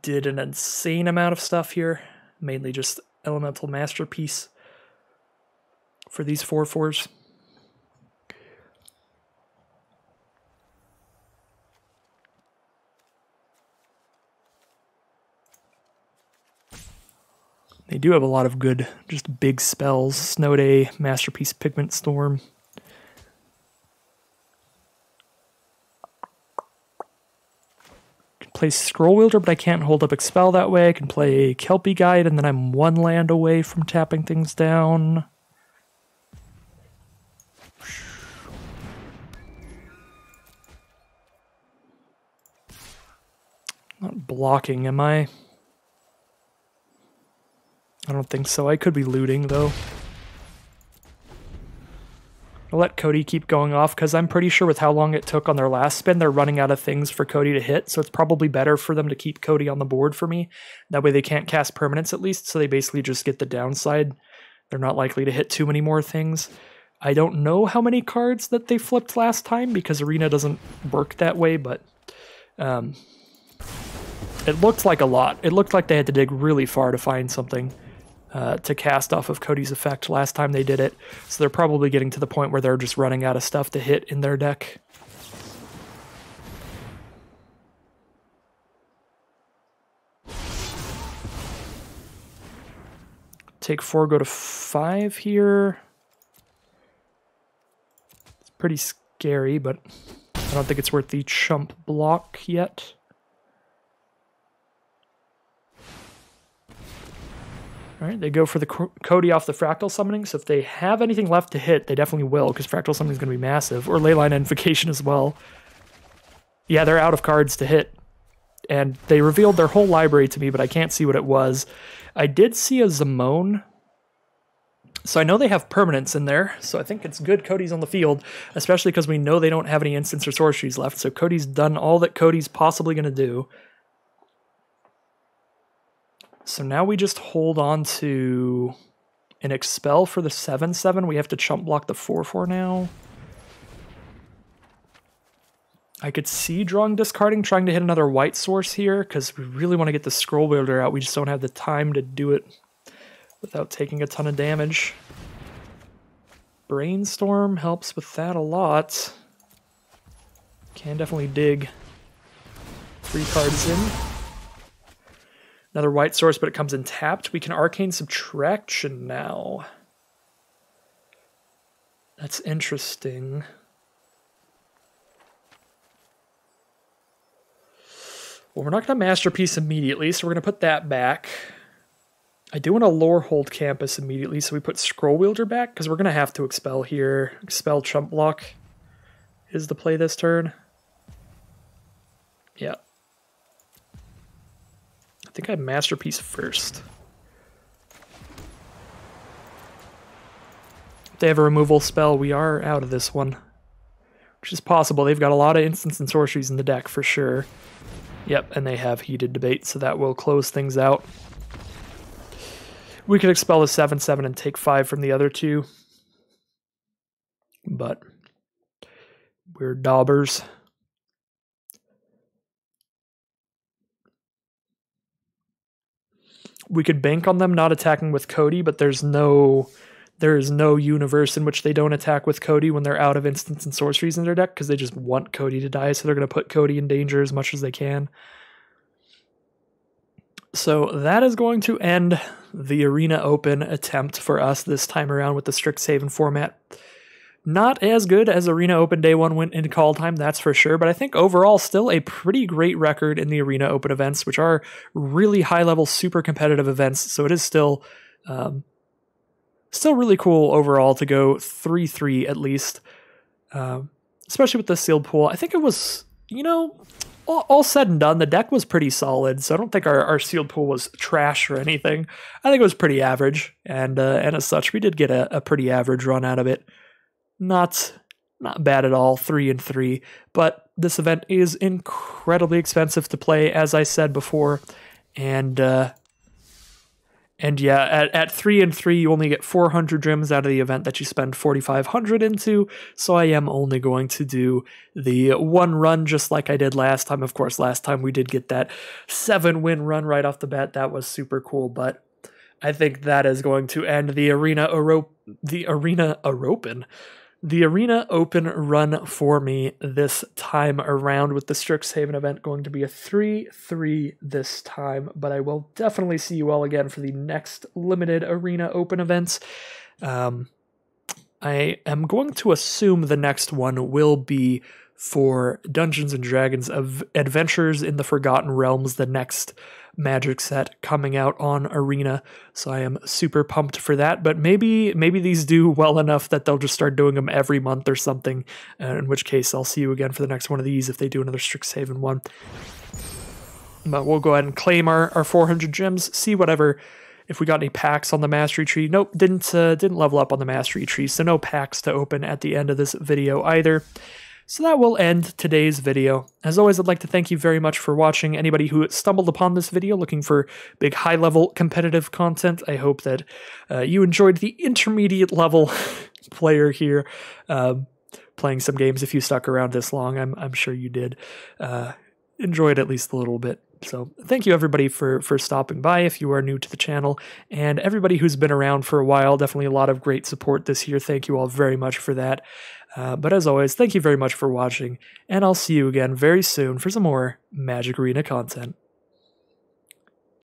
did an insane amount of stuff here. Mainly just Elemental Masterpiece for these 4/4s. They do have a lot of good, just big spells. Snow Day, Masterpiece, Pigment Storm. Can play Scroll Wielder, but I can't hold up Expel that way. I can play Kelpie Guide, and then I'm 1 land away from tapping things down. Not blocking, am I? I don't think so. I could be looting, though. I'll let Cody keep going off, because I'm pretty sure with how long it took on their last spin, they're running out of things for Cody to hit, so it's probably better for them to keep Cody on the board for me. That way they can't cast permanents at least, so they basically just get the downside. They're not likely to hit too many more things. I don't know how many cards that they flipped last time, because Arena doesn't work that way, but it looked like a lot. It looked like they had to dig really far to find something to cast off of Cody's effect last time they did it. So they're probably getting to the point where they're just running out of stuff to hit in their deck. Take 4, go to 5 here. It's pretty scary, but I don't think it's worth the chump block yet. All right, they go for the Cody off the Fractal Summoning, so if they have anything left to hit, they definitely will, because Fractal Summoning is going to be massive, or Leyline Invocation as well. Yeah, they're out of cards to hit, and they revealed their whole library to me, but I can't see what it was. I did see a Zamone, so I know they have permanents in there, so I think it's good Cody's on the field, especially because we know they don't have any instants or sorceries left, so Cody's done all that Cody's possibly going to do. So now we just hold on to an Expel for the 7/7. We have to chump block the 4/4 now. I could see drawing discarding, trying to hit another white source here, because we really want to get the Scroll Wielder out. We just don't have the time to do it without taking a ton of damage. Brainstorm helps with that a lot. Can definitely dig 3 cards in. Another white source, but it comes in tapped. We can Arcane Subtraction now. That's interesting. Well, we're not going to Masterpiece immediately, so we're going to put that back. I do want to Lorehold Campus immediately, so we put Scroll Wielder back, because we're going to have to expel here. Expel Chump Block is the play this turn. Yeah. I think I have Masterpiece first. If they have a removal spell, we are out of this one. Which is possible. They've got a lot of instants and sorceries in the deck for sure. Yep, and they have Heated Debate, so that will close things out. We could expel a 7/7 and take 5 from the other two. But we're daubers. We could bank on them not attacking with Cody, but there is no universe in which they don't attack with Cody when they're out of instants and sorceries in their deck, because they just want Cody to die, so they're going to put Cody in danger as much as they can. So that is going to end the Arena Open attempt for us this time around with the Strixhaven format. Not as good as Arena Open Day 1 went in call time, that's for sure, but I think overall still a pretty great record in the Arena Open events, which are really high-level, super competitive events, so it is still really cool overall to go 3-3 at least, especially with the sealed pool. I think it was, you know, all said and done, the deck was pretty solid, so I don't think our sealed pool was trash or anything. I think it was pretty average, and as such, we did get a pretty average run out of it. Not bad at all, 3-3, but this event is incredibly expensive to play, as I said before, and yeah, at 3-3, you only get 400 gems out of the event that you spend 4,500 into, so I am only going to do the one run just like I did last time. Of course, last time we did get that 7-win run right off the bat. That was super cool, but I think that is going to end the Arena Open run for me this time around, with the Strixhaven event going to be a 3-3 this time, but I will definitely see you all again for the next limited Arena Open events. I am going to assume the next one will be for Dungeons & Dragons of Adventures in the Forgotten Realms, the next Magic set coming out on Arena, so I am super pumped for that. But maybe these do well enough that they'll just start doing them every month or something, in which case I'll see you again for the next one of these if they do another Strixhaven one. But we'll go ahead and claim our 400 gems, see whatever, if we got any packs on the Mastery Tree. Nope, didn't level up on the Mastery Tree, so no packs to open at the end of this video either. So that will end today's video. As always, I'd like to thank you very much for watching. Anybody who stumbled upon this video looking for big high-level competitive content, I hope that you enjoyed the intermediate level player here playing some games. If you stuck around this long, I'm sure you did. Enjoyed at least a little bit. So thank you everybody for stopping by if you are new to the channel, and everybody who's been around for a while. Definitely a lot of great support this year. Thank you all very much for that. But as always, thank you very much for watching, and I'll see you again very soon for some more Magic Arena content.